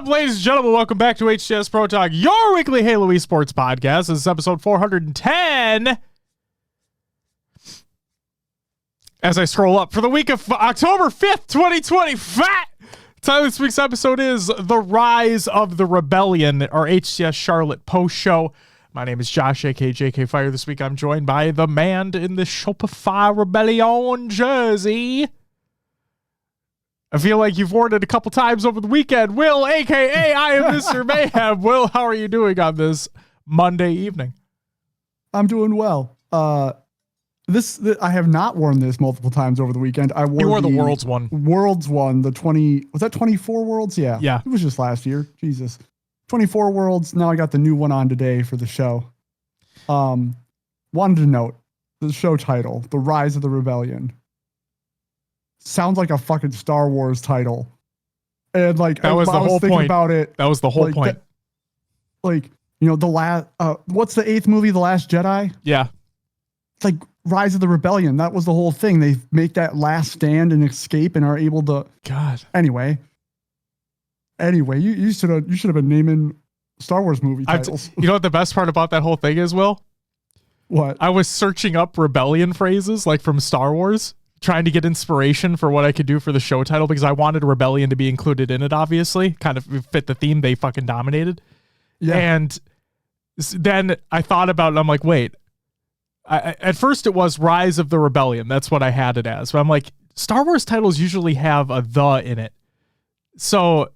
up, ladies and gentlemen? Welcome back to HCS Pro Talk, your weekly Halo esports podcast. This is episode 410. As I scroll up for the week of October 5th, 2020, title of this week's episode is The Rise of the Rebellion, our HCS Charlotte Post-Show. My name is Josh, aka JK Fire. This week I'm joined by the man in the Shopify Rebellion jersey. I feel like you've worn it a couple times over the weekend. Will, aka I am Mr. Mayhem. Will, how are you doing on this Monday evening? I'm doing well. I have not worn this multiple times over the weekend. You wore the Worlds one. Worlds one, the 20, was that 24 Worlds? Yeah. Yeah. It was just last year. Jesus. 24 Worlds. Now I got the new one on today for the show. Wanted to note the show title, The Rise of the Rebellion. Sounds like a fucking Star Wars title. And like, that was the whole point about it. That was the whole point. The last, what's the 8th movie, The Last Jedi? Yeah. It's like Rise of the Rebellion. That was the whole thing. They make that last stand and escape and are able to. God. Anyway, you should have been naming Star Wars movie titles. You know what the best part about that whole thing is, Will? What? I was searching up rebellion phrases like from Star Wars, trying to get inspiration for what I could do for the show title because I wanted rebellion to be included in it, obviously. Kind of fit the theme they fucking dominated. Yeah. And then I thought about it and I'm like, wait. At first it was Rise of the Rebellion. That's what I had it as. But I'm like, Star Wars titles usually have a "the" in it. So,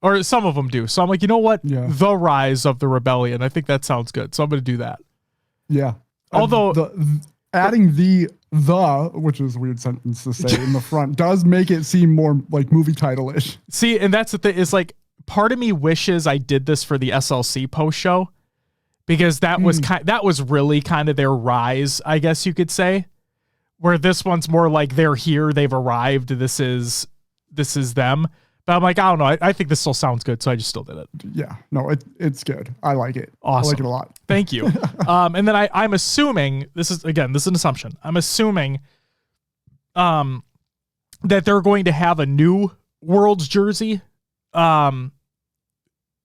or some of them do. So I'm like, you know what? Yeah. The Rise of the Rebellion. I think that sounds good. So I'm going to do that. Yeah. Although adding the, which is a weird sentence to say in the front, does make it seem more like movie title-ish. See, and that's the thing. Is like, part of me wishes I did this for the SLC post show. Because that was really kind of their rise, I guess you could say, where this one's more like they're here, they've arrived, this is them. But I'm like, I don't know, I think this still sounds good, so I just still did it. Yeah, no, it's good. I like it. Awesome. I like it a lot. Thank you. And then I'm assuming this is an assumption. I'm assuming that they're going to have a new Worlds jersey.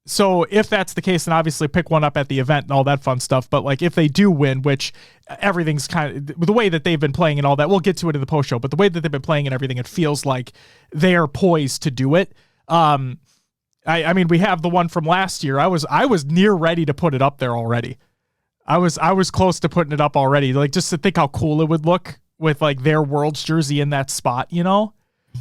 So if that's the case, then obviously pick one up at the event and all that fun stuff. But like if they do win, which everything's kind of the way that they've been playing and all that, we'll get to it in the post show, but the way that they've been playing and everything, it feels like they are poised to do it. I mean, we have the one from last year. I was near ready to put it up there already. I was close to putting it up already. Like just to think how cool it would look with like their World's jersey in that spot, you know?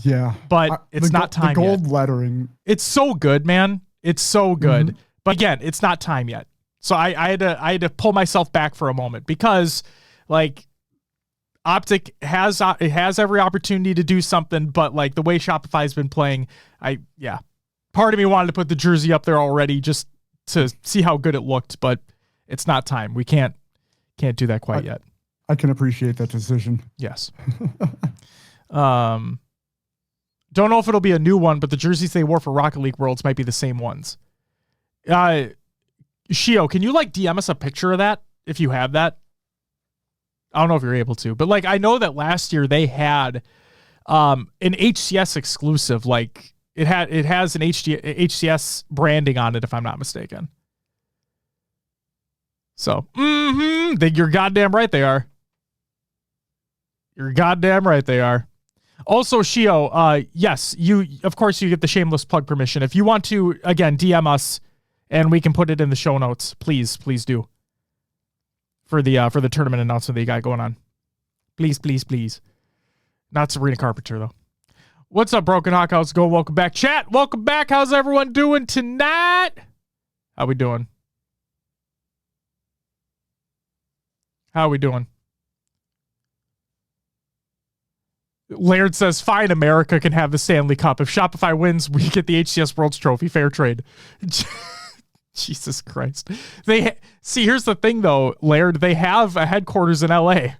Yeah. But it's not time yet. The gold yet. lettering. It's so good, man. It's so good. Mm-hmm. But again, it's not time yet. So I had to pull myself back for a moment because like Optic has every opportunity to do something, but like the way Shopify's been playing, part of me wanted to put the jersey up there already just to see how good it looked, but it's not time. We can't do that quite yet. I can appreciate that decision. Yes. Don't know if it'll be a new one, but the jerseys they wore for Rocket League Worlds might be the same ones. Shio, can you like DM us a picture of that if you have that? I don't know if you're able to, but like I know that last year they had an HCS exclusive, like it has an HCS branding on it if I'm not mistaken. So, you're goddamn right they are. You're goddamn right they are. Also, Shio, yes, you get the shameless plug permission. If you want to, again, DM us and we can put it in the show notes, please do. For the tournament announcement that you got going on. Please. Not Sabrina Carpenter, though. What's up, Broken Hawk? How's it going? Welcome back. Chat, welcome back. How's everyone doing tonight? How we doing? Laird says, fine, America can have the Stanley Cup. If Shopify wins, we get the HCS Worlds Trophy. Fair trade. Jesus Christ. Here's the thing, though, Laird. They have a headquarters in LA.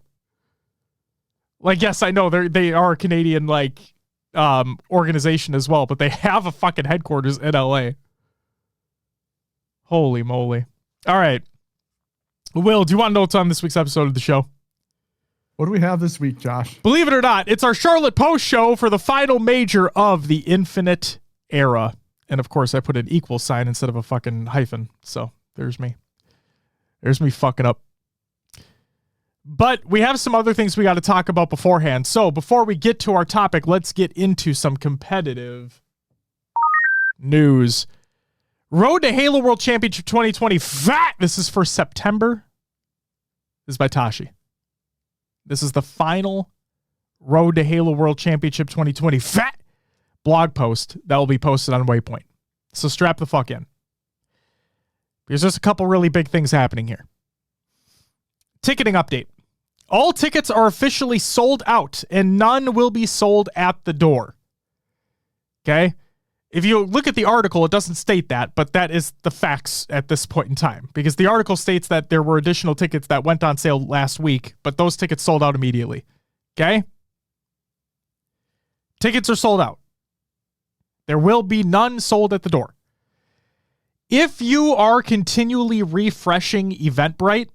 Like, yes, I know they are a Canadian, like, organization as well, but they have a fucking headquarters in LA. Holy moly. All right. Will, do you want to know what's on this week's episode of the show? What do we have this week, Josh? Believe it or not, it's our Charlotte Post-Show for the final major of the Infinite Era. And of course, I put an equal sign instead of a fucking hyphen. So there's me. There's me fucking up. But we have some other things we got to talk about beforehand. So before we get to our topic, let's get into some competitive news. Road to Halo World Championship 2020. This is for September. This is by Tashi. This is the final Road to Halo World Championship 2020 blog post that will be posted on Waypoint. So strap the fuck in. There's just a couple really big things happening here. Ticketing update. All tickets are officially sold out and none will be sold at the door. Okay? If you look at the article, it doesn't state that, but that is the facts at this point in time. Because the article states that there were additional tickets that went on sale last week, but those tickets sold out immediately. Okay? Tickets are sold out. There will be none sold at the door. If you are continually refreshing Eventbrite,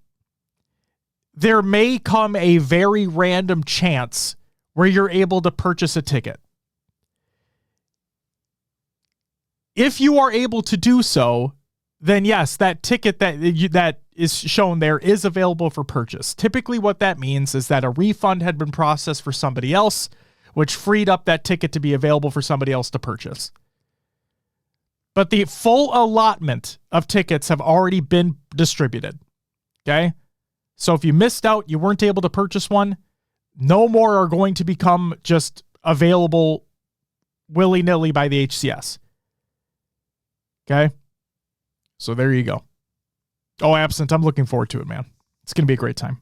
there may come a very random chance where you're able to purchase a ticket. If you are able to do so, then yes, that ticket that is shown there is available for purchase. Typically what that means is that a refund had been processed for somebody else, which freed up that ticket to be available for somebody else to purchase. But the full allotment of tickets have already been distributed. Okay? So if you missed out, you weren't able to purchase one, no more are going to become just available willy-nilly by the HCS. Okay? So there you go. Oh, Absent, I'm looking forward to it, man. It's going to be a great time.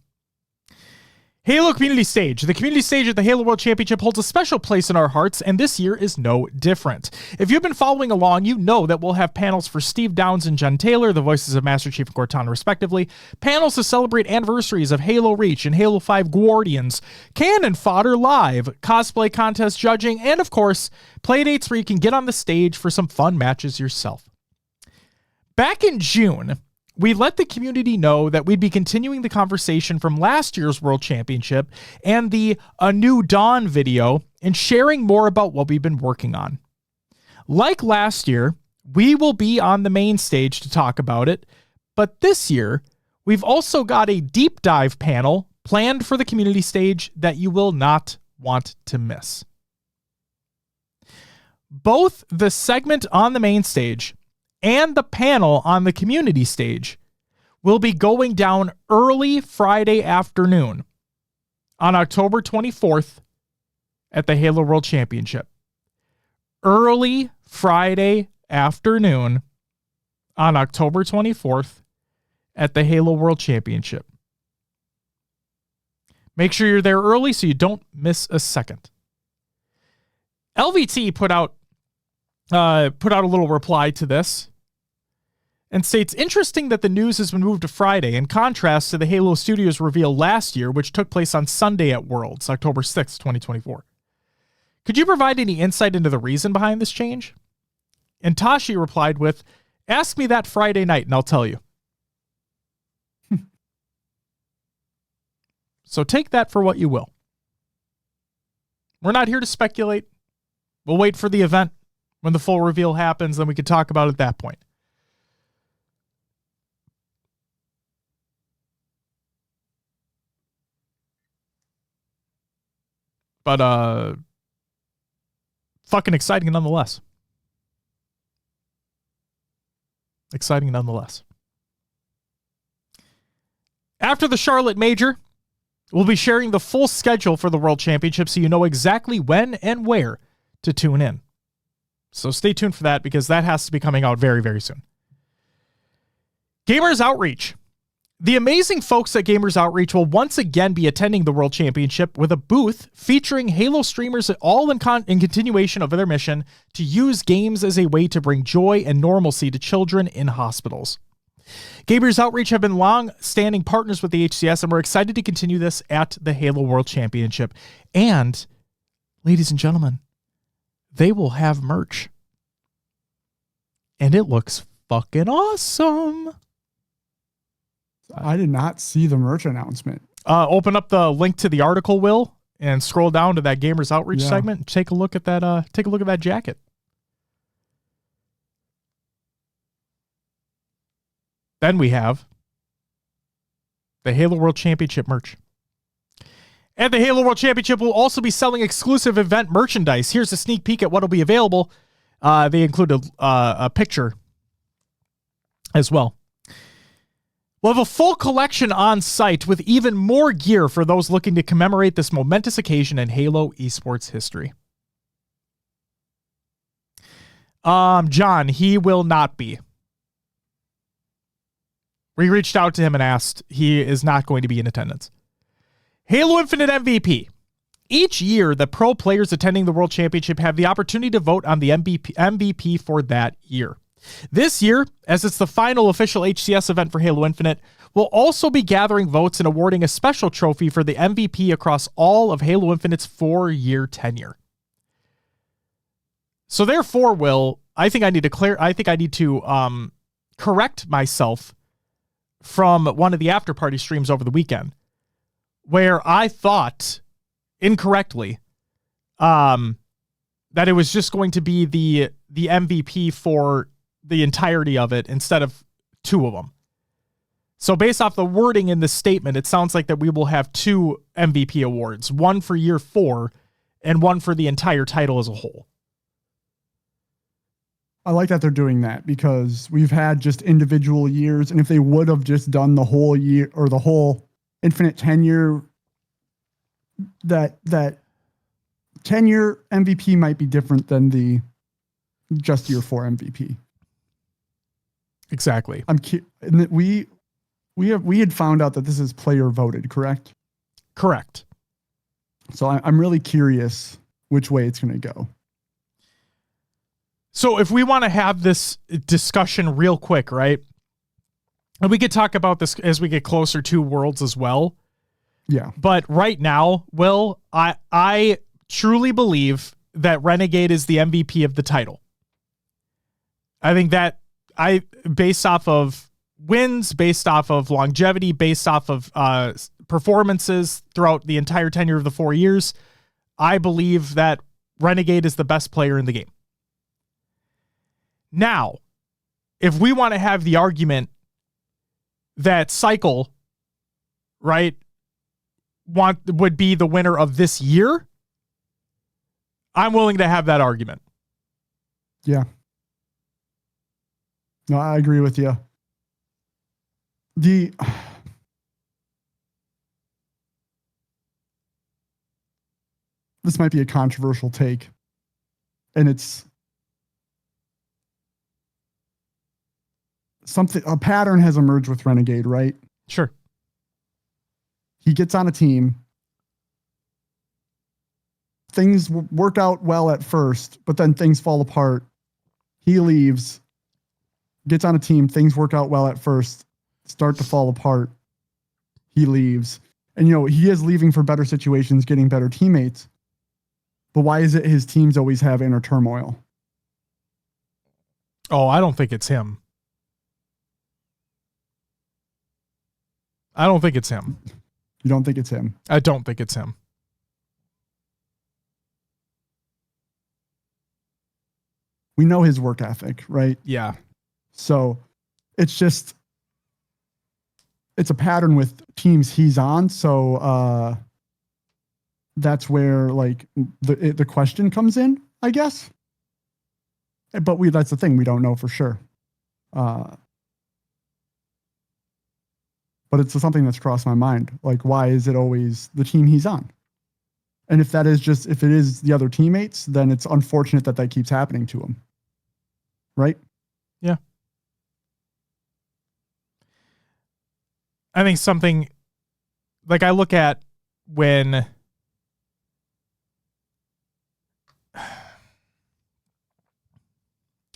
Halo Community Stage. The community stage at the Halo World Championship holds a special place in our hearts, and this year is no different. If you've been following along, you know that we'll have panels for Steve Downs and Jen Taylor, the voices of Master Chief and Cortana, respectively, panels to celebrate anniversaries of Halo Reach and Halo 5 Guardians, Cannon Fodder Live, cosplay contest judging, and of course, playdates where you can get on the stage for some fun matches yourself. Back in June, we let the community know that we'd be continuing the conversation from last year's World Championship and the A New Dawn video and sharing more about what we've been working on. Like last year, we will be on the main stage to talk about it, but this year, we've also got a deep dive panel planned for the community stage that you will not want to miss. Both the segment on the main stage and the panel on the community stage will be going down early Friday afternoon on October 24th at the Halo World Championship. Early Friday afternoon on October 24th at the Halo World Championship. Make sure you're there early so you don't miss a second. LVT put out a little reply to this and states, interesting that the news has been moved to Friday, in contrast to the Halo Studios reveal last year, which took place on Sunday at Worlds, October 6th, 2024. Could you provide any insight into the reason behind this change? And Tashi replied with, ask me that Friday night and I'll tell you. So take that for what you will. We're not here to speculate. We'll wait for the event. When the full reveal happens, then we can talk about it at that point. But fucking exciting nonetheless. Exciting nonetheless. After the Charlotte Major, we'll be sharing the full schedule for the World Championship so you know exactly when and where to tune in. So stay tuned for that because that has to be coming out very, very soon. Gamers Outreach. The amazing folks at Gamers Outreach will once again be attending the World Championship with a booth featuring Halo streamers all in continuation of their mission to use games as a way to bring joy and normalcy to children in hospitals. Gamers Outreach have been long-standing partners with the HCS, and we're excited to continue this at the Halo World Championship. And, ladies and gentlemen, they will have merch. And it looks fucking awesome. I did not see the merch announcement. Open up the link to the article, Will, and scroll down to that Gamers Outreach segment and take a look at that. Take a look at that jacket. Then we have the Halo World Championship merch. And the Halo World Championship will also be selling exclusive event merchandise. Here's a sneak peek at what will be available. They include a picture as well. We'll have a full collection on site with even more gear for those looking to commemorate this momentous occasion in Halo esports history. John, he will not be. We reached out to him and asked. He is not going to be in attendance. Halo Infinite MVP. Each year, the pro players attending the World Championship have the opportunity to vote on the MVP for that year. This year, as it's the final official HCS event for Halo Infinite, we'll also be gathering votes and awarding a special trophy for the MVP across all of Halo Infinite's 4-year tenure. So therefore, Will, I think I need to correct myself from one of the after party streams over the weekend, where I thought incorrectly that it was just going to be the MVP for the entirety of it instead of 2 of them. So based off the wording in the statement, it sounds like that we will have 2 MVP awards, one for year 4 and one for the entire title as a whole. I like that they're doing that because we've had just individual years. And if they would have just done the whole year or the whole Infinite tenure, that 10-year MVP might be different than the just year 4 MVP. Exactly. We had found out that this is player voted, correct? Correct. So I'm really curious which way it's going to go. So if we want to have this discussion real quick, right? And we could talk about this as we get closer to Worlds as well. Yeah. But right now, Will, I truly believe that Renegade is the MVP of the title. I think that based off of wins, based off of longevity, based off of performances throughout the entire tenure of the 4 years, I believe that Renegade is the best player in the game. Now, if we want to have the argument that Cycle, right, would be the winner of this year, I'm willing to have that argument. Yeah. No, I agree with you. This might be a controversial take, and it's a pattern has emerged with Renegade, right? Sure. He gets on a team. Things work out well at first, but then things fall apart. He leaves, gets on a team. Things work out well at first, start to fall apart. He leaves. And, he is leaving for better situations, getting better teammates. But why is it his teams always have inner turmoil? Oh, I don't think it's him. I don't think it's him. You don't think it's him? I don't think it's him. We know his work ethic, right? Yeah. So it's a pattern with teams he's on. So that's where the question comes in, I guess. But that's the thing. We don't know for sure. But it's something that's crossed my mind. Why is it always the team he's on? And if it is the other teammates, then it's unfortunate that keeps happening to him. Right? Yeah. I think something I look at when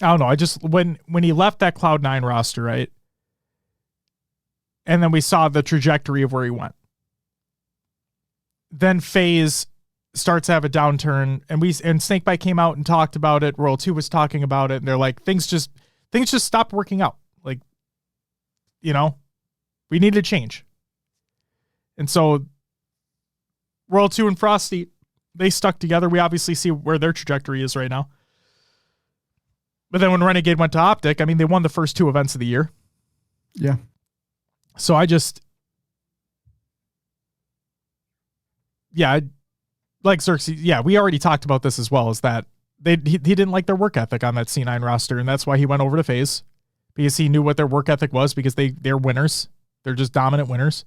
I don't know. When he left that Cloud9 roster, right? And then we saw the trajectory of where he went. Then FaZe starts to have a downturn, and Snakebite came out and talked about it. Royal 2 was talking about it, and they're like, things just stopped working out. We need to change. And so Royal 2 and Frosty, they stuck together. We obviously see where their trajectory is right now. But then when Renegade went to Optic, they won the first 2 events of the year. Yeah. So I just, like Xerxes. Yeah, we already talked about this as well, is that he didn't like their work ethic on that C9 roster, and that's why he went over to FaZe, because he knew what their work ethic was, because they're winners. They're just dominant winners.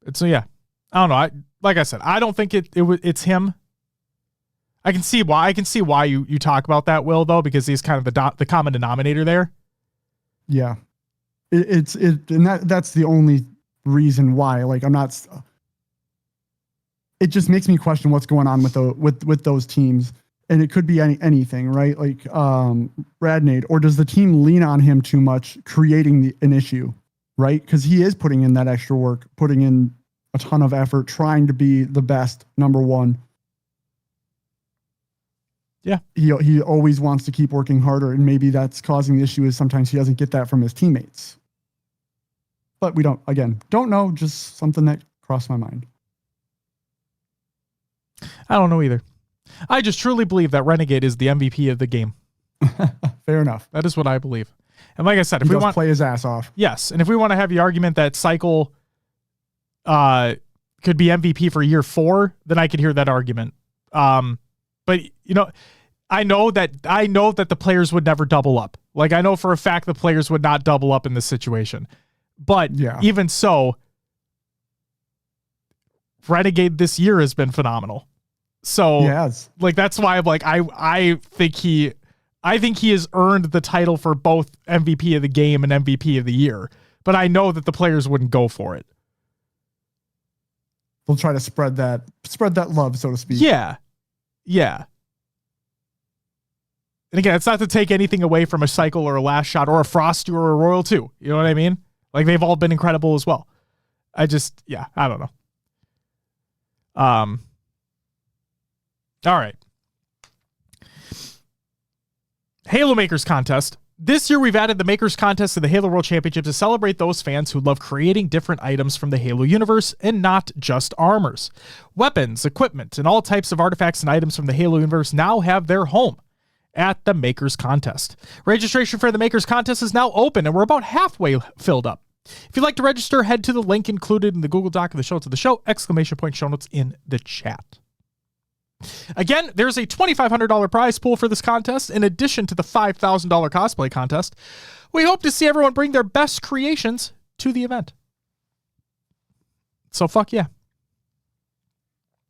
And so, yeah, I don't know. Like I said, I don't think it's him. I can see why you talk about that, Will, though, because he's kind of the common denominator there. Yeah. And that's the only reason why. Like, I'm not. It just makes me question what's going on with those teams, and it could be anything, right? Like Radnade, or does the team lean on him too much, creating an issue, right? Because he is putting in that extra work, putting in a ton of effort, trying to be the best number one. Yeah, he always wants to keep working harder, and maybe that's causing the issue. Is sometimes he doesn't get that from his teammates. But we don't know. Just something that crossed my mind. I don't know either. I just truly believe that Renegade is the MVP of the game. Fair enough. That is what I believe. And like I said, if we want to play his ass off. Yes. And if we want to have the argument that Cycle could be MVP for year 4, then I could hear that argument. But I know that the players would never double up. Like, I know for a fact the players would not double up in this situation. But even so, Renegade this year has been phenomenal. So like, that's why I'm like, I think he has earned the title for both MVP of the game and MVP of the year. But I know that the players wouldn't go for it. They'll try to spread that love, so to speak. Yeah. Yeah. And again, it's not to take anything away from a Cycle or a Last Shot or a Frosty or a Royal 2. You know what I mean? Like, they've all been incredible as well. I don't know. All right. Halo Makers Contest. This year, we've added the Makers Contest to the Halo World Championship to celebrate those fans who love creating different items from the Halo universe and not just armors. Weapons, equipment, and all types of artifacts and items from the Halo universe now have their home at the Makers Contest. Registration for the Makers Contest is now open, and we're about halfway filled up. If you'd like to register, head to the link included in the Google Doc of the show to the show, ! Show notes in the chat. Again, there's a $2,500 prize pool for this contest, in addition to the $5,000 cosplay contest. We hope to see everyone bring their best creations to the event. So fuck yeah.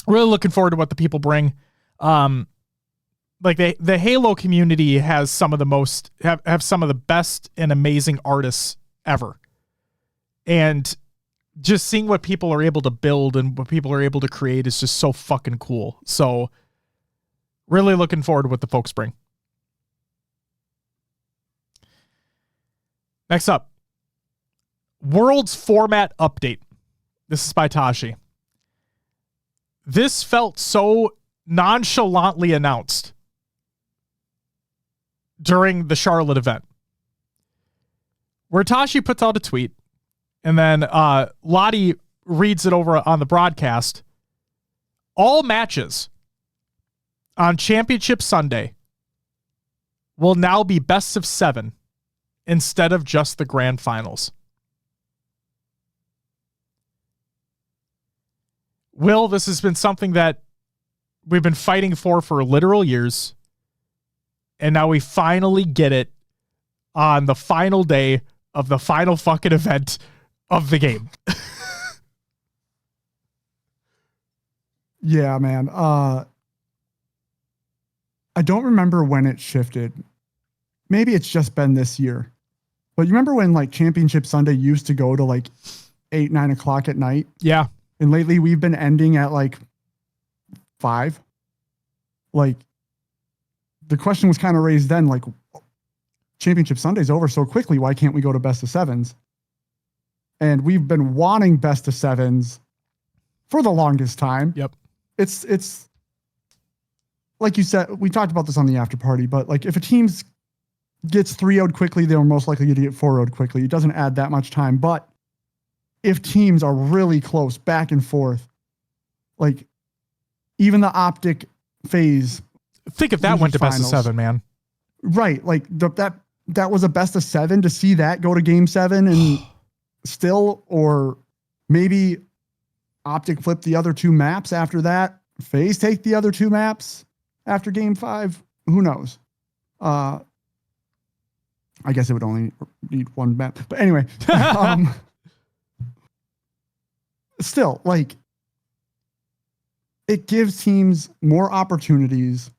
Really looking forward to what the people bring. Like, the Halo community has some of the most, have some of the best and amazing artists ever. And just seeing what people are able to build and what people are able to create is just so fucking cool. So really looking forward to what the folks bring. Next up, World's Format Update. This is by Tashi. This felt so nonchalantly announced during the Charlotte event, where Tashi puts out a tweet, and then Lottie reads it over on the broadcast. All matches on Championship Sunday will now be best of 7 instead of just the grand finals. Will, this has been something that we've been fighting for literal years, and now we finally get it on the final day of the final fucking event of the game. Yeah, man. I don't remember when it shifted. Maybe it's just been this year. But you remember when, like, Championship Sunday used to go to like 8, 9 o'clock at night? Yeah. And lately we've been ending at like 5. Like, the question was kind of raised then, like, Championship Sunday's over so quickly. Why can't we go to best of 7s? And we've been wanting best of 7s for the longest time. Yep. It's like you said, we talked about this on the after party, but like, if a team gets 3-0'd quickly, they're most likely to get 4-0'd quickly. It doesn't add that much time. But if teams are really close back and forth, like even the Optic phase. Think if that went to best of 7, man. Right. Like that that was a best of 7 to see that go to game 7 and still, or maybe Optic flip the other 2 maps after that. FaZe take the other 2 maps after game 5. Who knows? I guess it would only need 1 map. But anyway, still, like, it gives teams more opportunities.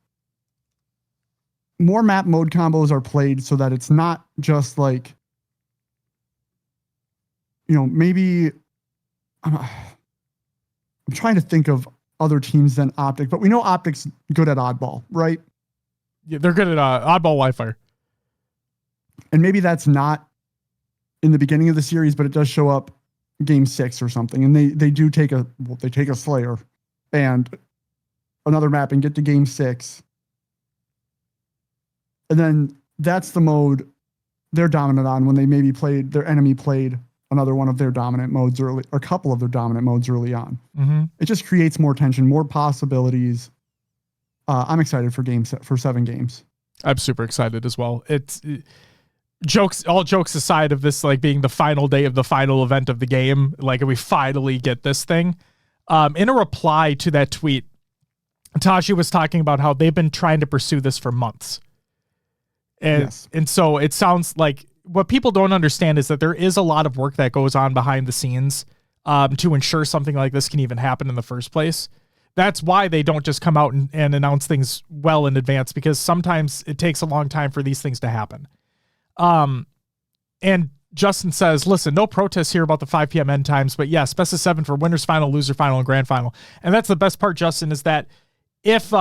More map mode combos are played so that it's not just like, maybe I'm trying to think of other teams than Optic, but we know Optic's good at oddball, right? Yeah, they're good at oddball Wi-Fi. And maybe that's not in the beginning of the series, but it does show up game 6 or something. And they do take a Slayer and another map and get to game 6. And then that's the mode they're dominant on when they maybe their enemy played another one of their dominant modes early, or a couple of their dominant modes early on. Mm-hmm. It just creates more tension, more possibilities. I'm excited for 7 games. I'm super excited as well. All jokes aside of this, like being the final day of the final event of the game, like we finally get this thing. In a reply to that tweet, Tashi was talking about how they've been trying to pursue this for months. And so it sounds like what people don't understand is that there is a lot of work that goes on behind the scenes to ensure something like this can even happen in the first place. That's why they don't just come out and announce things well in advance, because sometimes it takes a long time for these things to happen. And Justin says, listen, no protests here about the 5 p.m. end times, but yes, best of 7 for winners final, loser final, and grand final. And that's the best part, Justin, is that if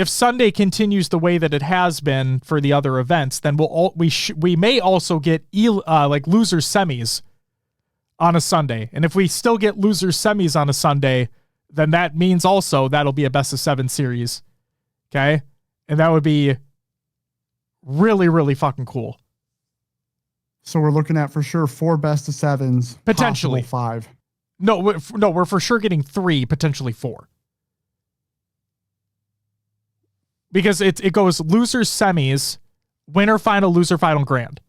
Sunday continues the way that it has been for the other events, then we may also get like loser semis on a Sunday. And if we still get loser semis on a Sunday, then that means also that'll be a best of 7 series. Okay. And that would be really, really fucking cool. So we're looking at for sure 4 best of 7s, potentially 5. No, we're for sure getting 3, potentially 4. Because it goes losers, semis, winner final, loser final, grand.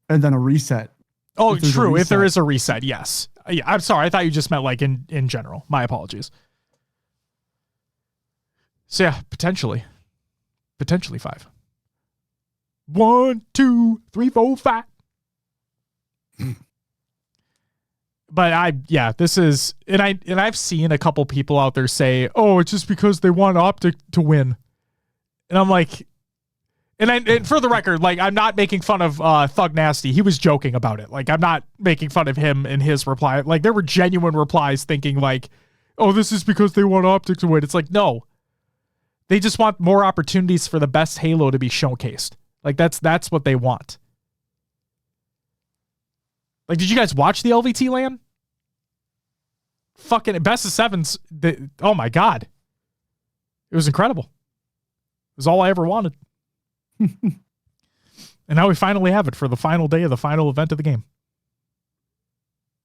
And then a reset. Oh, true. If there is a reset, yes. Yeah, I'm sorry. I thought you just meant like in general. My apologies. So yeah, potentially 5. 1, 2, 3, 4, 5. But this is, and I've seen a couple people out there say, oh, it's just because they want Optic to win. And I'm like, and for the record, like, I'm not making fun of Thug Nasty. He was joking about it. Like, I'm not making fun of him in his reply. Like, there were genuine replies thinking like, oh, this is because they want Optic to win. It's like, no, they just want more opportunities for the best Halo to be showcased. Like, that's what they want. Like, did you guys watch the LVT LAN? Fucking best of 7s. Oh my God. It was incredible. It was all I ever wanted. And now we finally have it for the final day of the final event of the game.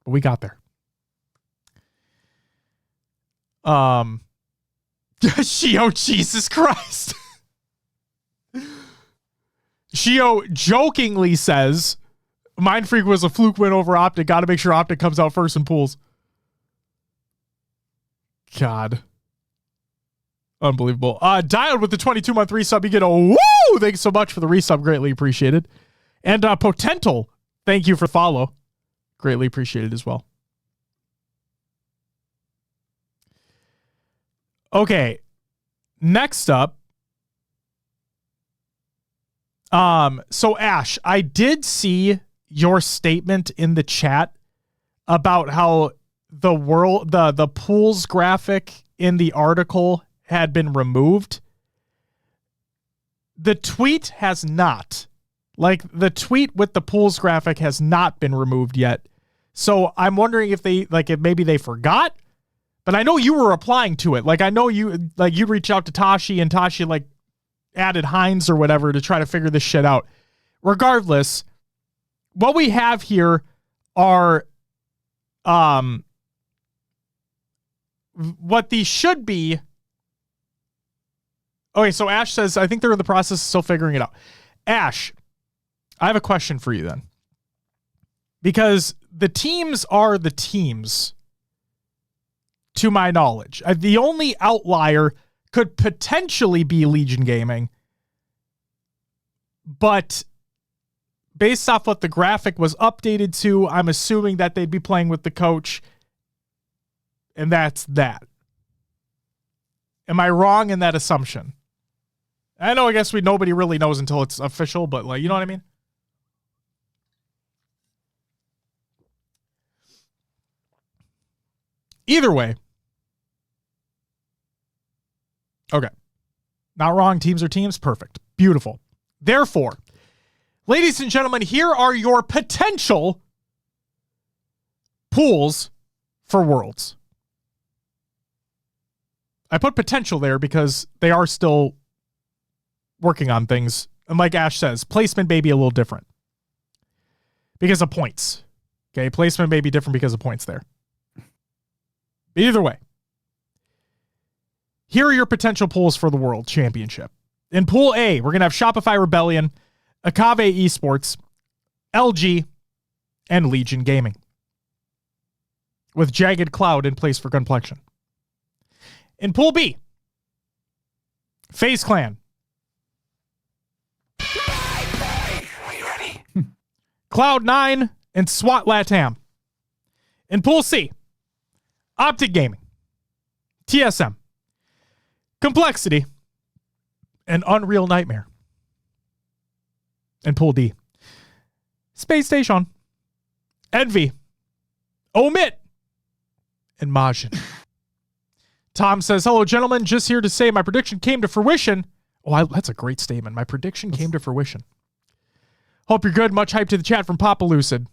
But we got there. Shio, Jesus Christ. Shio jokingly says, Mind Freak was a fluke win over Optic. Got to make sure Optic comes out first in pools. God. Unbelievable. Dialed with the 22-month resub. You get a woo! Thanks so much for the resub. Greatly appreciated. And Potental, thank you for follow. Greatly appreciated as well. Okay. Next up. So Ash, I did see your statement in the chat about how the pools graphic in the article had been removed. The tweet has not. Like, the tweet with the pools graphic has not been removed yet. So I'm wondering if maybe they forgot. But I know you were replying to it. Like, I know you reached out to Tashi, and Tashi like added Hines or whatever to try to figure this shit out. Regardless, what we have here are what these should be. Okay, so Ash says, I think they're in the process of still figuring it out. Ash, I have a question for you then. Because the teams are the teams, to my knowledge. The only outlier could potentially be Legion Gaming. But based off what the graphic was updated to, I'm assuming that they'd be playing with the coach. And that's that. Am I wrong in that assumption? I know, I guess nobody really knows until it's official, but like, you know what I mean? Either way. Okay. Not wrong. Teams are teams. Perfect. Beautiful. Therefore, ladies and gentlemen, here are your potential pools for Worlds. I put potential there because they are still working on things. And like Ash says, placement may be a little different because of points. Okay, placement may be different because of points there. Either way, here are your potential pools for the World Championship. In Pool A, we're going to have Shopify Rebellion, Akave Esports, LG, and Legion Gaming, with Jagged Cloud in place for Gunplexion. In Pool B, FaZe Clan, Are you ready? Cloud9, and SWAT LATAM. In Pool C, Optic Gaming, TSM, Complexity, and Unreal Nightmare. In Pool D, Space Station, Envy, Omit, and Majin. Tom says, hello, gentlemen. Just here to say my prediction came to fruition. Oh, that's a great statement. My prediction came to fruition. Hope you're good. Much hype to the chat from Papa Lucid.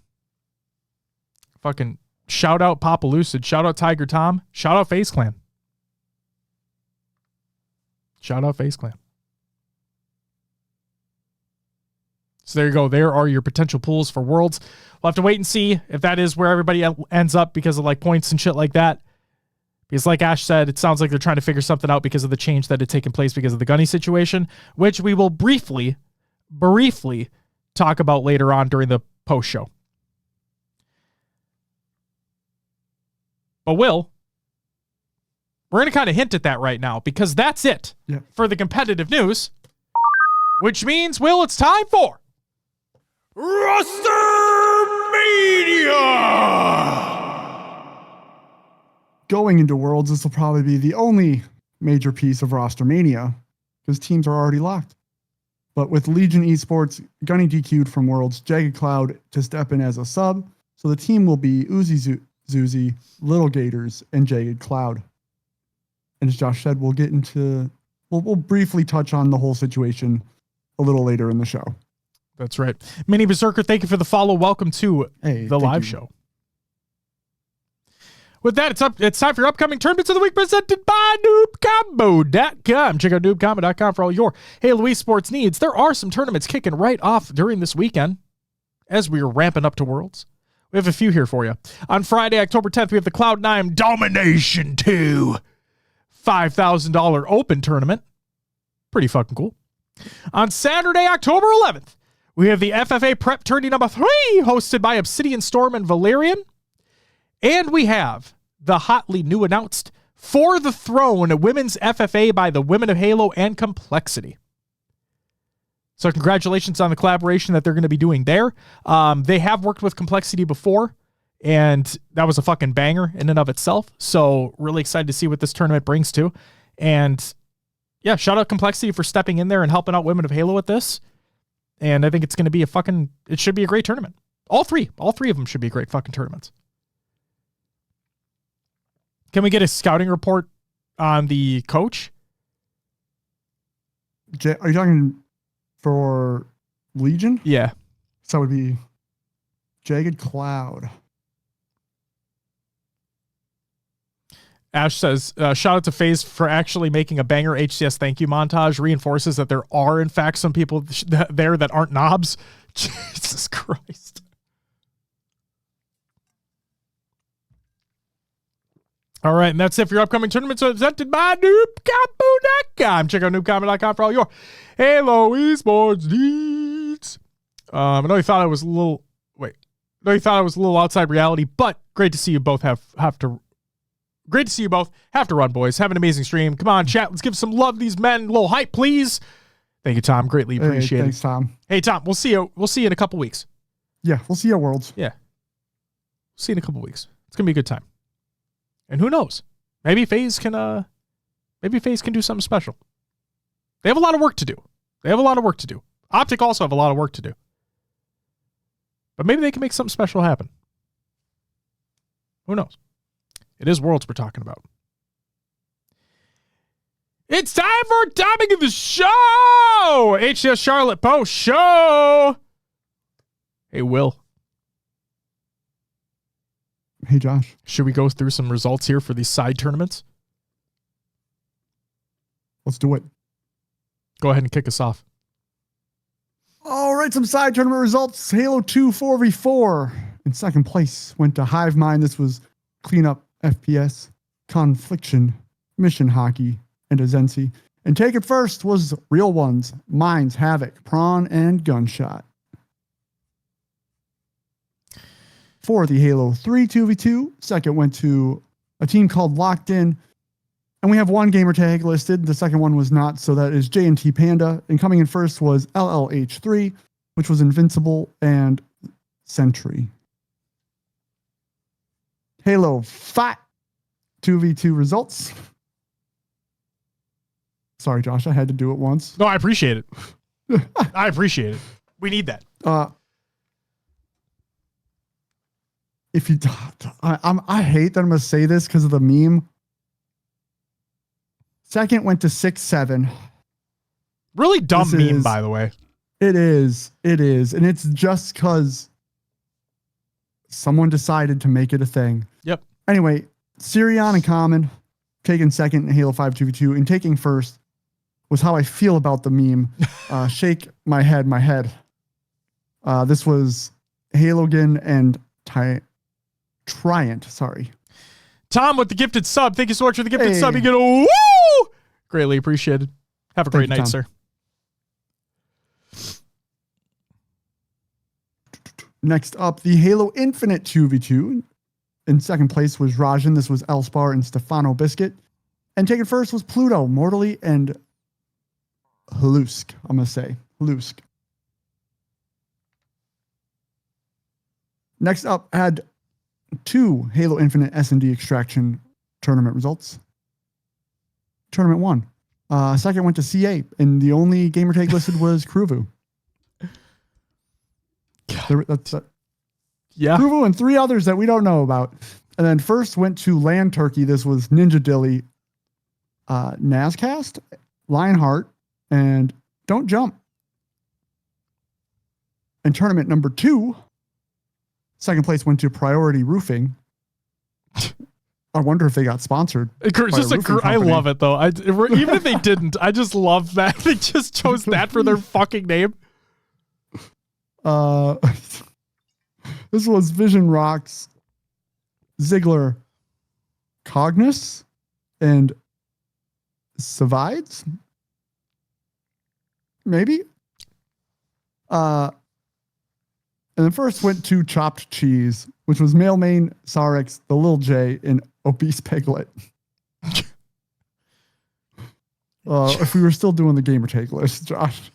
Fucking shout out Papa Lucid. Shout out Tiger Tom. Shout out FaZe Clan. Shout out FaZe Clan. So there you go. There are your potential pools for Worlds. We'll have to wait and see if that is where everybody ends up because of like points and shit like that. Because like Ash said, it sounds like they're trying to figure something out because of the change that had taken place because of the Gunny situation, which we will briefly talk about later on during the post-show. But we're going to kind of hint at that right now because that's it for the competitive news, which means, Will, it's time for Rostermania! Going into Worlds, this will probably be the only major piece of Rostermania because teams are already locked. But with Legion Esports, Gunny DQ'd from Worlds, Jagged Cloud to step in as a sub, so the team will be Uzi Zuzi, Little Gators, and Jagged Cloud. And as Josh said, we'll briefly touch on the whole situation a little later in the show. That's right. Mini Berserker, thank you for the follow. Welcome to the live show. With that, it's time for your upcoming tournaments of the week presented by NoobCombo.com. Check out NoobCombo.com for all your Halo esports needs. There are some tournaments kicking right off during this weekend as we are ramping up to Worlds. We have a few here for you. On Friday, October 10th, we have the Cloud9 Domination 2 $5,000 open tournament. Pretty fucking cool. On Saturday, October 11th, we have the FFA Prep Tourney number 3 hosted by Obsidian Storm and Valerian. And we have the hotly new announced For the Throne Women's FFA by the Women of Halo and Complexity. So congratulations on the collaboration that they're going to be doing there. They have worked with Complexity before, and that was a fucking banger in and of itself. So really excited to see what this tournament brings to. And yeah, shout out Complexity for stepping in there and helping out Women of Halo with this. And I think it's going to be it should be a great tournament. All three of them should be great fucking tournaments. Can we get a scouting report on the coach? Are you talking for Legion? Yeah. So it would be Jagged Cloud. Ash says, shout out to FaZe for actually making a banger HCS thank you montage. Reinforces that there are, in fact, some people there that aren't knobs. Jesus Christ. All right, and that's it for your upcoming tournaments presented by NoobCombo.com. Check out NoobCombo.com for all your Halo esports needs. I know you thought I was a little. Wait, I know you thought I was a little outside reality, but great to see you both have to. Great to see you both. Have to run, boys. Have an amazing stream. Come on, chat. Let's give some love to these men. A little hype, please. Thank you, Tom. Greatly appreciate it. Thanks, Tom. Hey, Tom. We'll see you. We'll see you in a couple weeks. Yeah, we'll see you at Worlds. Yeah. See you in a couple weeks. It's gonna be a good time. And who knows? Maybe FaZe can do something special. They have a lot of work to do. Optic also have a lot of work to do. But maybe they can make something special happen. Who knows? It is Worlds we're talking about. It's time for a topic of the show! HCS Charlotte Post-Show! Hey, Will. Hey, Josh. Should we go through some results here for these side tournaments? Let's do it. Go ahead and kick us off. All right, some side tournament results. Halo 2 4v4. In second place went to Hive Mind. This was Cleanup FPS, Confliction, Mission Hockey, and Azensi. And take it first was Real Ones, Mines, Havoc, Prawn, and Gunshot. For the Halo 3 2v2, second went to a team called Locked In. And we have one gamer tag listed. The second one was not, so that is J&T Panda. And coming in first was LLH3, which was Invincible and Sentry. Halo 5 2v2 results. Sorry, Josh, I had to do it once. No, I appreciate it. I appreciate it. We need that. If you, I hate that I'm going to say this because of the meme. Second went to 6-7. Really dumb meme, by the way. It is. And it's just because someone decided to make it a thing. Yep. Anyway, Sirion and Common taking second in Halo 5 2v2 and taking first was how I feel about the meme. Shake my head. This was Halogan and Triant, sorry. Tom with the gifted sub. Thank you so much for the gifted sub. You get a woo! Greatly appreciated. Have a great night, sir. Next up, the Halo Infinite 2v2. In second place was Rajan. This was Elspar and Stefano Biscuit. And taken first was Pluto, Mortally, and Halusk. I'm going to say Halusk. Next up, had two Halo Infinite S&D Extraction tournament results. Tournament 1. Second went to CA, and the only gamer tag listed was Kruvu. Yeah. Kruvu and 3 others that we don't know about. And then first went to Land Turkey. This was Ninja Dilly, Nazcast, Lionheart, and Don't Jump. And tournament number 2, second place went to Priority Roofing. I wonder if they got sponsored. I love it though. Even if they didn't, I just love that they just chose that for their fucking name. This was Vision Rocks, Ziggler, Cognis, and Savides. Maybe. And then first went to Chopped Cheese, which was Mailmain, Sarex, the Lil J, and Obese Piglet. If we were still doing the gamer take list, Josh.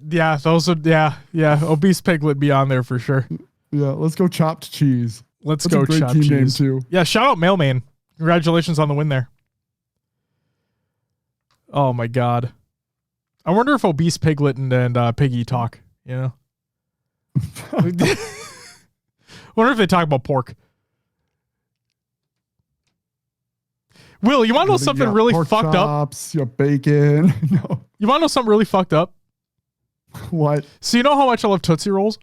Yeah, those would, yeah. Obese Piglet be on there for sure. Yeah, let's go Chopped Cheese. That's go a great Chopped team Cheese. name Too. Yeah, shout out Mailman. Congratulations on the win there. Oh my god. I wonder if Obese Piglet and Piggy talk, you know? I wonder if they talk about pork. Will, you want to know something really fucked chops, up? Bacon. No. You want to know something really fucked up? What? So you know how much I love Tootsie Rolls?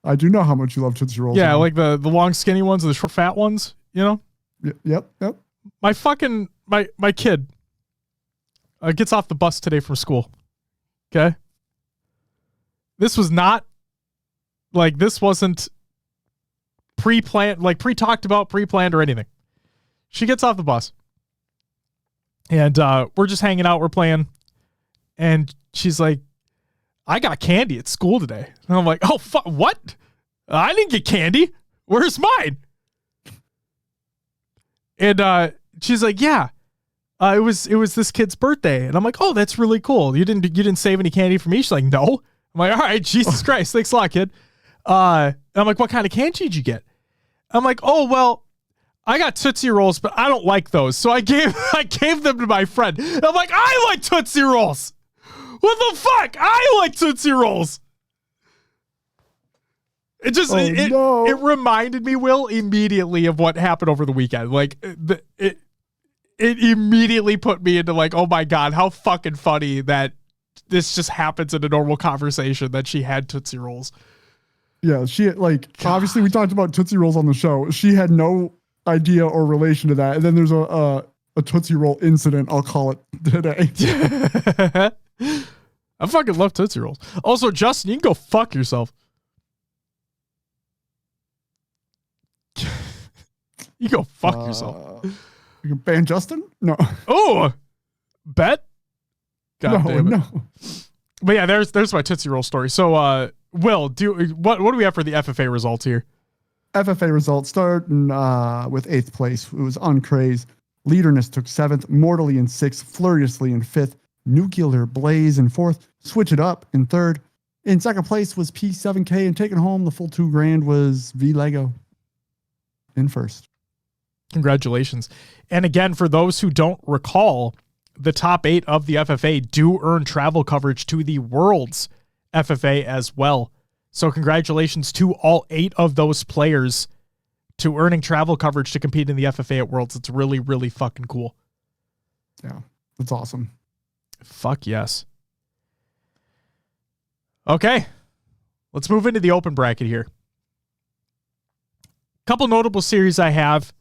I do know how much you love Tootsie Rolls. Yeah, like the long skinny ones, the short fat ones, you know? Yep. My fucking, my kid gets off the bus today from school. Okay? This was not, like, this wasn't pre-planned, like pre-talked about, pre-planned or anything. She gets off the bus. And we're just hanging out, we're playing. And she's like, I got candy at school today. And I'm like, oh, what? I didn't get candy. Where's mine? And she's like, yeah, it was this kid's birthday. And I'm like, oh, that's really cool. You didn't save any candy for me? She's like, no. I'm like, all right, Jesus Christ, thanks a lot, kid. And I'm like, what kind of candy did you get? I'm like, oh, well, I got Tootsie Rolls, but I don't like those. So I gave them to my friend. And I'm like, I like Tootsie Rolls. What the fuck? I like Tootsie Rolls. It just, it reminded me, Will, immediately of what happened over the weekend. Like, it immediately put me into like, oh my God, how fucking funny that this just happens in a normal conversation that she had Tootsie Rolls. Yeah, she obviously we talked about Tootsie Rolls on the show. She had no idea or relation to that. And then there's a Tootsie Roll incident, I'll call it today. I fucking love Tootsie Rolls. Also, Justin, you can go fuck yourself. You go fuck yourself. You can ban Justin? No. Oh, bet? God damn it. No. But yeah, there's my Tootsie Roll story. So, Will, what do we have for the FFA results here? FFA results starting with 8th place. It was Uncraze. Leaderness took 7th. Mortally in 6th. Furiously in 5th. Nuclear Blaze in 4th. Switch It Up in 3rd. In 2nd place was P7K, and taking home the full $2,000 was V Lego in 1st. Congratulations. And again, for those who don't recall, the top 8 of the FFA do earn travel coverage to the World's FFA as well. So congratulations to all 8 of those players to earning travel coverage to compete in the FFA at Worlds. It's really, really fucking cool. Yeah, that's awesome. Fuck yes. Okay, let's move into the open bracket here. Couple notable series I have.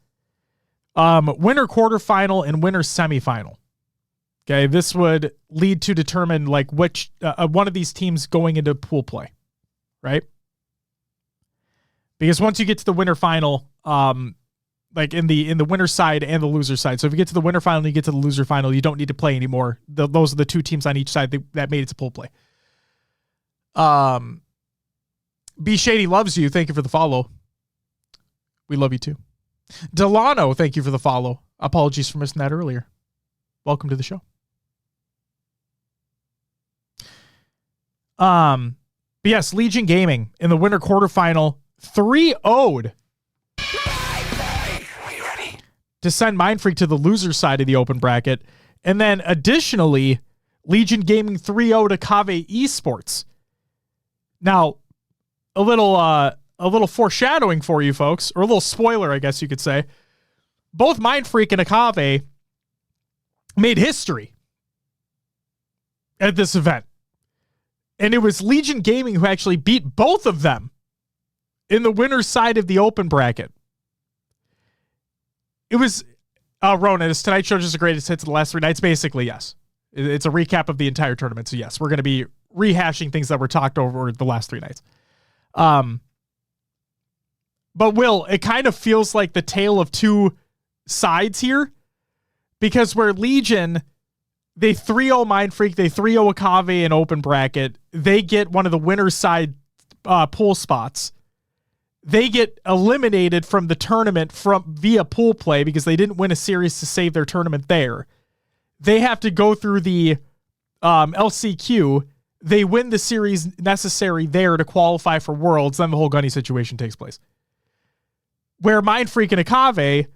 Winner quarterfinal and winner semifinal. Okay, this would lead to determine like which one of these teams going into pool play, right? Because once you get to the winner final, like in the winner side and the loser side. So if you get to the winner final and you get to the loser final, you don't need to play anymore. Those are the 2 teams on each side that made it to pool play. B Shady loves you. Thank you for the follow. We love you too. Delano, thank you for the follow. Apologies for missing that earlier. Welcome to the show. But yes, Legion Gaming in the winter quarterfinal 3-0'd to send Mindfreak to the loser side of the open bracket. And then additionally, Legion Gaming 3-0 to Kave Esports. Now, a little foreshadowing for you folks, or a little spoiler, I guess you could say. Both Mindfreak and Akave made history at this event. And it was Legion Gaming who actually beat both of them in the winner's side of the open bracket. It was, Ronan, is tonight's show just the greatest hits of the last 3 nights? Basically, yes. It's a recap of the entire tournament. So yes, we're going to be rehashing things that were talked over the last 3 nights. But Will, it kind of feels like the tale of 2 sides here, because where Legion, they 3-0 Mindfreak, they 3-0 Akave in open bracket, they get one of the winner's side pool spots. They get eliminated from the tournament via pool play because they didn't win a series to save their tournament there. They have to go through the LCQ. They win the series necessary there to qualify for Worlds. Then the whole Gunny situation takes place. Where Mindfreak and Akave,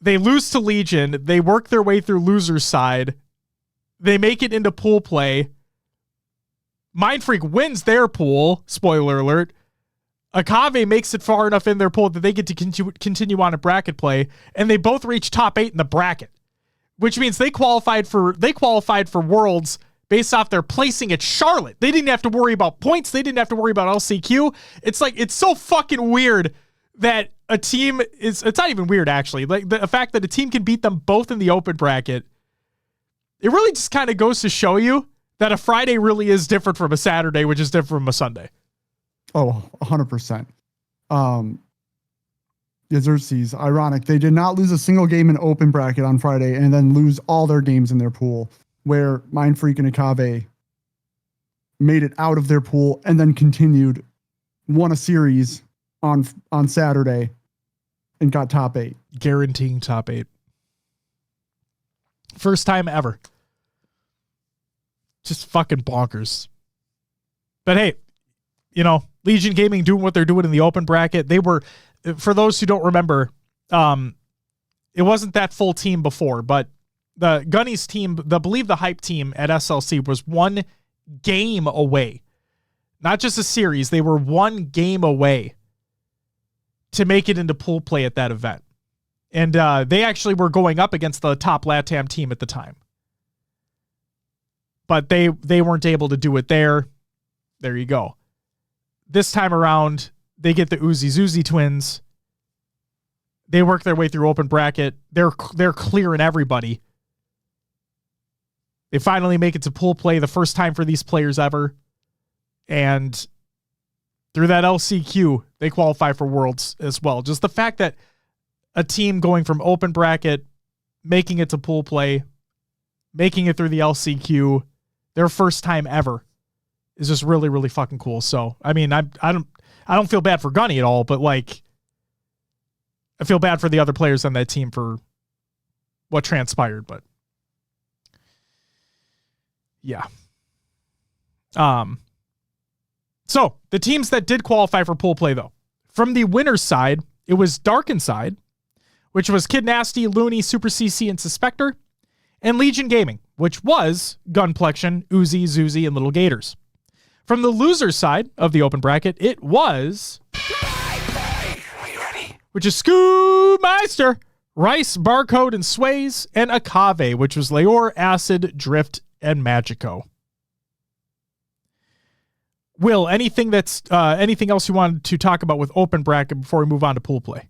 they lose to Legion. They work their way through loser's side. They make it into pool play. Mindfreak wins their pool. Spoiler alert. Akave makes it far enough in their pool that they get to continue on a bracket play, and they both reach top 8 in the bracket, which means they qualified for Worlds based off their placing at Charlotte. They didn't have to worry about points. They didn't have to worry about LCQ. It's like, it's so fucking weird that a team is, it's not even weird actually. Like the fact that a team can beat them both in the open bracket, it really just kind of goes to show you that a Friday really is different from a Saturday, which is different from a Sunday. Oh, 100%. Xerxes, ironic. They did not lose a single game in open bracket on Friday and then lose all their games in their pool, where Mindfreak and Akave made it out of their pool, and then continued, won a series on Saturday, and got top 8. Guaranteeing top 8. First time ever. Just fucking bonkers. But hey, you know, Legion Gaming doing what they're doing in the open bracket. They were, for those who don't remember, it wasn't that full team before, but the Gunnies team, believe the hype team at SLC was 1 game away. Not just a series, they were 1 game away to make it into pool play at that event. And they actually were going up against the top LATAM team at the time. But they weren't able to do it there. There you go. This time around, they get the Uzi Zuzi twins. They work their way through open bracket. They're clearing everybody. They finally make it to pool play, the first time for these players ever. And through that LCQ, they qualify for Worlds as well. Just the fact that a team going from open bracket, making it to pool play, making it through the LCQ, their first time ever, is just really, really fucking cool. So, I mean, I don't feel bad for Gunny at all, but like, I feel bad for the other players on that team for what transpired, but yeah. So the teams that did qualify for pool play, though, from the winner's side, it was Darken side, which was Kid Nasty, Looney, Super CC, and Suspector, and Legion Gaming, which was Gunplexion, Uzi, Zuzi, and Little Gators. From the loser side of the open bracket, it was, Are you ready? which is Schoolmeister, Rice, Barcode, and Sways, and Akave, which was Leor, Acid, Drift, and Magico. Will, anything else you wanted to talk about with open bracket before we move on to pool play?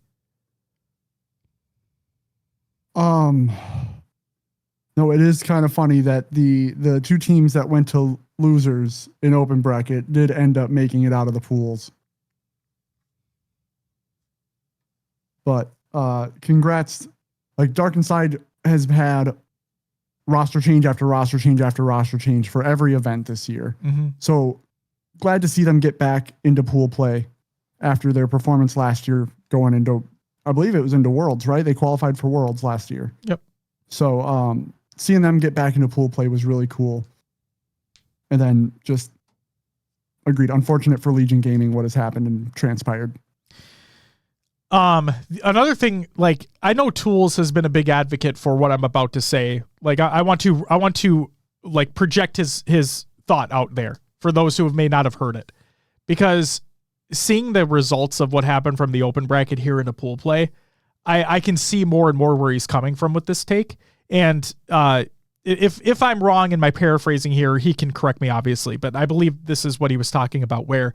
No, it is kind of funny that the 2 teams that went to losers in open bracket did end up making it out of the pools. But congrats. Like, Dark Inside has had roster change after roster change after roster change for every event this year. Mm-hmm. So glad to see them get back into pool play after their performance last year going into, I believe it was into Worlds, right? They qualified for Worlds last year. Yep. So seeing them get back into pool play was really cool. And then just agreed. Unfortunate for Legion Gaming what has happened and transpired. Another thing, like, I know Tools has been a big advocate for what I'm about to say. Like, I want to like project his thought out there for those who may not have heard it, because seeing the results of what happened from the open bracket here in a pool play, I can see more and more where he's coming from with this take. And if I'm wrong in my paraphrasing here, he can correct me, obviously, but I believe this is what he was talking about, where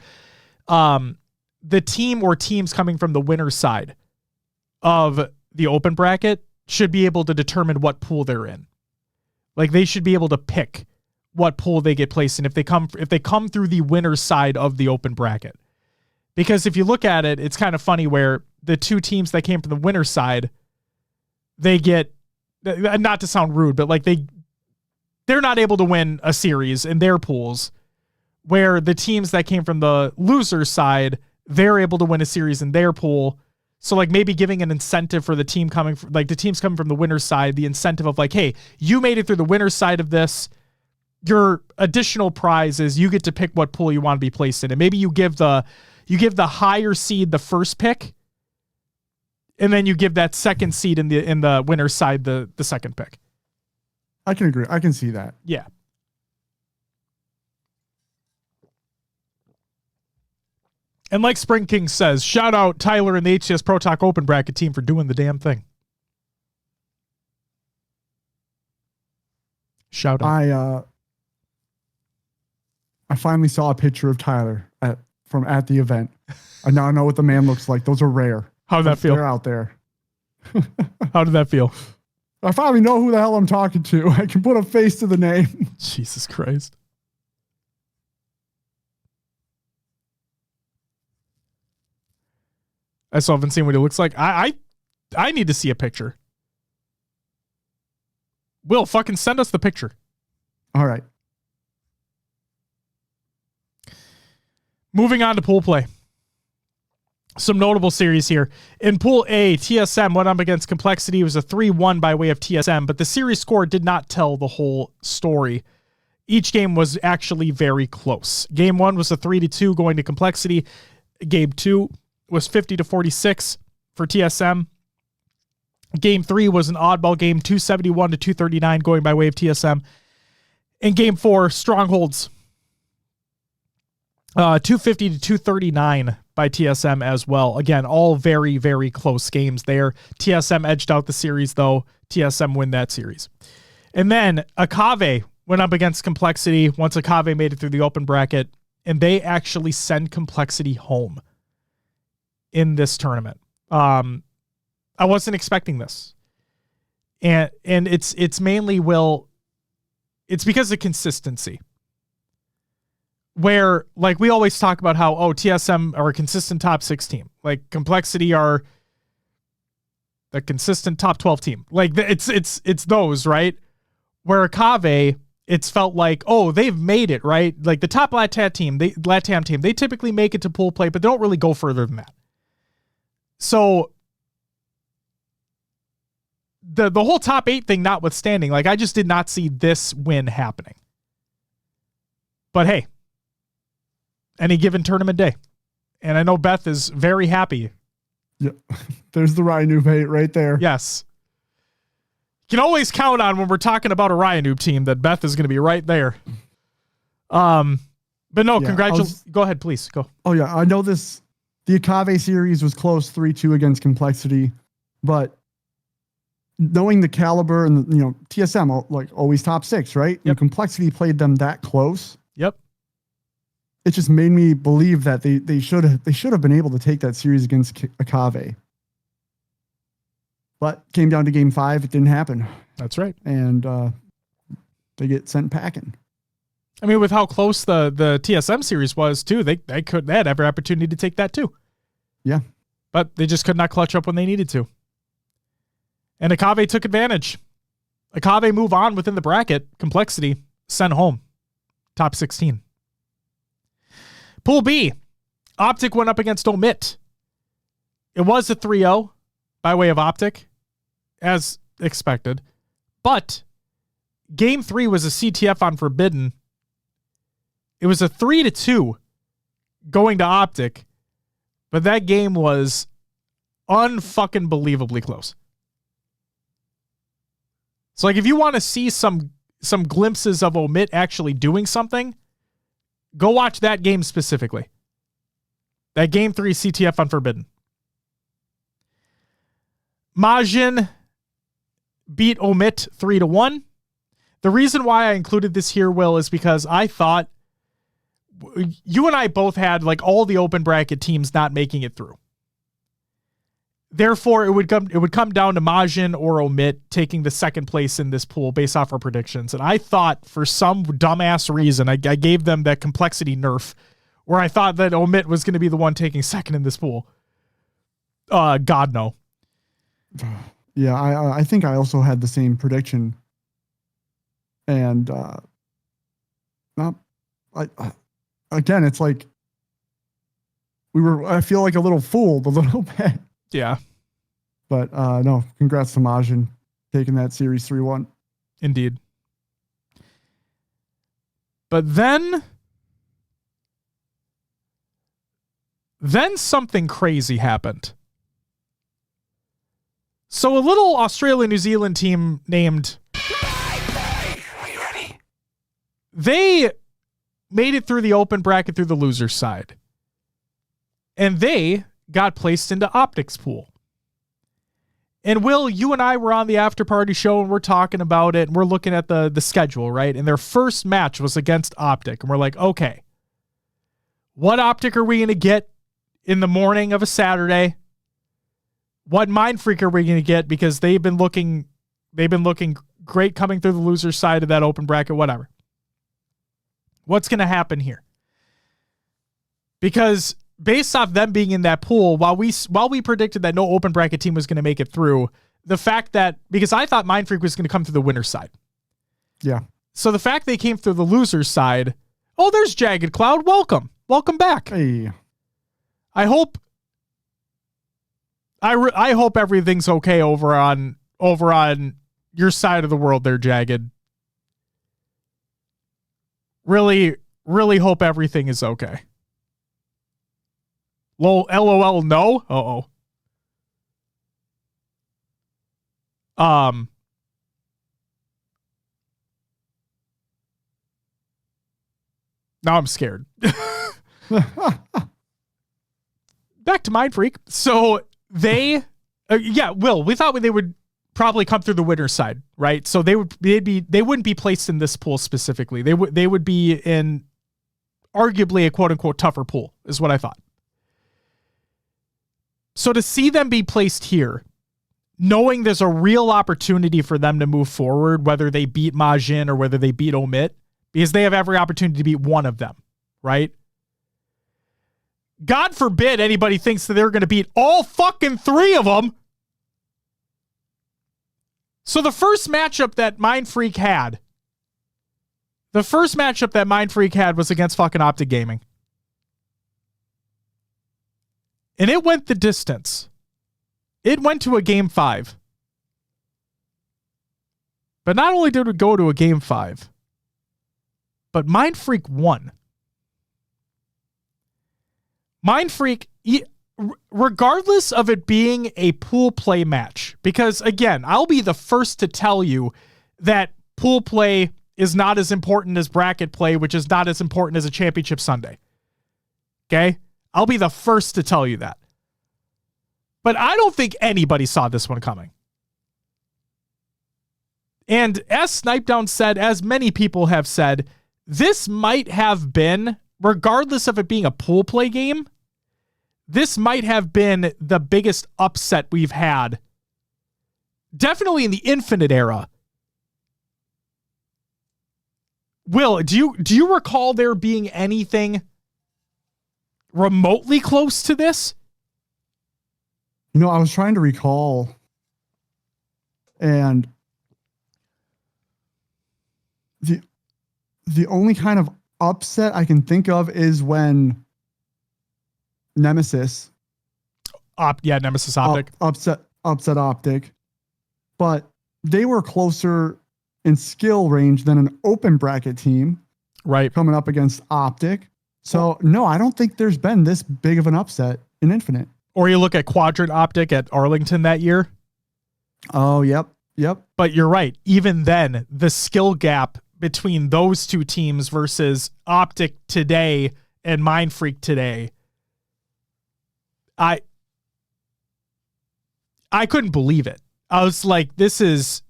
the team or teams coming from the winner's side of the open bracket should be able to determine what pool they're in. Like, they should be able to pick what pool they get placed in if they come through the winner's side of the open bracket. Because if you look at it, it's kind of funny where the 2 teams that came from the winner's side, they get, not to sound rude, but like they're not able to win a series in their pools, where the teams that came from the loser's side, they're able to win a series in their pool. So like maybe giving an incentive for the team coming from, like the teams coming from the winner's side, the incentive of like, hey, you made it through the winner's side of this. Your additional prize is you get to pick what pool you want to be placed in. And maybe you give the higher seed the first pick, and then you give that second seed in the winner's side the second pick. I can agree. I can see that. Yeah. And like Spring King says, shout out Tyler and the HCS Pro Talk Open Bracket team for doing the damn thing. Shout out. I finally saw a picture of Tyler at the event. I now know what the man looks like. Those are rare. How did that feel? They're out there. How did that feel? I finally know who the hell I'm talking to. I can put a face to the name. Jesus Christ. I still haven't seen what he looks like. I need to see a picture. Will, fucking send us the picture. All right. Moving on to pool play. Some notable series here. In Pool A, TSM went up against Complexity. It was a 3-1 by way of TSM, but the series score did not tell the whole story. Each game was actually very close. Game 1 was a 3-2 going to Complexity. Game 2 was 50-46 for TSM. Game 3 was an oddball game, 271-239 going by way of TSM. And Game 4, Strongholds, 250-239 by TSM as well. Again, all very, very close games there. TSM edged out the series, though. TSM win that series. And then Akave went up against Complexity once Akave made it through the open bracket, and they actually send Complexity home in this tournament. I wasn't expecting this. And it's mainly it's because of consistency. Where, like, we always talk about how, TSM are a consistent top 6 team. Like, Complexity are the consistent top 12 team. Like, it's those, right? Where Akave, it's felt like, they've made it, right? Like, the top LATAM team, they typically make it to pool play, but they don't really go further than that. So, the whole top 8 thing notwithstanding, like, I just did not see this win happening. But hey, any given tournament day. And I know Beth is very happy. Yeah. There's the Ryan Noob hate right there. Yes. You can always count on when we're talking about a Ryan Noob team that Beth is going to be right there. But no, congratulations. Go ahead, please. Go. Oh, yeah. I know the Akave series was close 3-2 against Complexity, but knowing the caliber and, TSM, like, always top 6, right? Yep. And Complexity played them that close. Yep. It just made me believe that they should have been able to take that series against Akave. But came down to game 5, it didn't happen. That's right. And they get sent packing. I mean, with how close the TSM series was too, they had every opportunity to take that too. Yeah. But they just could not clutch up when they needed to. And Akave took advantage. Akave move on within the bracket. Complexity sent home. Top 16. Pool B, Optic went up against Omit. It was a 3-0 by way of Optic, as expected. But Game 3 was a CTF on Forbidden. It was a 3-2 going to Optic, but that game was unfucking believably close. So, like, if you want to see some glimpses of Omit actually doing something, go watch that game specifically. That Game 3 CTF on Forbidden. Majin beat Omit 3-1. The reason why I included this here, Will, is because I thought you and I both had, like, all the open bracket teams not making it through. Therefore, it would come down to Majin or Omit taking the second place in this pool based off our predictions. And I thought, for some dumbass reason, I gave them that Complexity nerf where I thought that Omit was going to be the one taking second in this pool. God, no. Yeah, I think I also had the same prediction. And again, it's like I feel like a little fooled a little bit. Yeah. But no, congrats to Majin taking that series 3-1. Indeed. But then something crazy happened. So a little Australia-New Zealand team named... Are you ready? They made it through the open bracket through the loser's side. And they got placed into Optic's pool. And Will, you and I were on the after party show and we're talking about it and we're looking at the schedule, right? And their first match was against Optic. And we're like, okay, what Optic are we going to get in the morning of a Saturday? What Mind Freak are we going to get? Because they've been looking great coming through the loser's side of that open bracket, whatever. What's going to happen here? Because based off them being in that pool, while we predicted that no open bracket team was going to make it through, the fact that, because I thought Mind Freak was going to come through the winner's side. Yeah. So the fact they came through the loser's side, there's Jagged Cloud, welcome. welcome back. Hey. I hope everything's okay over on your side of the world there, Jagged. Really, really hope everything is okay. LOL, no? Uh-oh. Now I'm scared. Back to Mind Freak. So they, Will, we thought they would probably come through the winner's side, right? So they wouldn't be placed in this pool specifically. They would be in arguably a quote unquote tougher pool, is what I thought. So to see them be placed here, knowing there's a real opportunity for them to move forward, whether they beat Majin or whether they beat Omit, because they have every opportunity to beat one of them, right? God forbid anybody thinks that they're going to beat all fucking three of them. So the first matchup that Mind Freak had was against fucking Optic Gaming. And it went the distance. It went to a game 5. But not only did it go to a game 5, but Mind Freak won. Mind Freak, regardless of it being a pool play match, because again, I'll be the first to tell you that pool play is not as important as bracket play, which is not as important as a championship Sunday. Okay? I'll be the first to tell you that. But I don't think anybody saw this one coming. And as Snipedown said, as many people have said, this might have been, regardless of it being a pool play game, this might have been the biggest upset we've had. Definitely in the Infinite era. Will, do you recall there being anything remotely close to this? I was trying to recall, and the only kind of upset I can think of is when Nemesis Nemesis Optic upset Optic, but they were closer in skill range than an open bracket team, right? Coming up against Optic. So no, I don't think there's been this big of an upset in Infinite. Or you look at Quadrant Optic at Arlington that year. Oh, yep. But you're right. Even then, the skill gap between those two teams versus Optic today and Mind Freak today, I couldn't believe it. I was like, this is...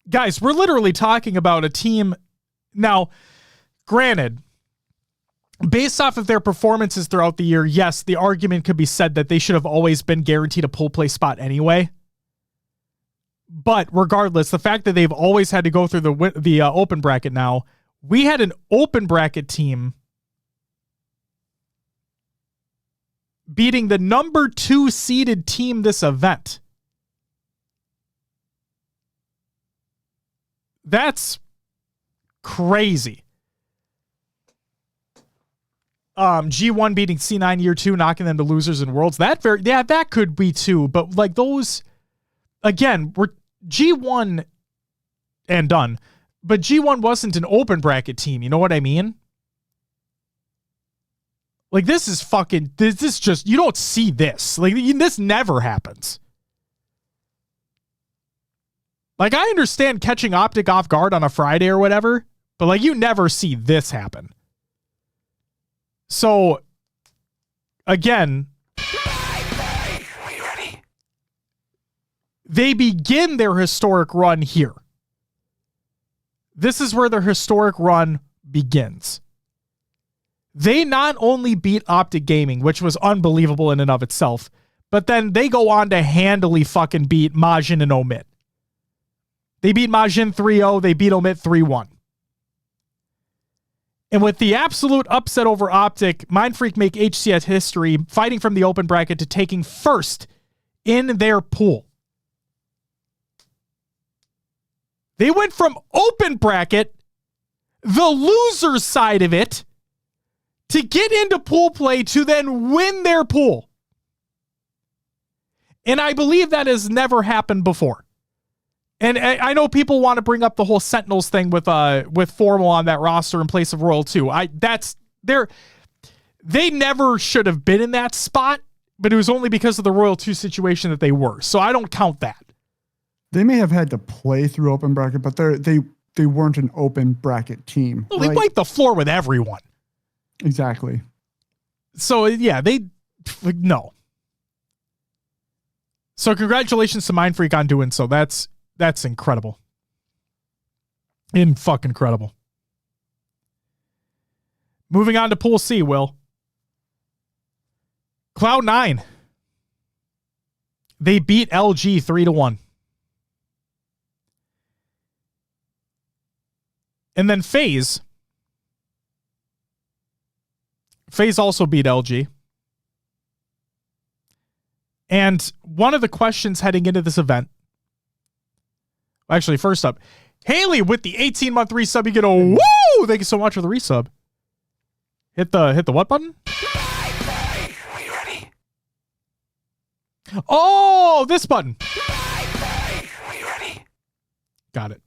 Guys, we're literally talking about a team... Now, granted, based off of their performances throughout the year, yes, the argument could be said that they should have always been guaranteed a pool play spot anyway. But regardless, the fact that they've always had to go through the open bracket now, we had an open bracket team beating the number 2 seeded team this event. That's crazy. G1 beating C9 year 2, knocking them to losers in Worlds. That could be too. But like those, again, were G1 and done. But G1 wasn't an open bracket team. You know what I mean? Like this is just, you don't see this. Like this never happens. Like I understand catching Optic off guard on a Friday or whatever, but like you never see this happen. So, again, Are you ready? They begin their historic run here. This is where their historic run begins. They not only beat Optic Gaming, which was unbelievable in and of itself, but then they go on to handily fucking beat Majin and Omit. They beat Majin 3-0, they beat Omit 3-1. And with the absolute upset over Optic, Mind Freak make HCS history, fighting from the open bracket to taking first in their pool. They went from open bracket, the loser side of it, to get into pool play to then win their pool. And I believe that has never happened before. And I know people want to bring up the whole Sentinels thing with Formal on that roster in place of Royal 2. They never should have been in that spot, but it was only because of the Royal 2 situation that they were. So I don't count that. They may have had to play through open bracket, but they weren't an open bracket team. Well, they wiped the floor with everyone. Exactly. So yeah, no. So congratulations to Mind Freak on doing so. That's incredible. Fucking incredible. Moving on to Pool C, Will. Cloud9. They beat LG 3-1. And then FaZe also beat LG. And one of the questions heading into this event, actually, first up, Haley with the 18-month resub. You get a woo! Thank you so much for the resub. Hit the what button? Are you ready? Oh, this button. Are you ready? Got it.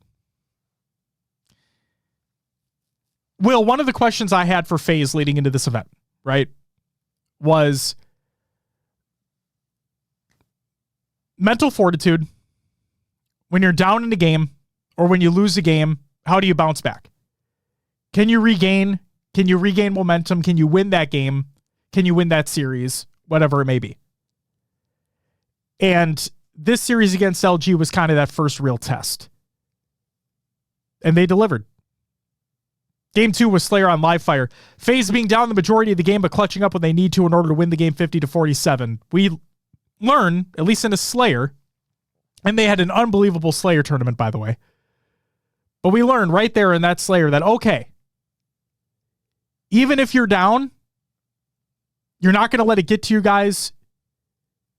Will, one of the questions I had for FaZe leading into this event, right, was mental fortitude. When you're down in the game or when you lose a game, how do you bounce back? Can you regain momentum? Can you win that game? Can you win that series? Whatever it may be. And this series against LG was kind of that first real test. And they delivered. Game 2 was Slayer on live fire. FaZe being down the majority of the game, but clutching up when they need to in order to win the game 50-47. We learn, at least in a Slayer, and they had an unbelievable Slayer tournament, by the way. But we learned right there in that Slayer that, okay, even if you're down, you're not going to let it get to you guys.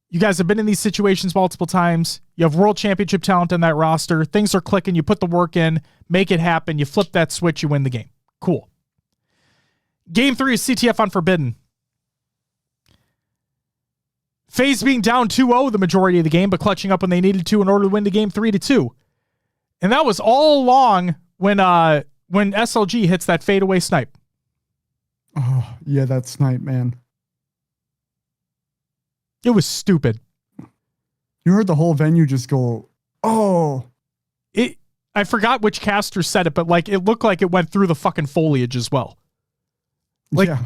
You guys have been in these situations multiple times. You have world championship talent on that roster. Things are clicking. You put the work in, make it happen. You flip that switch, you win the game. Cool. Game 3 is CTF Unforbidden. FaZe being down 2-0 the majority of the game, but clutching up when they needed to in order to win the game 3-2. And that was all along when SLG hits that fadeaway snipe. Oh, yeah, that snipe, man. It was stupid. You heard the whole venue just go, oh. I forgot which caster said it, but like it looked like it went through the fucking foliage as well. Like yeah.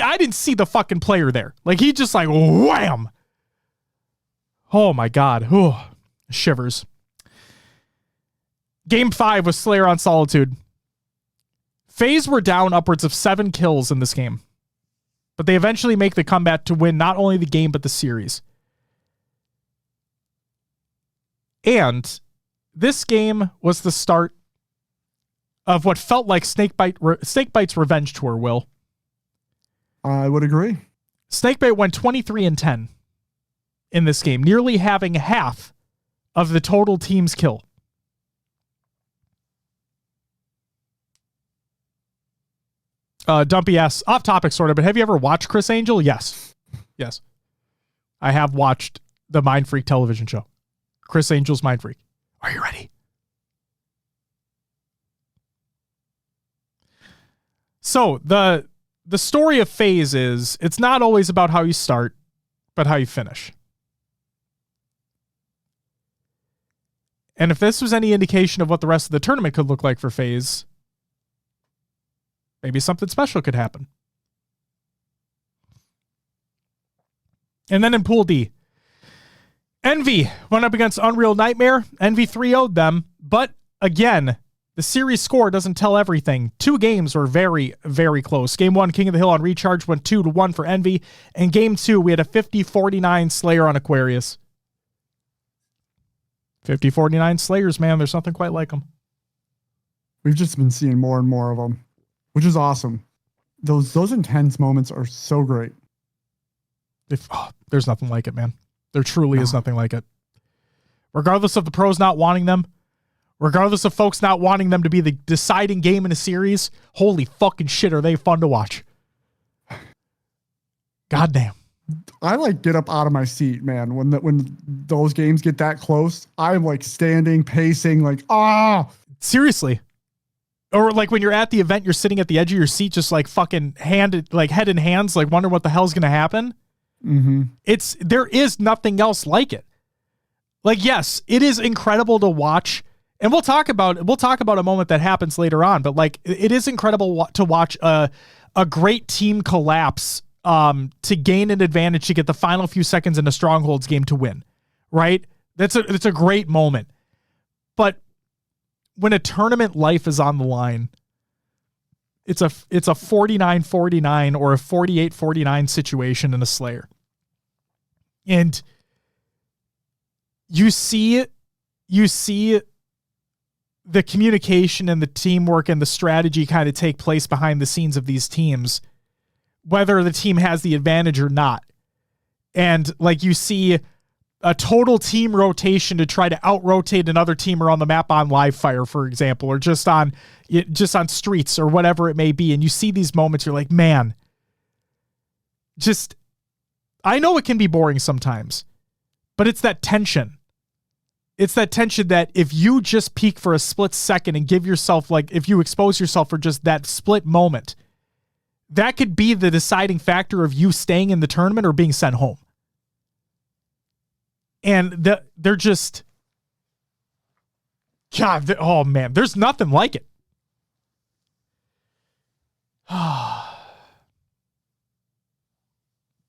I didn't see the fucking player there. Like he just like wham. Oh my God. Oh, shivers. Game 5 was Slayer on Solitude. FaZe were down upwards of 7 kills in this game, but they eventually make the comeback to win not only the game, but the series. And this game was the start of what felt like Snakebite's revenge tour, Will. I would agree. Snakebite went 23-10 in this game, nearly having half of the total team's kill. Dumpy asks, off topic sort of, but have you ever watched Chris Angel? Yes. Yes. I have watched the Mind Freak television show. Chris Angel's Mind Freak. Are you ready? So the story of FaZe is it's not always about how you start, but how you finish. And if this was any indication of what the rest of the tournament could look like for FaZe, maybe something special could happen. And then in Pool D, Envy went up against Unreal Nightmare. Envy 3-0'd them. But again, the series score doesn't tell everything. 2 games were very, very close. Game 1, King of the Hill on Recharge went 2-1 for Envy. And Game 2, we had a 50-49 Slayer on Aquarius. 50-49 Slayers, man. There's nothing quite like them. We've just been seeing more and more of them, which is awesome. Those intense moments are so great. There's nothing like it, man. There truly is nothing like it. Regardless of the pros not wanting them, regardless of folks not wanting them to be the deciding game in a series, holy fucking shit, are they fun to watch. Goddamn. I like get up out of my seat, man. When those games get that close, I'm like standing, pacing, like, Seriously. Or like when you're at the event, you're sitting at the edge of your seat, just like fucking head in hands, like wondering what the hell's going to happen. Mm-hmm. There is nothing else like it. Like, yes, it is incredible to watch. And we'll talk about a moment that happens later on, but like, it is incredible to watch a great team collapse, to gain an advantage, to get the final few seconds in a strongholds game to win, right? It's a great moment. But when a tournament life is on the line, it's a 49-49 or a 48-49 situation in a Slayer. And you see the communication and the teamwork and the strategy kind of take place behind the scenes of these teams, whether the team has the advantage or not. And like you see a total team rotation to try to out-rotate another teamer on the map on live fire, for example, or just on streets or whatever it may be. And you see these moments, you're like, man, I know it can be boring sometimes, but it's that tension. It's that tension that if you just peak for a split second and give yourself, like, if you expose yourself for just that split moment, that could be the deciding factor of you staying in the tournament or being sent home. And they're just, God, oh man, there's nothing like it.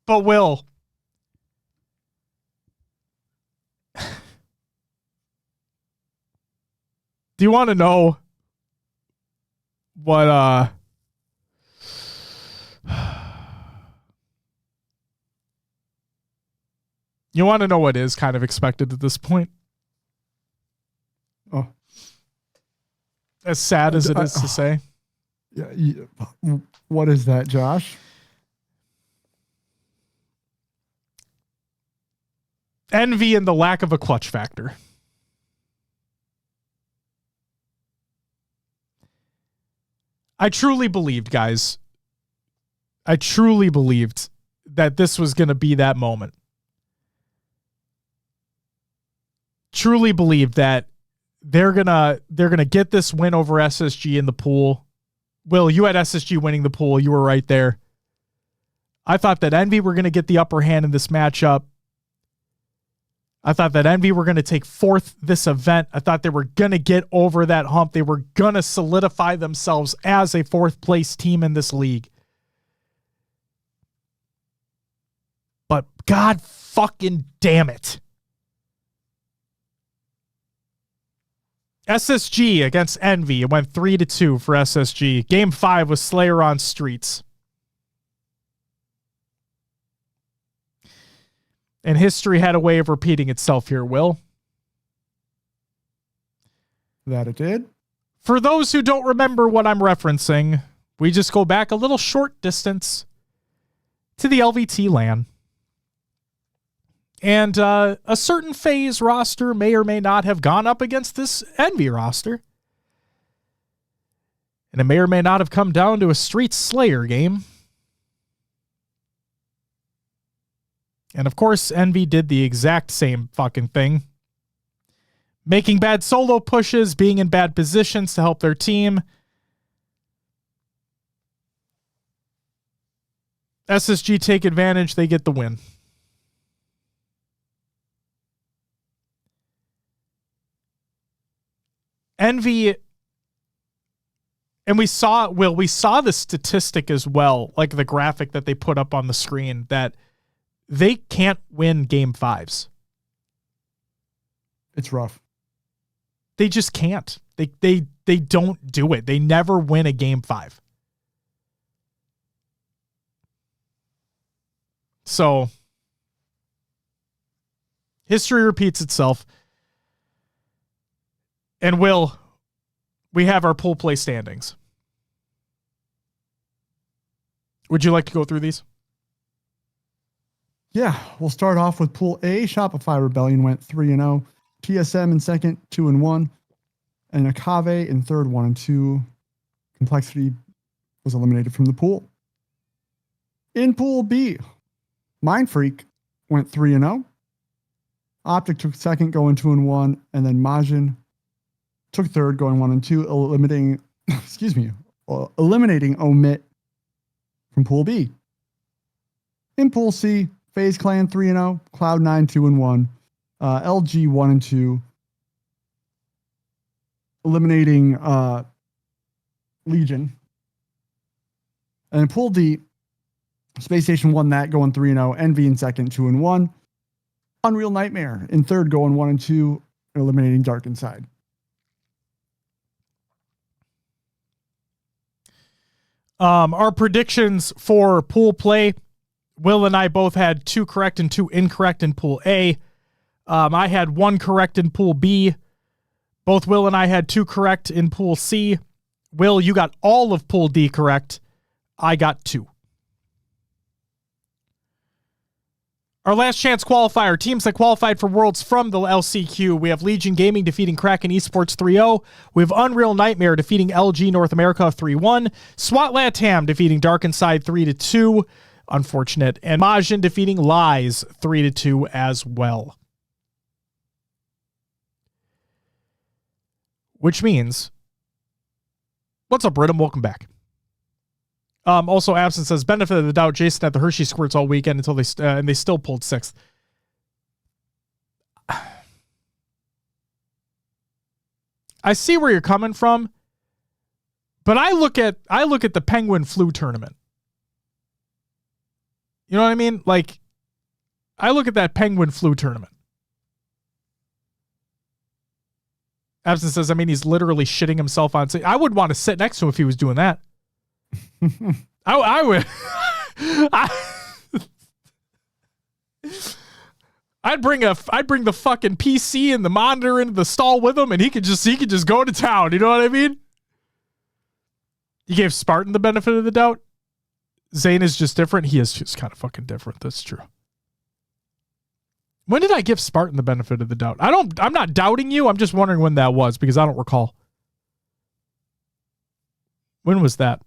But Will, do you want to know what you want to know what is kind of expected at this point? Oh, as sad as it is to say. Yeah. What is that, Josh? Envy and the lack of a clutch factor. I truly believed, guys. I truly believed that this was going to be that moment. Truly believed that they're gonna get this win over SSG in the pool. Will, you had SSG winning the pool. You were right there. I thought that Envy were going to get the upper hand in this matchup. I thought that Envy were going to take fourth this event. I thought they were going to get over that hump. They were going to solidify themselves as a fourth place team in this league. But God fucking damn it. SSG against Envy. It went 3-2 for SSG. Game 5 was Slayer on streets. And history had a way of repeating itself here, Will. That it did. For those who don't remember what I'm referencing, we just go back a little short distance to the LVT LAN. And a certain phase roster may or may not have gone up against this Envy roster. And it may or may not have come down to a Street Slayer game. And of course, Envy did the exact same fucking thing. Making bad solo pushes, being in bad positions to help their team. SSG take advantage, they get the win. Envy, and we saw the statistic as well, like the graphic that they put up on the screen, that they can't win game 5s. It's rough. They just can't. They don't do it. They never win a game 5. So history repeats itself. And Will, we have our pool play standings. Would you like to go through these? Yeah, we'll start off with Pool A. Shopify Rebellion went 3-0. TSM in second, 2-1. And Akave in third, 1-2. Complexity was eliminated from the pool. In Pool B, Mind Freak went 3-0. Optic took second, going 2-1, and then Majin took third, going 1-2, eliminating Omit from Pool B. In Pool C, FaZe Clan 3-0, Cloud9 2-1, LG 1-2, eliminating Legion. And in Pool D, Space Station won that, going 3-0. Envy in second, 2-1. Unreal Nightmare in third, going 1-2, eliminating Dark Inside. Our predictions for pool play, Will and I both had 2 correct and 2 incorrect in Pool A. I had 1 correct in Pool B. Both Will and I had 2 correct in Pool C. Will, you got all of Pool D correct. I got 2. Our last chance qualifier, teams that qualified for Worlds from the LCQ. We have Legion Gaming defeating Kraken Esports 3-0. We have Unreal Nightmare defeating LG North America 3-1. SWAT Latam defeating Dark Inside 3-2. Unfortunate. And Majin defeating Lies 3-2 as well. Which means, what's up, Rhythm? Welcome back. Also, Absent says, benefit of the doubt, Jason had the Hershey squirts all weekend until they still pulled 6th. I see where you're coming from, but I look at the Penguin Flu tournament. You know what I mean? Like, I look at that Penguin Flu tournament. Absent says, I mean, he's literally shitting himself on stage. I would want to sit next to him if he was doing that. I would. I'd bring the fucking PC and the monitor into the stall with him, and he could just go to town. You know what I mean? You gave Spartan the benefit of the doubt. Zane is just different. He is just kind of fucking different. That's true. When did I give Spartan the benefit of the doubt? I'm not doubting you. I'm just wondering when that was because I don't recall. When was that?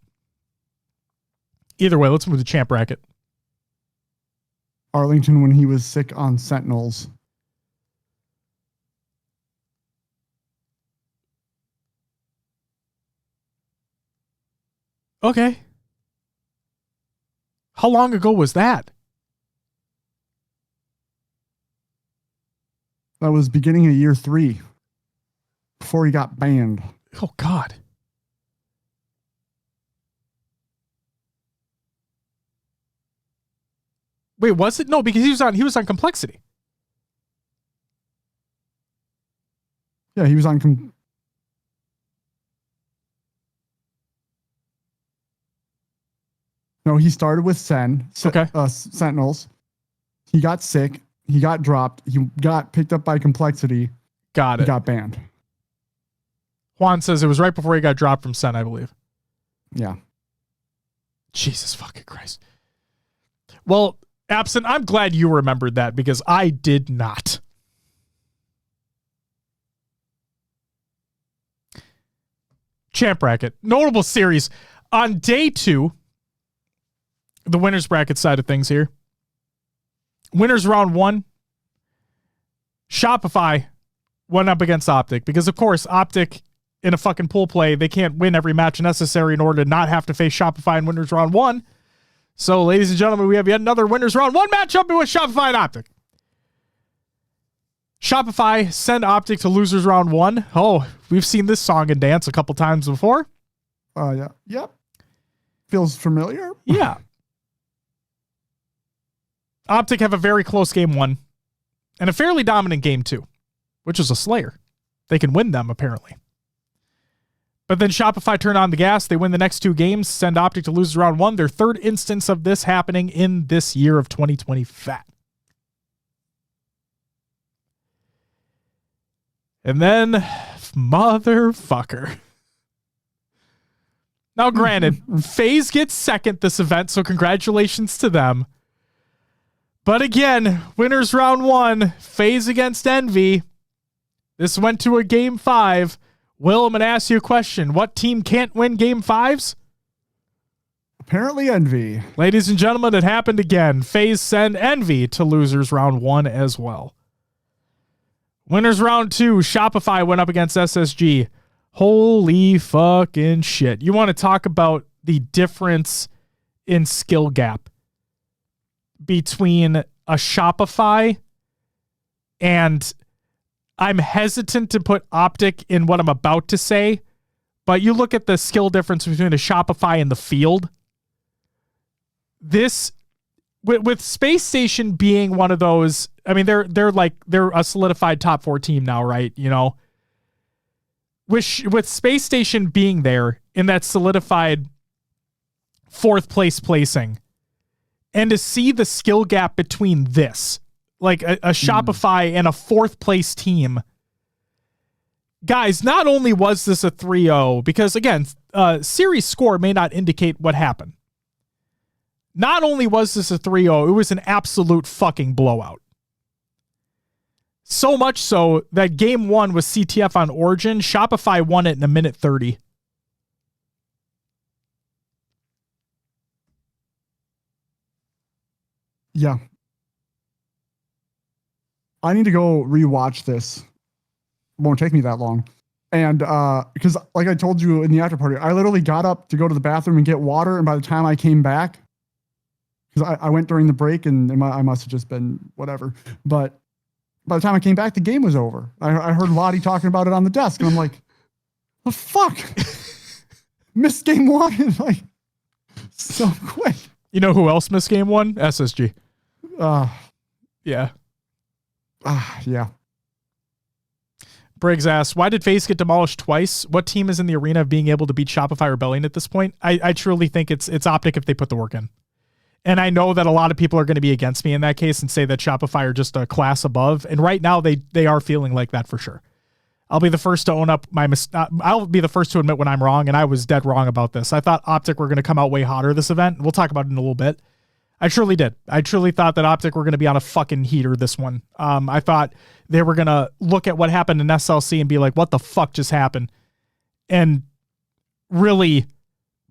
Either way, let's move to champ bracket. Arlington when he was sick on Sentinels. Okay. How long ago was that? That was beginning of year 3. Before he got banned. Oh, God. Wait, was it? No, because he was on Complexity. Yeah, he was on No, he started with Sentinels. He got sick. He got dropped. He got picked up by Complexity. Got it. He got banned. Juan says it was right before he got dropped from Sen, I believe. Yeah. Jesus fucking Christ. Well, Absent, I'm glad you remembered that because I did not. Champ bracket. Notable series. On day 2, the winners bracket side of things here. Winners round 1. Shopify went up against Optic because, of course, Optic in a fucking pool play, they can't win every match necessary in order to not have to face Shopify in winners round 1. So, ladies and gentlemen, we have yet another winners round 1 matchup with Shopify and Optic. Shopify send Optic to losers round 1. Oh, we've seen this song and dance a couple times before. Yeah. Yep. Feels familiar. Yeah. Optic have a very close game 1 and a fairly dominant game 2, which is a slayer. They can win them, apparently. But then Shopify turn on the gas. They win the next 2 games, send Optic to lose round 1. Their third instance of this happening in this year of 2020 FAT. And then, motherfucker. Now, granted, FaZe gets second this event, so congratulations to them. But again, winners round 1, FaZe against Envy. This went to a game 5. Will, I'm going to ask you a question. What team can't win game 5s? Apparently Envy. Ladies and gentlemen, it happened again. FaZe send Envy to losers round 1 as well. Winners round 2, Shopify went up against SSG. Holy fucking shit. You want to talk about the difference in skill gap between a Shopify and I'm hesitant to put Optic in what I'm about to say, but you look at the skill difference between a Shopify and the field. This with Space Station being one of those, I mean, they're a solidified top 4 team now, right? You know, with Space Station being there in that solidified 4th place placing, and to see the skill gap between this, like a Shopify and a 4th place team, guys, not only was this a 3-0, because again, series score may not indicate what happened. Not only was this a 3-0, it was an absolute fucking blowout. So much so that game 1 was CTF on Origin. Shopify won it in a minute 30. Yeah. I need to go rewatch this. It won't take me that long. And because like I told you in the after party, I literally got up to go to the bathroom and get water. And by the time I came back, because I went during the break and I must have just been whatever. But by the time I came back, the game was over. I heard Lottie talking about it on the desk. And I'm like, the fuck? Missed game 1? Like, so quick. You know who else missed game 1? SSG. Yeah. Yeah. Briggs asks, why did FaZe get demolished twice? What team is in the arena of being able to beat Shopify Rebellion at this point? I truly think it's Optic if they put the work in. And I know that a lot of people are going to be against me in that case and say that Shopify are just a class above. And right now they are feeling like that for sure. I'll be the first to own up I'll be the first to admit when I'm wrong, and I was dead wrong about this. I thought Optic were going to come out way hotter this event. We'll talk about it in a little bit. I truly did. I truly thought that Optic were going to be on a fucking heater this one. I thought they were going to look at what happened in SLC and be like, what the fuck just happened? And really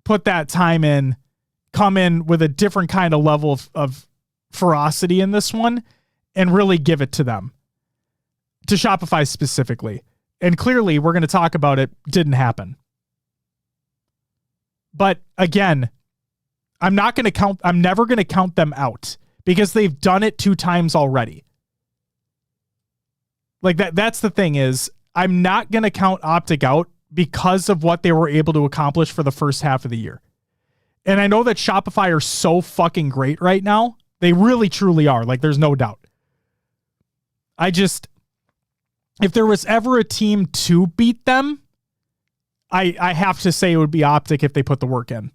put that time in, come in with a different kind of level of ferocity in this one, and really give it to them. To Shopify specifically. And clearly, we're going to talk about it, didn't happen. But again, I'm never going to count them out because they've done it 2 times already. Like that's the thing is, I'm not going to count Optic out because of what they were able to accomplish for the first half of the year. And I know that Shopify are so fucking great right now. They really, truly are. Like, there's no doubt. If there was ever a team to beat them, I have to say it would be Optic if they put the work in.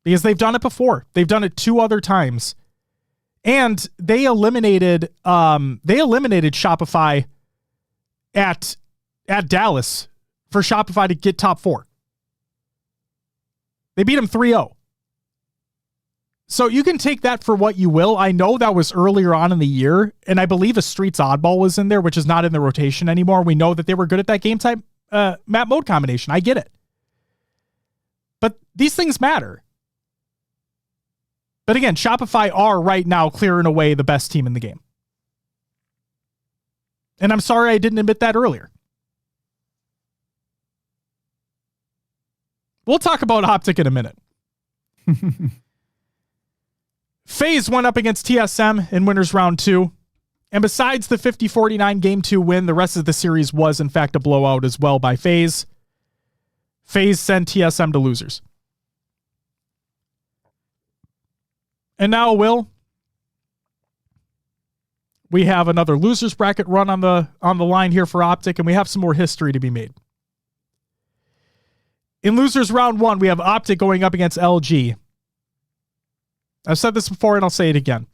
Because they've done it before. They've done it 2 other times. And they eliminated Shopify at Dallas for Shopify to get top 4. They beat them 3-0. So you can take that for what you will. I know that was earlier on in the year, and I believe a Streets Oddball was in there, which is not in the rotation anymore. We know that they were good at that game type map mode combination. I get it. But these things matter. But again, Shopify are right now clearing away the best team in the game. And I'm sorry I didn't admit that earlier. We'll talk about Optic in a minute. FaZe went up against TSM in winners round 2. And besides the 50-49 game 2 win, the rest of the series was in fact a blowout as well by FaZe. FaZe sent TSM to losers. And now, Will, we have another losers bracket run on the line here for Optic, and we have some more history to be made. In losers round 1, we have Optic going up against LG. I've said this before and I'll say it again.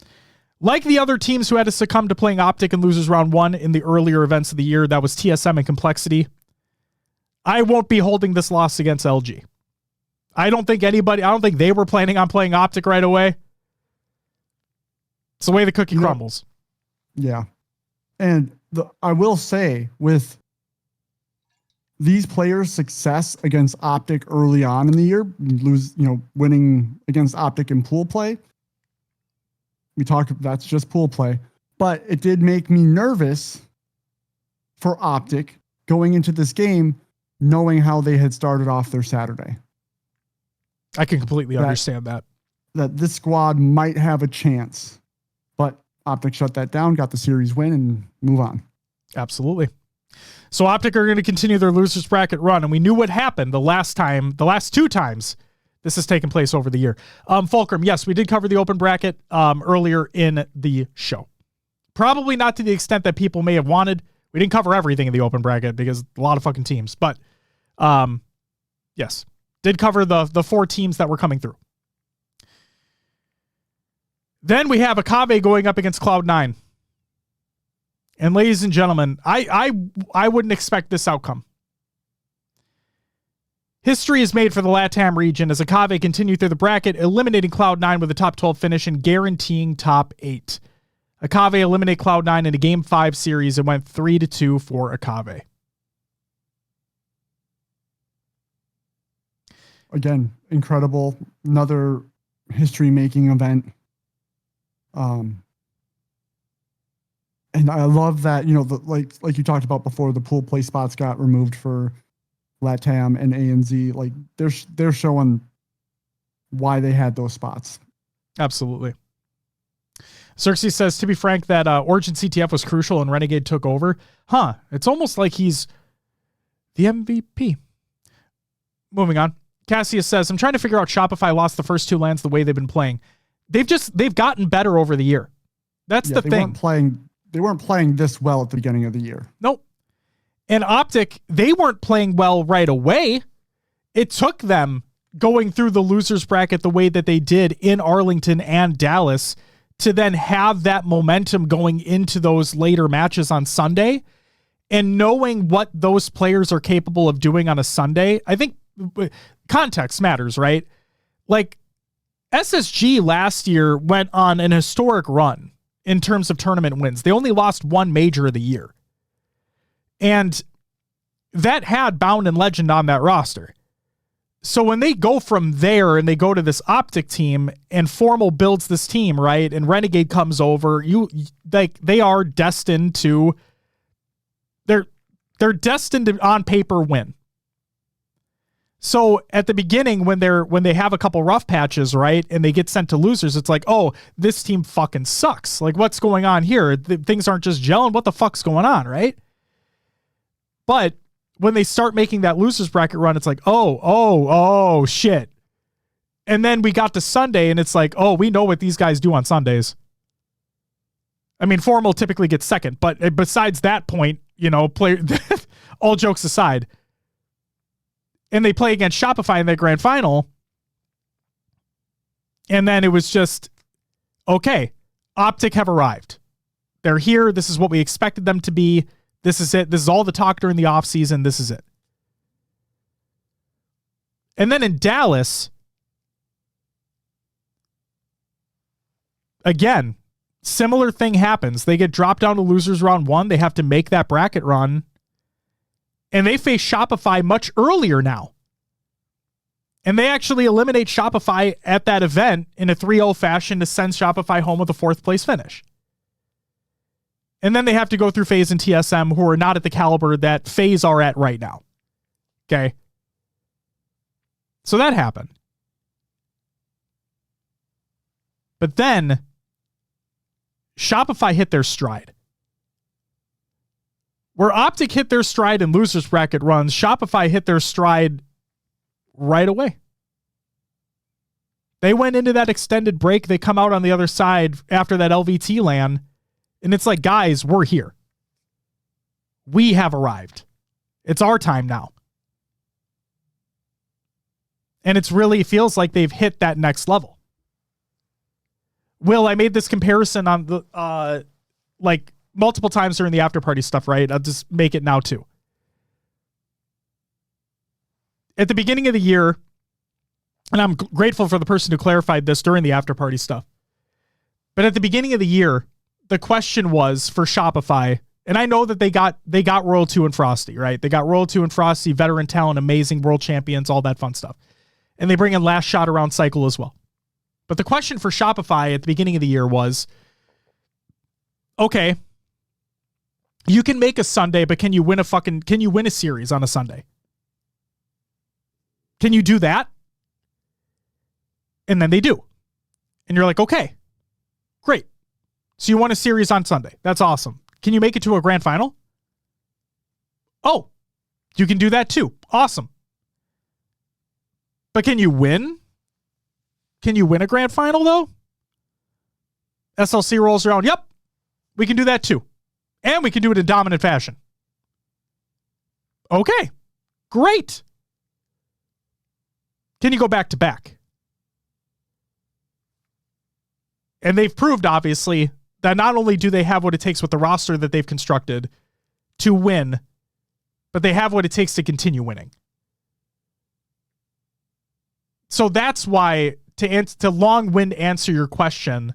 Like the other teams who had to succumb to playing Optic in losers round 1 in the earlier events of the year, that was TSM and Complexity. I won't be holding this loss against LG. I don't think they were planning on playing Optic right away. It's the way the cookie crumbles. Yeah. And I will say with these players' success against Optic early on in the year, winning against Optic in pool play. That's just pool play, but it did make me nervous for Optic going into this game, knowing how they had started off their Saturday. I can completely understand that this squad might have a chance, but Optic shut that down, got the series win, and move on. Absolutely. So Optic are going to continue their losers bracket run, and we knew what happened the last two times this has taken place over the year. Fulcrum, yes, we did cover the open bracket earlier in the show. Probably not to the extent that people may have wanted. We didn't cover everything in the open bracket because a lot of fucking teams, but yes, did cover the 4 teams that were coming through. Then we have Akave going up against Cloud9. And ladies and gentlemen, I wouldn't expect this outcome. History is made for the LATAM region as Akave continue through the bracket, eliminating Cloud9 with a top 12 finish and guaranteeing top 8. Akave eliminate Cloud9 in a Game 5 series and went 3-2 for Akave. Again, incredible. Another history-making event. And I love that, like you talked about before, the pool play spots got removed for LATAM and ANZ. Like they're showing why they had those spots. Absolutely. Xerxes says, to be frank, that Origin CTF was crucial and Renegade took over. It's almost like he's the MVP. Moving on. Cassius says, I'm trying to figure out Shopify lost the first 2 lands the way they've been playing. They've gotten better over the year. That's the thing. They weren't playing this well at the beginning of the year. Nope. And Optic, they weren't playing well right away. It took them going through the losers bracket the way that they did in Arlington and Dallas to then have that momentum going into those later matches on Sunday. And knowing what those players are capable of doing on a Sunday, I think context matters, right? Like SSG last year went on an historic run in terms of tournament wins. They only lost 1 major of the year. And that had Bound and Legend on that roster. So when they go from there and they go to this Optic team and Formal builds this team, right? And Renegade comes over, they are destined to, they're destined to on paper win. So at the beginning, when they have a couple rough patches, right, and they get sent to losers, it's like, oh, this team fucking sucks. Like, what's going on here? Things aren't just gelling. What the fuck's going on, right? But when they start making that losers bracket run, it's like, oh, shit. And then we got to Sunday, and it's like, oh, we know what these guys do on Sundays. I mean, Formal typically gets second, but besides that point, all jokes aside, and they play against Shopify in their grand final. And then it was just, okay, Optic have arrived. They're here. This is what we expected them to be. This is it. This is all the talk during the offseason. This is it. And then in Dallas, again, similar thing happens. They get dropped down to losers round 1. They have to make that bracket run. And they face Shopify much earlier now. And they actually eliminate Shopify at that event in a 3-0 fashion to send Shopify home with a 4th place finish. And then they have to go through FaZe and TSM, who are not at the caliber that FaZe are at right now. Okay? So that happened. But then Shopify hit their stride. Where Optic hit their stride in losers bracket runs, Shopify hit their stride right away. They went into that extended break. They come out on the other side after that LVT LAN, and it's like, guys, we're here. We have arrived. It's our time now. And it's really feels like they've hit that next level. Will, I made this comparison on the multiple times during the after party stuff, right? I'll just make it now too. At the beginning of the year, and I'm grateful for the person who clarified this during the after party stuff, but at the beginning of the year, the question was for Shopify, And I know that they got Royal 2 and Frosty, right? They got Royal 2 and Frosty, veteran talent, amazing world champions, all that fun stuff. And they bring in last shot around cycle as well. But the question for Shopify at the beginning of the year was, okay, you can make a Sunday, but can you win a series on a Sunday? Can you do that? And then they do. And you're like, okay, great. So you won a series on Sunday. That's awesome. Can you make it to a grand final? Oh, you can do that too. Awesome. But can you win? Can you win a grand final though? SLC rolls around. Yep. We can do that too. And we can do it in dominant fashion. Okay. Great. Can you go back to back? And they've proved, obviously, that not only do they have what it takes with the roster that they've constructed to win, but they have what it takes to continue winning. So that's why, to long-wind answer your question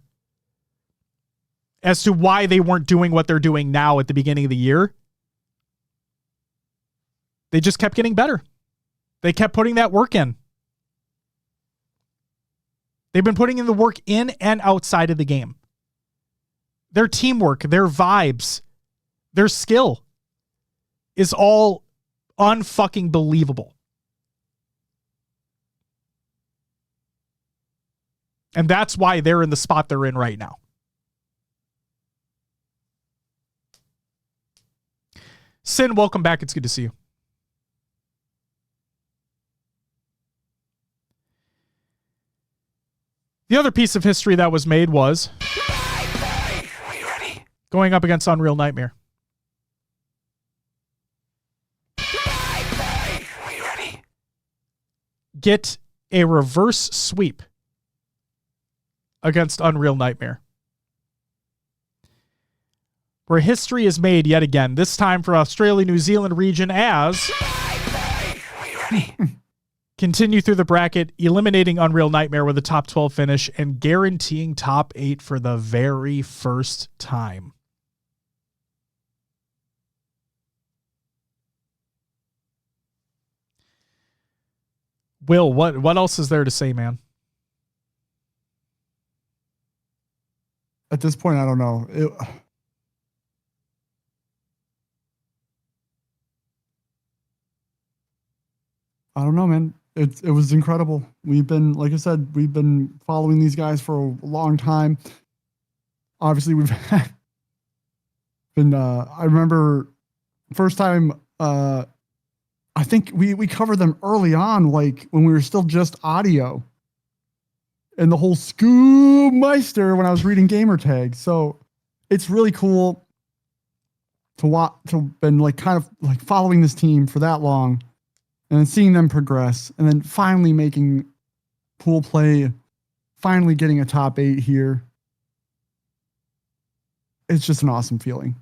as to why they weren't doing what they're doing now at the beginning of the year, they just kept getting better. They kept putting that work in. They've been putting in the work in and outside of the game. Their teamwork, their vibes, their skill is all unfucking believable. And that's why they're in the spot they're in right now. Sin, welcome back. It's good to see you. The other piece of history that was made was Are you ready? going up against Unreal Nightmare. Are you ready? Get a reverse sweep against Unreal Nightmare, where history is made yet again, this time for Australia, New Zealand region, as Are you ready? continue through the bracket, eliminating Unreal Nightmare with a top 12 finish and guaranteeing top 8 for the very first time. Will, what else is there to say, man? At this point, I don't know. I don't know, man. It was incredible. We've been, like I said, we've been following these guys for a long time. Obviously, we've been. I remember first time. I think we covered them early on, like when we were still just audio, and the whole Scoobmeister when I was reading gamer tags. So it's really cool to watch, to been like kind of like following this team for that long. And then seeing them progress, and then finally making pool play, finally getting a top 8 here. It's just an awesome feeling.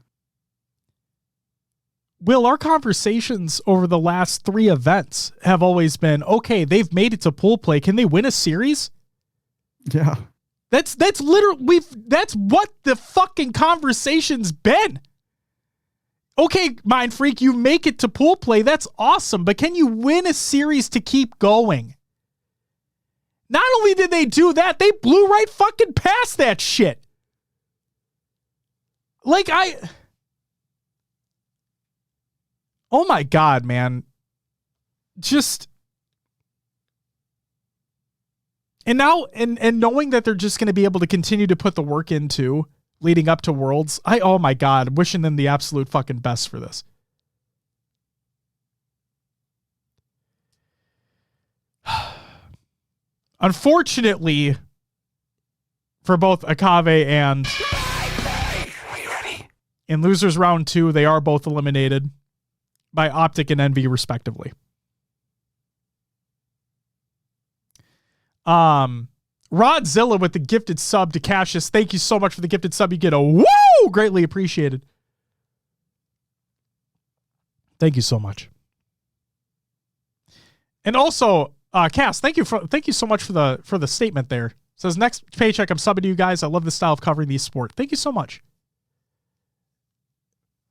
Will, our conversations over the last 3 events have always been, okay, they've made it to pool play. Can they win a series? Yeah. That's literally, that's what the fucking conversation's been. Okay, Mind Freak, you make it to pool play. That's awesome. But can you win a series to keep going? Not only did they do that, they blew right fucking past that shit. Like, oh my God, man. Just. And now, and knowing that they're just going to be able to continue to put the work into leading up to Worlds, oh my God, wishing them the absolute fucking best for this. Unfortunately, for both Akave and Are you ready? in losers round 2, they are both eliminated by Optic and Envy, respectively. Rodzilla with the gifted sub to Cassius. Thank you so much for the gifted sub. You get a woo! Greatly appreciated. Thank you so much. And also, Cass, thank you so much for the statement there. It says, next paycheck, I'm subbing to you guys. I love the style of covering the sport. Thank you so much.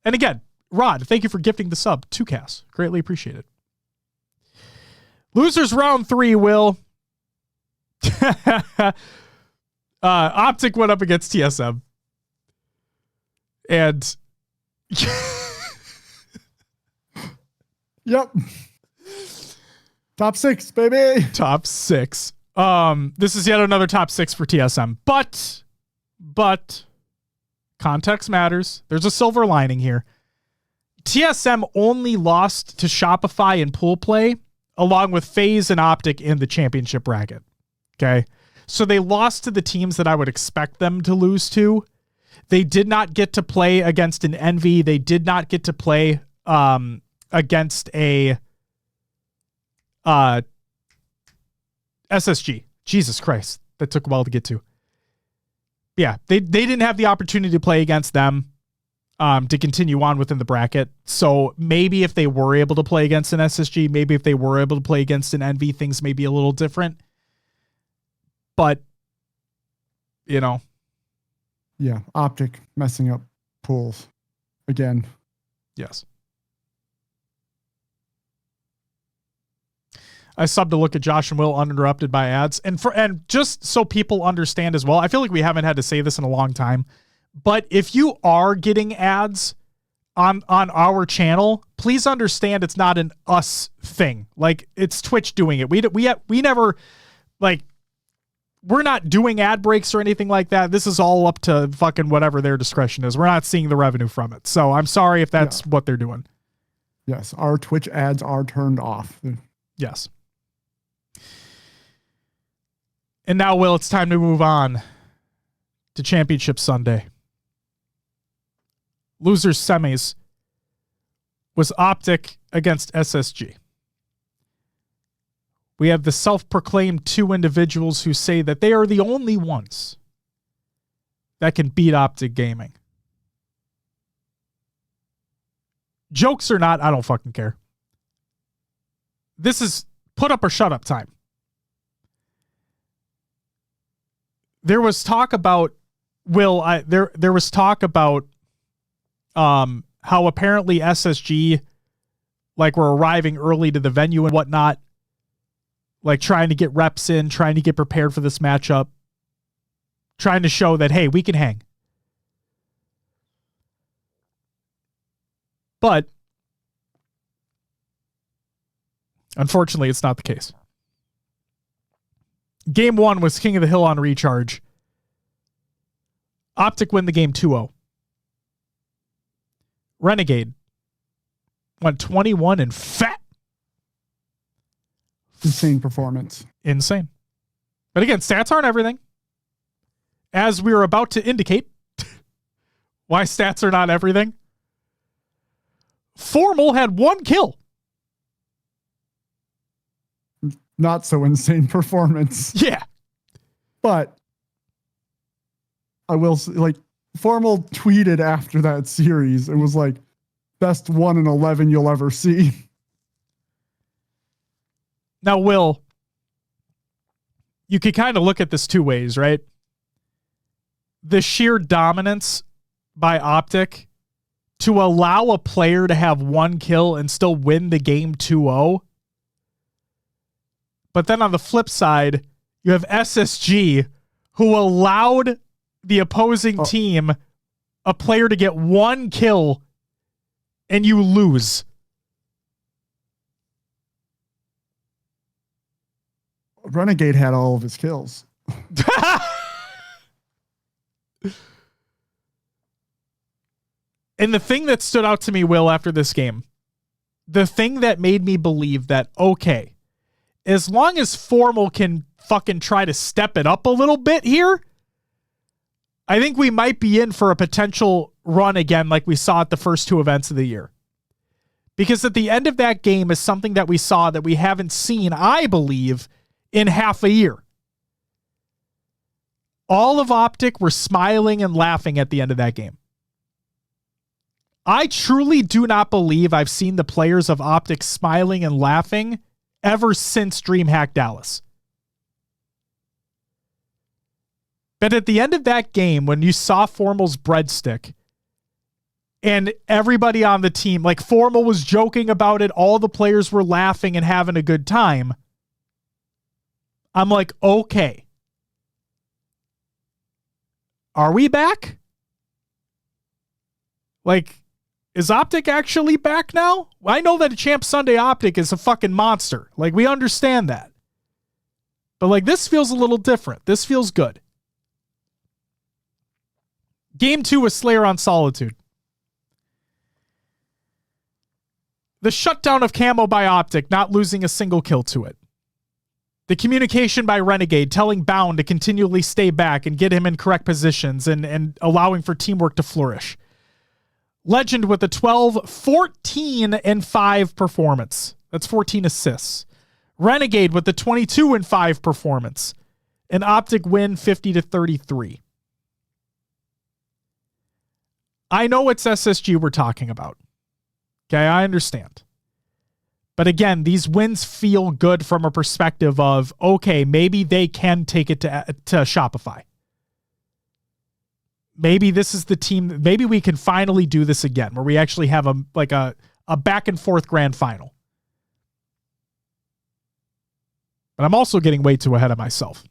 And again, Rod, thank you for gifting the sub to Cass. Greatly appreciated. Losers round 3, Will. Optic went up against TSM. And yep. Top 6, baby. Top 6. This is yet another top 6 for TSM. But context matters. There's a silver lining here. TSM only lost to Shopify in pool play, along with FaZe and Optic in the championship bracket. Okay. So they lost to the teams that I would expect them to lose to. They did not get to play against an Envy. They did not get to play against a SSG. Jesus Christ. That took a while to get to. Yeah, they didn't have the opportunity to play against them to continue on within the bracket. So maybe if they were able to play against an SSG, maybe if they were able to play against an Envy, things may be a little different. But, you know. Yeah, Optic messing up pools again. Yes. I subbed to look at Josh and Will uninterrupted by ads. And just so people understand as well, I feel like we haven't had to say this in a long time, but if you are getting ads on our channel, please understand it's not an us thing. Like, it's Twitch doing it. We never, like, we're not doing ad breaks or anything like that. This is all up to fucking whatever their discretion is. We're not seeing the revenue from it. So I'm sorry if that's what they're doing. Yes, our Twitch ads are turned off. Yes. And now, Will, it's time to move on to Championship Sunday. Losers semis was Optic against SSG. We have the self-proclaimed 2 individuals who say that they are the only ones that can beat Optic Gaming. Jokes or not, I don't fucking care. This is put up or shut up time. There was talk about, Will, there was talk about how apparently SSG, like, were arriving early to the venue and whatnot, like trying to get reps in, trying to get prepared for this matchup, trying to show that, hey, we can hang. But unfortunately, it's not the case. Game 1 was King of the Hill on recharge. Optic win the game 2-0. Renegade went 21 and fat. Insane performance. Insane. But again, stats aren't everything. As we were about to indicate why stats are not everything. Formal had 1 kill. Not so insane performance. Yeah. But I will say, like, Formal tweeted after that series, it was like, best 1 in 11 you'll ever see. Now, Will, you could kind of look at this 2 ways, right? The sheer dominance by Optic to allow a player to have 1 kill and still win the game 2-0. But then on the flip side, you have SSG, who allowed the opposing team a player to get 1 kill and you lose. Renegade had all of his kills. And the thing that stood out to me, Will, after this game, the thing that made me believe that, okay, as long as Formal can fucking try to step it up a little bit here, I think we might be in for a potential run again like we saw at the first 2 events of the year. Because at the end of that game is something that we saw that we haven't seen, I believe, in half a year. All of Optic were smiling and laughing at the end of that game. I truly do not believe I've seen the players of Optic smiling and laughing ever since DreamHack Dallas. But at the end of that game, when you saw Formal's breadstick, And everybody on the team, like Formal was joking about it. All the players were laughing and having a good time. I'm like, okay. Are we back? Like, is Optic actually back now? I know that a Champ Sunday Optic is a fucking monster. Like, we understand that. But, like, this feels a little different. This feels good. Game 2 was Slayer on Solitude. The shutdown of Camo by Optic, not losing a single kill to it. The communication by Renegade, telling Bound to continually stay back and get him in correct positions and allowing for teamwork to flourish. Legend with a 12, 14, and 5 performance. That's 14 assists. Renegade with the 22 and 5 performance. An Optic win 50-33. I know it's SSG we're talking about. Okay, I understand. But again, these wins feel good from a perspective of, okay, maybe they can take it to Shopify. Maybe this is the team. Maybe we can finally do this again, where we actually have a back and forth grand final. But I'm also getting way too ahead of myself.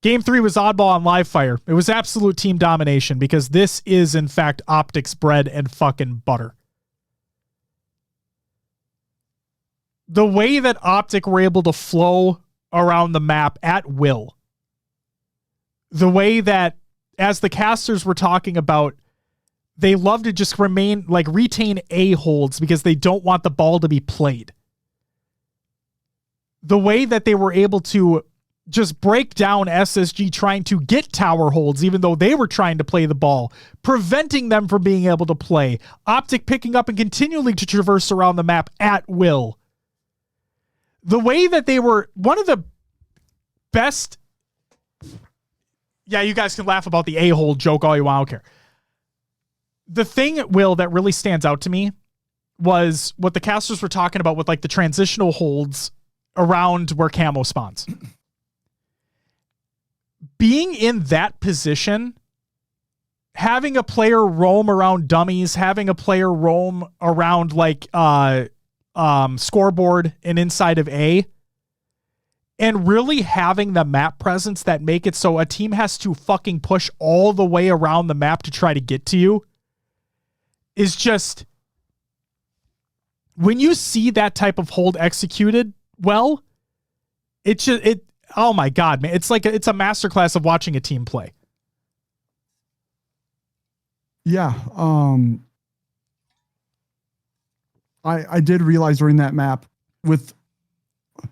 Game 3 was oddball on live fire. It was absolute team domination because this is, in fact, Optic's bread and fucking butter. The way that Optic were able to flow around the map at will. The way that, as the casters were talking about, they love to just retain A holds because they don't want the ball to be played. The way that they were able to just break down SSG trying to get tower holds, even though they were trying to play the ball, preventing them from being able to play. Optic picking up and continuing to traverse around the map at will. The way that they were one of the best. Yeah, you guys can laugh about the a-hole joke all you want. I don't care. The thing, Will, that really stands out to me was what the casters were talking about with like the transitional holds around where Camo spawns. Being in that position, having a player roam around dummies, having a player roam around like scoreboard and inside of A, and really having the map presence that make it so a team has to fucking push all the way around the map to try to get to you is just, when you see that type of hold executed well, oh my God, man. It's like it's a masterclass of watching a team play. Yeah. I did realize during that map with,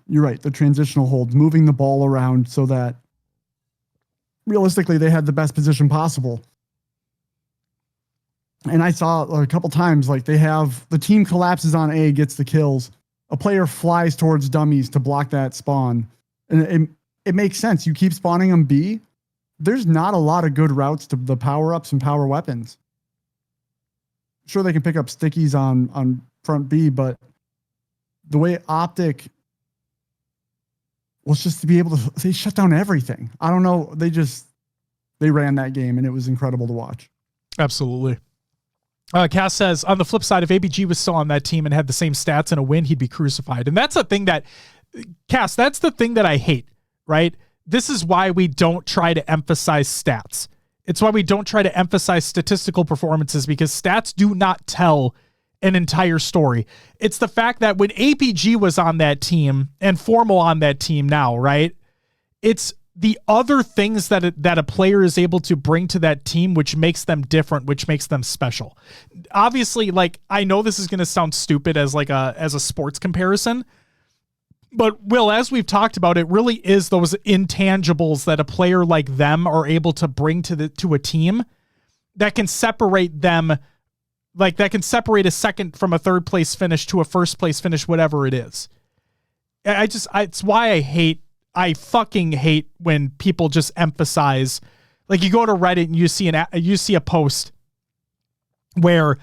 you're right, the transitional holds, moving the ball around so that realistically they had the best position possible. And I saw a couple times, like the team collapses on A, gets the kills. A player flies towards dummies to block that spawn. And it makes sense. You keep spawning on B. There's not a lot of good routes to the power-ups and power weapons. Sure, they can pick up stickies on front B, but the way Optic was just to be able to, they shut down everything. I don't know. They ran that game and it was incredible to watch. Absolutely. Cass says, on the flip side, if ABG was still on that team and had the same stats in a win, he'd be crucified. And that's the thing that, Cass, that's the thing that I hate, right? This is why we don't try to emphasize stats. It's why we don't try to emphasize statistical performances, because stats do not tell an entire story. It's the fact that when APG was on that team and Formal on that team now, right? It's the other things that a player is able to bring to that team, which makes them different, which makes them special. Obviously, like, I know this is going to sound stupid as a sports comparison, but Will, as we've talked about, it really is those intangibles that a player like them are able to bring to a team that can separate them, like that can separate a second from a third place finish to a first place finish, whatever it is. It's why I fucking hate when people just emphasize, like, you go to Reddit and you see a post where,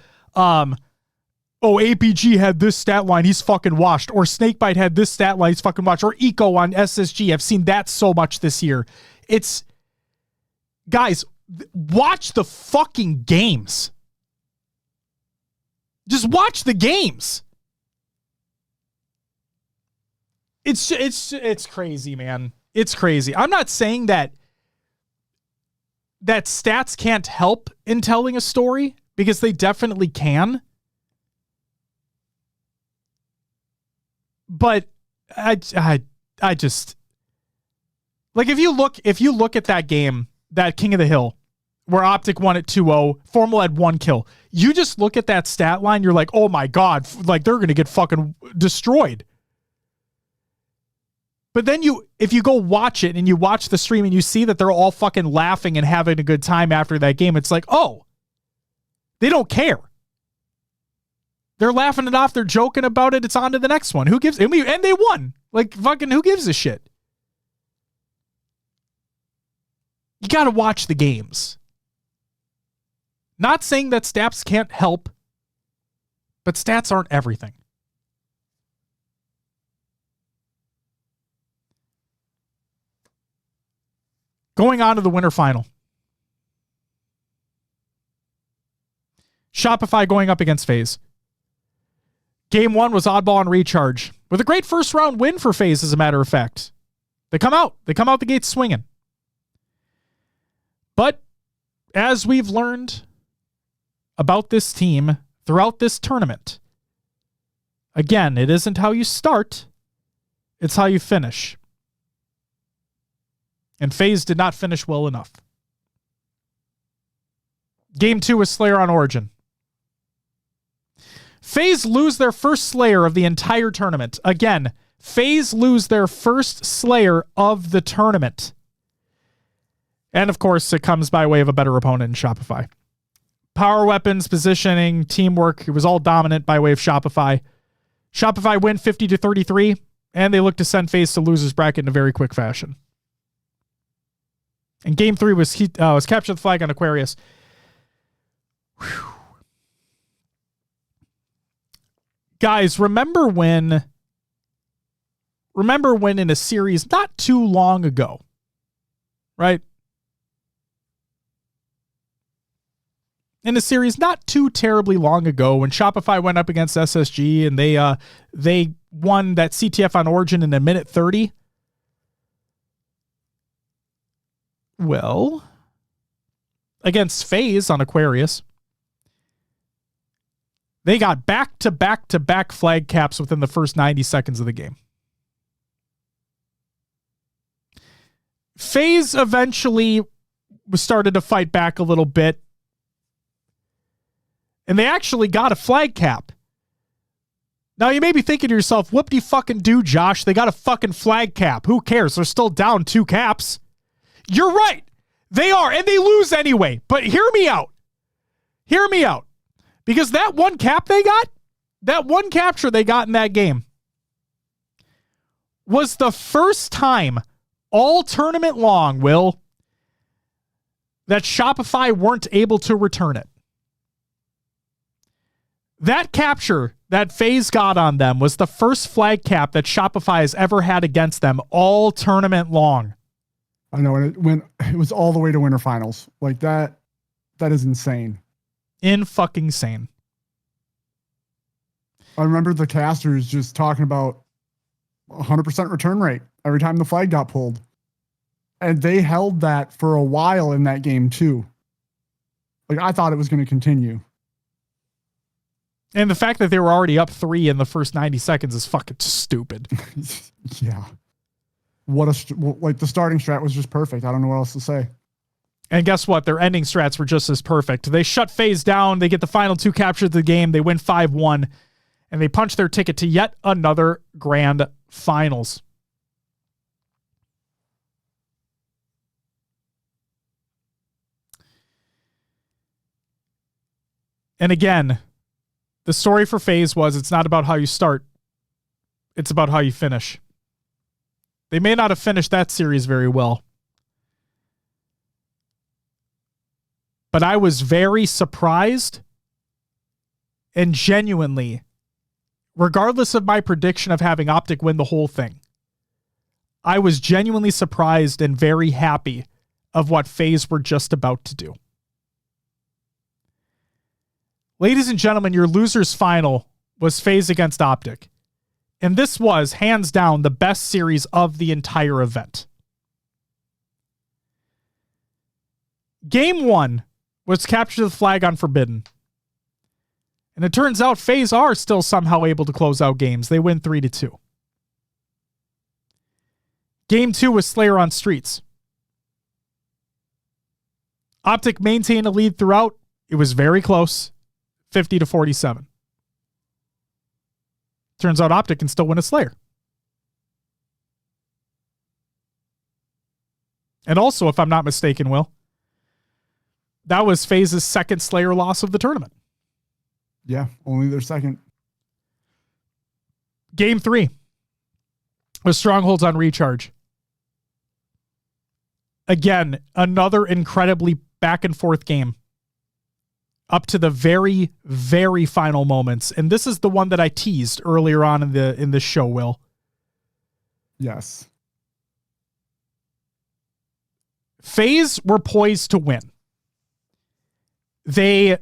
APG had this stat line, he's fucking washed, or Snakebite had this stat line, he's fucking washed, or Eco on SSG. I've seen that so much this year. It's, guys, watch the fucking games. Just watch the games. It's crazy, man. It's crazy. I'm not saying that stats can't help in telling a story, because they definitely can. But I just, like, if you look at that game, that King of the Hill, where Optic won at 2-0, Formal had 1 kill. You just look at that stat line, you're like, oh my God, like, they're going to get fucking destroyed. But then if you go watch it and you watch the stream and you see that they're all fucking laughing and having a good time after that game, it's like, oh, they don't care. They're laughing it off. They're joking about it. It's on to the next one. Who gives? And they won. Like, fucking, who gives a shit? You got to watch the games. Not saying that stats can't help, but stats aren't everything. Going on to the winter final. Shopify going up against FaZe. Game 1 was oddball on recharge, with a great first round win for FaZe, as a matter of fact. They come out the gates swinging. But as we've learned about this team throughout this tournament, again, it isn't how you start, it's how you finish. And FaZe did not finish well enough. Game 2 was Slayer on Origin. FaZe lose their first Slayer of the entire tournament. Again, FaZe lose their first Slayer of the tournament. And of course, it comes by way of a better opponent in Shopify. Power weapons, positioning, teamwork, it was all dominant by way of Shopify. Shopify win 50-33, and they look to send FaZe to losers bracket in a very quick fashion. And game 3 was capture the flag on Aquarius. Whew. Guys, remember when in a series not too long ago, right? In a series not too terribly long ago, when Shopify went up against SSG and they won that CTF on Origin in a minute 30. Well, against FaZe on Aquarius, they got back-to-back-to-back flag caps within the first 90 seconds of the game. FaZe eventually started to fight back a little bit, and they actually got a flag cap. Now, you may be thinking to yourself, whoop-de-fucking-do, Josh. They got a fucking flag cap. Who cares? They're still down 2 caps. You're right. They are, and they lose anyway. But hear me out. Hear me out. Because that one cap they got, that one capture they got in that game, was the first time all tournament long, Will, that Shopify weren't able to return it. That capture that FaZe got on them was the first flag cap that Shopify has ever had against them all tournament long. I know, and it was all the way to winter finals. Like that is insane. Fucking sane. I remember the casters just talking about 100% return rate every time the flag got pulled. And they held that for a while in that game too. Like, I thought it was going to continue. And the fact that they were already up 3 in the first 90 seconds is fucking stupid. Yeah. Like the starting strat was just perfect. I don't know what else to say. And guess what? Their ending strats were just as perfect. They shut FaZe down. They get the final 2 captures of the game. They win 5-1. And they punch their ticket to yet another grand finals. And again, the story for FaZe was it's not about how you start. It's about how you finish. They may not have finished that series very well. But I was very surprised and genuinely, regardless of my prediction of having Optic win the whole thing, I was genuinely surprised and very happy of what FaZe were just about to do. Ladies and gentlemen, your loser's final was FaZe against Optic. And this was, hands down, the best series of the entire event. Game 1 was capture the flag on Forbidden. And it turns out FaZe are still somehow able to close out games. They win 3-2. Game 2 was Slayer on Streets. Optic maintained a lead throughout. It was very close, 50-47. Turns out Optic can still win a Slayer. And also, if I'm not mistaken, Will, that was FaZe's second Slayer loss of the tournament. Yeah, only their second. Game 3 was Strongholds on Recharge. Again, another incredibly back and forth game up to the very, very final moments. And this is the one that I teased earlier on in the show, Will. Yes. FaZe were poised to win. They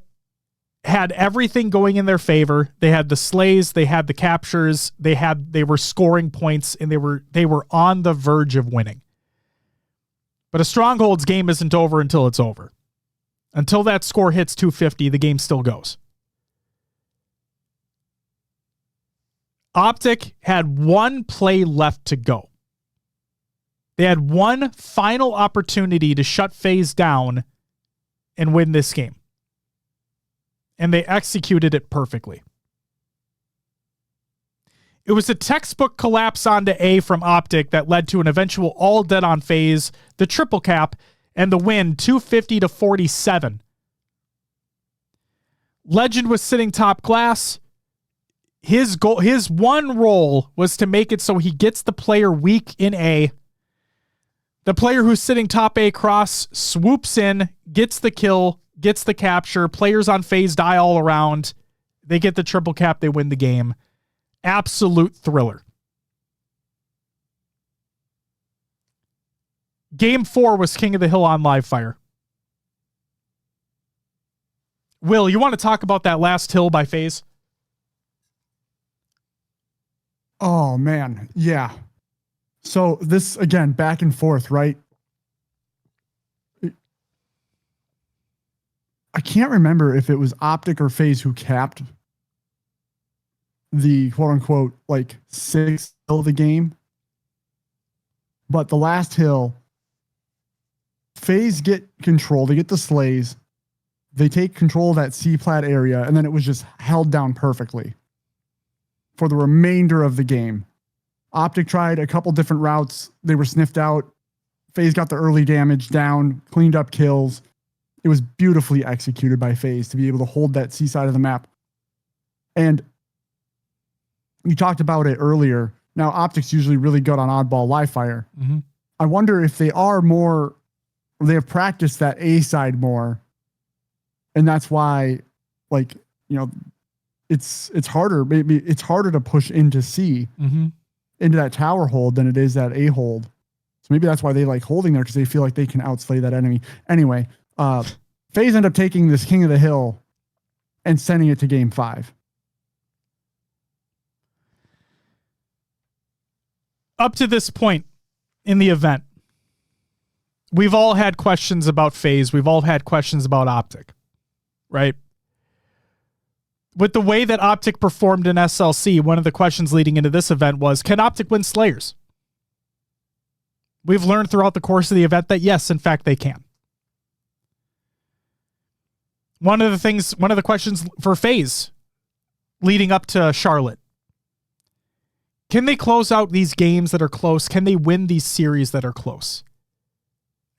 had everything going in their favor. They had the slays, they had the captures, they were scoring points, and they were on the verge of winning. But a Strongholds game isn't over until it's over. Until that score hits 250, the game still goes. Optic had one play left to go. They had one final opportunity to shut FaZe down and win this game. And they executed it perfectly. It was a textbook collapse onto A from Optic that led to an eventual all dead on FaZe, the triple cap, and the win 250-47. Legend was sitting top glass. His goal, his one role was to make it so he gets the player weak in A. The player who's sitting top A cross swoops in, gets the kill, gets the capture. Players on FaZe die all around. They get the triple cap. They win the game. Absolute thriller. Game 4 was King of the Hill on live fire. Will, you want to talk about that last hill by FaZe? Oh, man. Yeah. So this, again, back and forth, right? I can't remember if it was Optic or FaZe who capped the quote-unquote, like, sixth hill of the game. But the last hill, FaZe get control. They get the slays. They take control of that C-plat area, and then it was just held down perfectly for the remainder of the game. Optic tried a couple different routes. They were sniffed out. FaZe got the early damage down, cleaned up kills. It was beautifully executed by FaZe to be able to hold that C side of the map. And you talked about it earlier. Now, Optic's usually really good on oddball live fire. Mm-hmm. I wonder if they are more, they have practiced that A side more. And that's why, like, you know, it's harder. Maybe it's harder to push into C, into that tower hold than it is that A hold. So maybe that's why they like holding there, because they feel like they can outslay that enemy. Anyway, FaZe end up taking this King of the Hill and sending it to game 5. Up to this point in the event, we've all had questions about FaZe. We've all had questions about Optic, right? With the way that Optic performed in SLC, one of the questions leading into this event was, can Optic win Slayers? We've learned throughout the course of the event that yes, in fact, they can. One of the questions for FaZe leading up to Charlotte, can they close out these games that are close? Can they win these series that are close?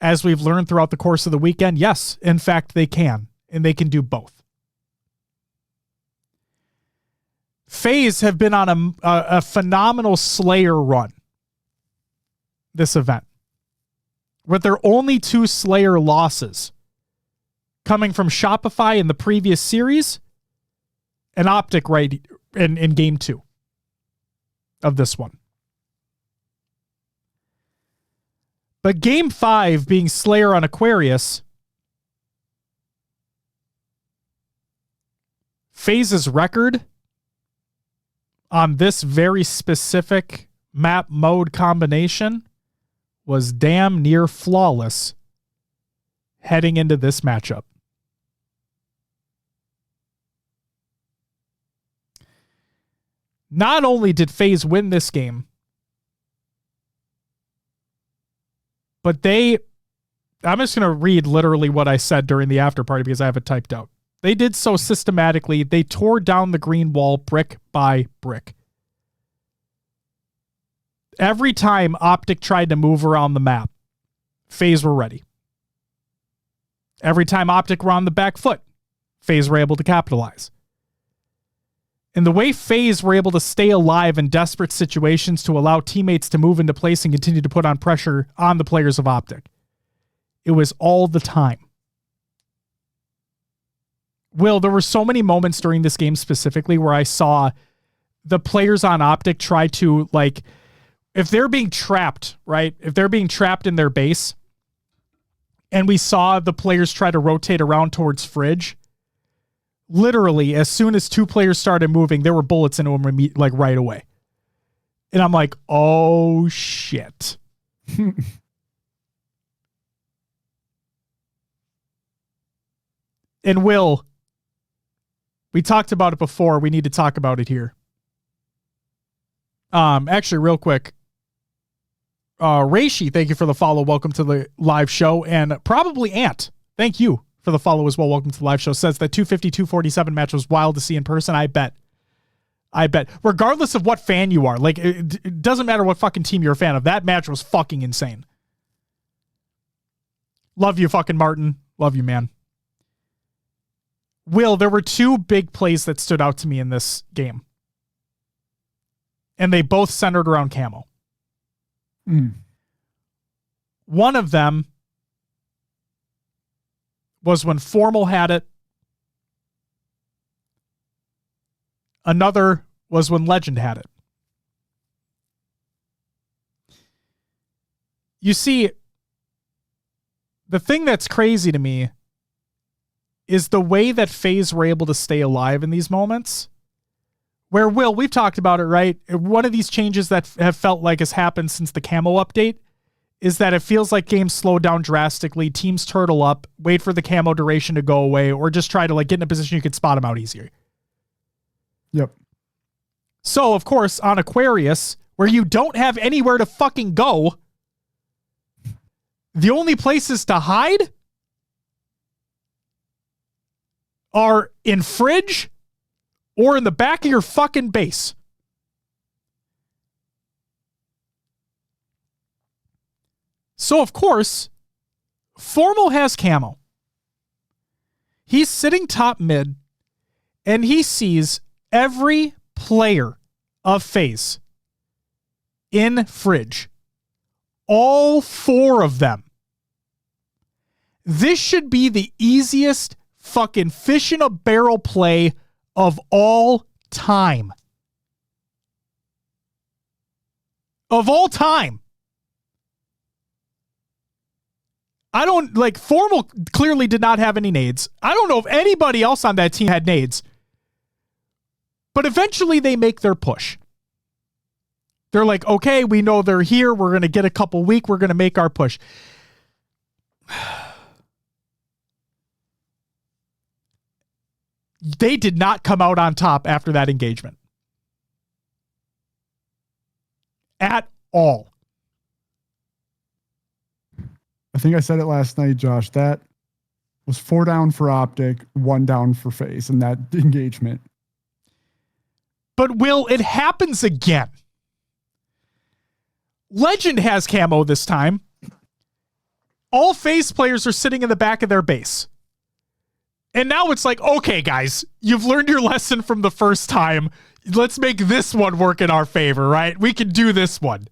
As we've learned throughout the course of the weekend, yes, in fact, they can, and they can do both. FaZe have been on a phenomenal Slayer run this event, with their only 2 Slayer losses coming from Shopify in the previous series and Optic right in game 2 of this one. But game 5 being Slayer on Aquarius, FaZe's record on this very specific map mode combination was damn near flawless heading into this matchup. Not only did FaZe win this game, but I'm just going to read literally what I said during the after party because I have it typed out. They did so systematically. They tore down the green wall brick by brick. Every time Optic tried to move around the map, FaZe were ready. Every time Optic were on the back foot, FaZe were able to capitalize. And the way FaZe were able to stay alive in desperate situations to allow teammates to move into place and continue to put on pressure on the players of Optic. It was all the time. Will, there were so many moments during this game specifically where I saw the players on Optic try to, like, if they're being trapped, right? If they're being trapped in their base, and we saw the players try to rotate around towards Fridge, literally, as soon as two players started moving, there were bullets into them like right away. And I'm like, oh shit. And Will, we talked about it before. We need to talk about it here. Actually, real quick. Reishi, thank you for the follow. Welcome to the live show. And probably Ant, thank you for the follow as well. Welcome to the live show. Says that 250-247 match was wild to see in person. I bet. Regardless of what fan you are, like, it doesn't matter what fucking team you're a fan of. That match was fucking insane. Love you, fucking Martin. Love you, man. Will, there were two big plays that stood out to me in this game. And they both centered around camo. One of them was when Formal had it. Another was when Legend had it. You see, the thing that's crazy to me is the way that FaZe were able to stay alive in these moments. Where, Will, we've talked about it, right? One of these changes that have felt like has happened since the camo update is that it feels like games slow down drastically, teams turtle up, wait for the camo duration to go away, or just try to, like, get in a position you could spot them out easier. Yep. So, of course, on Aquarius, where you don't have anywhere to fucking go, the only places to hide are in Fridge or in the back of your fucking base. So, of course, Formal has camo. He's sitting top mid, and he sees every player of FaZe in Fridge. All four of them. This should be the easiest fucking fish in a barrel play of all time. Of all time. I don't, like, Formal clearly did not have any nades. I don't know if anybody else on that team had nades. But eventually they make their push. They're like, okay, we know they're here. We're going to get a couple weak. We're going to make our push. They did not come out on top after that engagement. At all. I think I said it last night, Josh. That was 4 down for Optic, 1 down for FaZe in that engagement. But Will, it happens again. Legend has camo this time. All FaZe players are sitting in the back of their base. And now it's like, okay, guys, you've learned your lesson from the first time. Let's make this one work in our favor, right? We can do this one.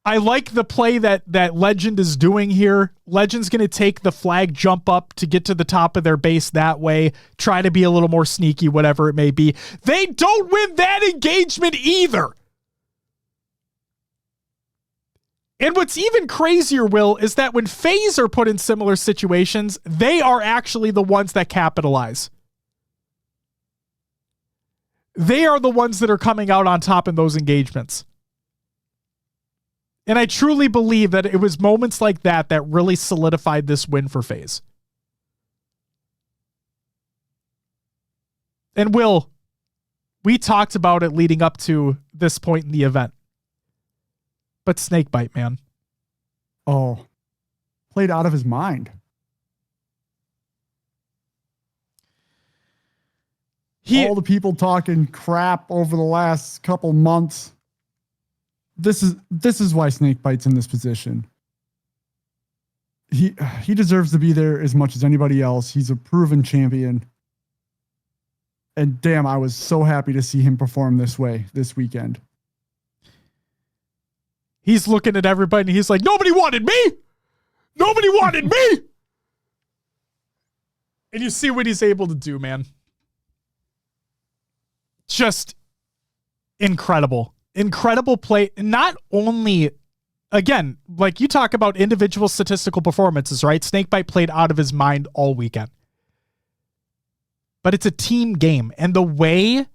I like the play that Legend is doing here. Legend's going to take the flag jump up to get to the top of their base that way, try to be a little more sneaky, whatever it may be. They don't win that engagement either. And what's even crazier, Will, is that when FaZe are put in similar situations, they are actually the ones that capitalize. They are the ones that are coming out on top in those engagements. And I truly believe that it was moments like that that really solidified this win for FaZe. And Will, we talked about it leading up to this point in the event. But Snakebite, man. Oh, played out of his mind. All the people talking crap over the last couple months. This is why Snakebite's in this position. He deserves to be there as much as anybody else. He's a proven champion. And damn, I was so happy to see him perform this way this weekend. He's looking at everybody and he's like, nobody wanted me. Nobody wanted me. And you see what he's able to do, man. Just incredible. Incredible play. Not only, again, like you talk about individual statistical performances, right? Snakebite played out of his mind all weekend. But it's a team game. And the way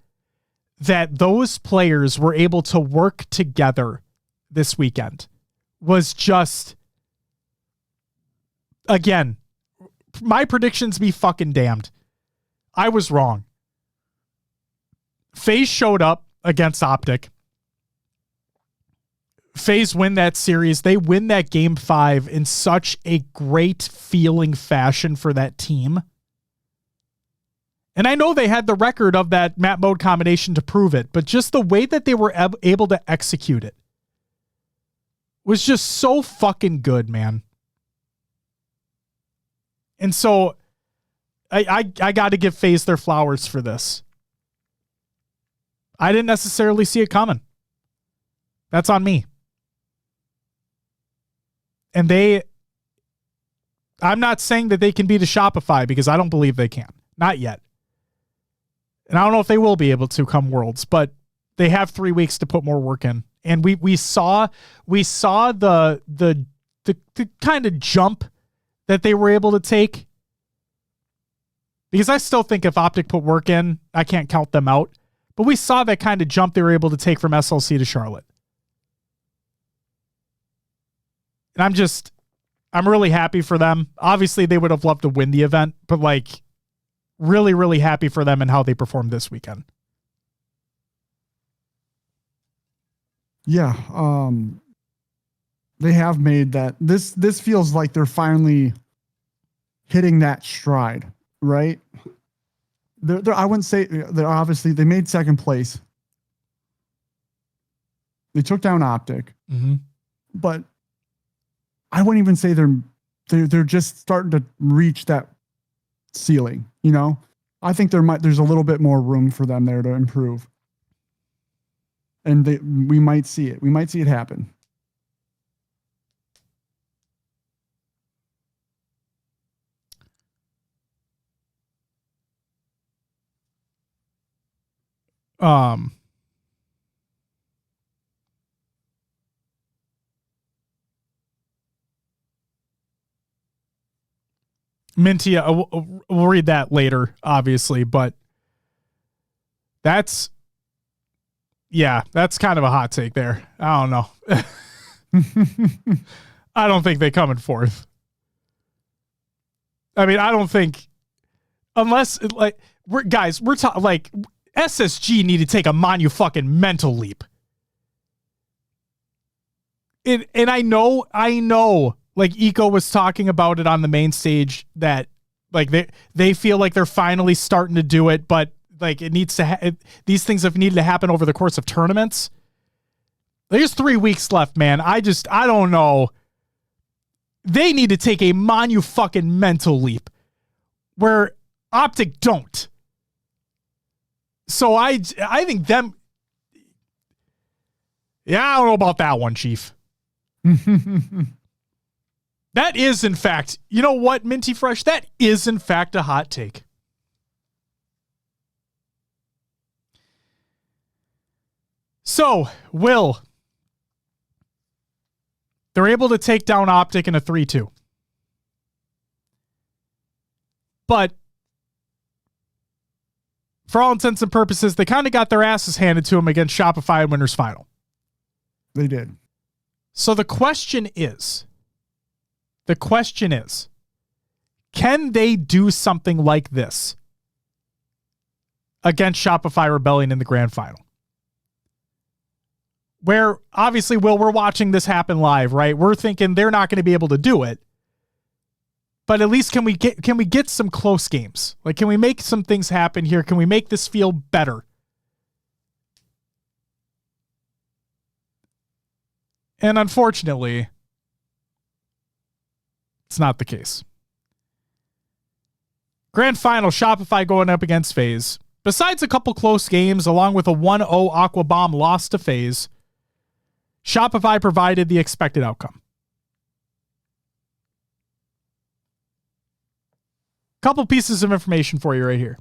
that those players were able to work together this weekend was just, again, my predictions be fucking damned. I was wrong. FaZe showed up against Optic. FaZe win that series. They win that game 5 in such a great feeling fashion for that team. And I know they had the record of that map mode combination to prove it, but just the way that they were able to execute it was just so fucking good, man. And so I got to give FaZe their flowers for this. I didn't necessarily see it coming. That's on me. And I'm not saying that they can beat a Shopify because I don't believe they can. Not yet. And I don't know if they will be able to come Worlds, but they have 3 weeks to put more work in. And we saw the kind of jump that they were able to take. Because I still think if Optic put work in, I can't count them out. But we saw that kind of jump they were able to take from SLC to Charlotte. And I'm really happy for them. Obviously, they would have loved to win the event, but like really, really happy for them and how they performed this weekend. Yeah. They have made that. This feels like they're finally hitting that stride, right? I wouldn't say they're obviously, they made second place. They took down Optic, but I wouldn't even say they're just starting to reach that ceiling. You know, I think there's a little bit more room for them there to improve, and we might see it. We might see it happen. Minty, we'll read that later, obviously, but that's kind of a hot take there. I don't know. I don't think they come in fourth. I mean, I don't think, unless like we're talking like SSG need to take a monumental leap. And I know. Like Eco was talking about it on the main stage that like they feel like they're finally starting to do it, but like it needs to these things have needed to happen over the course of tournaments. There's 3 weeks left, man. I don't know. They need to take a monumental leap where Optic don't. So I think them. Yeah, I don't know about that one, Chief. That is, in fact, you know what, Minty Fresh? That is, in fact, a hot take. So, Will, they're able to take down Optic in a 3-2. But for all intents and purposes, they kind of got their asses handed to them against Shopify in Winners Final. They did. So the question is, can they do something like this against Shopify Rebellion in the grand final? Where obviously, Will, we're watching this happen live, right? We're thinking they're not going to be able to do it. But at least can we get some close games? Like, can we make some things happen here? Can we make this feel better? And unfortunately, it's not the case. Grand final, Shopify going up against FaZe. Besides a couple close games, along with a 1-0 Aqua Bomb loss to FaZe, Shopify provided the expected outcome. Couple pieces of information for you right here.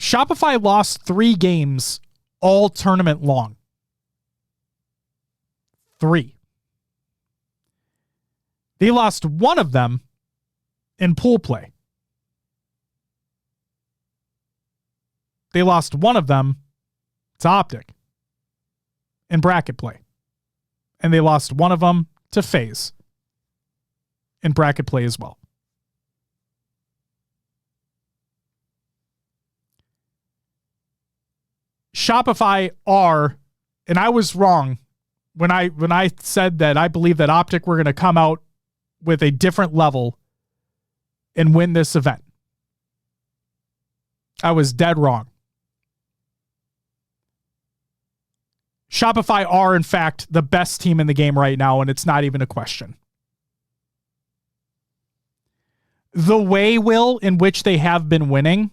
Shopify lost 3 games all tournament long. 3. They lost 1 of them in pool play. They lost 1 of them to Optic in bracket play. And they lost 1 of them to FaZe in bracket play as well. Shopify are, and I was wrong when I said that I believe that Optic were going to come out with a different level and win this event. I was dead wrong. Shopify are, in fact, the best team in the game right now, and it's not even a question. The way, Will, in which they have been winning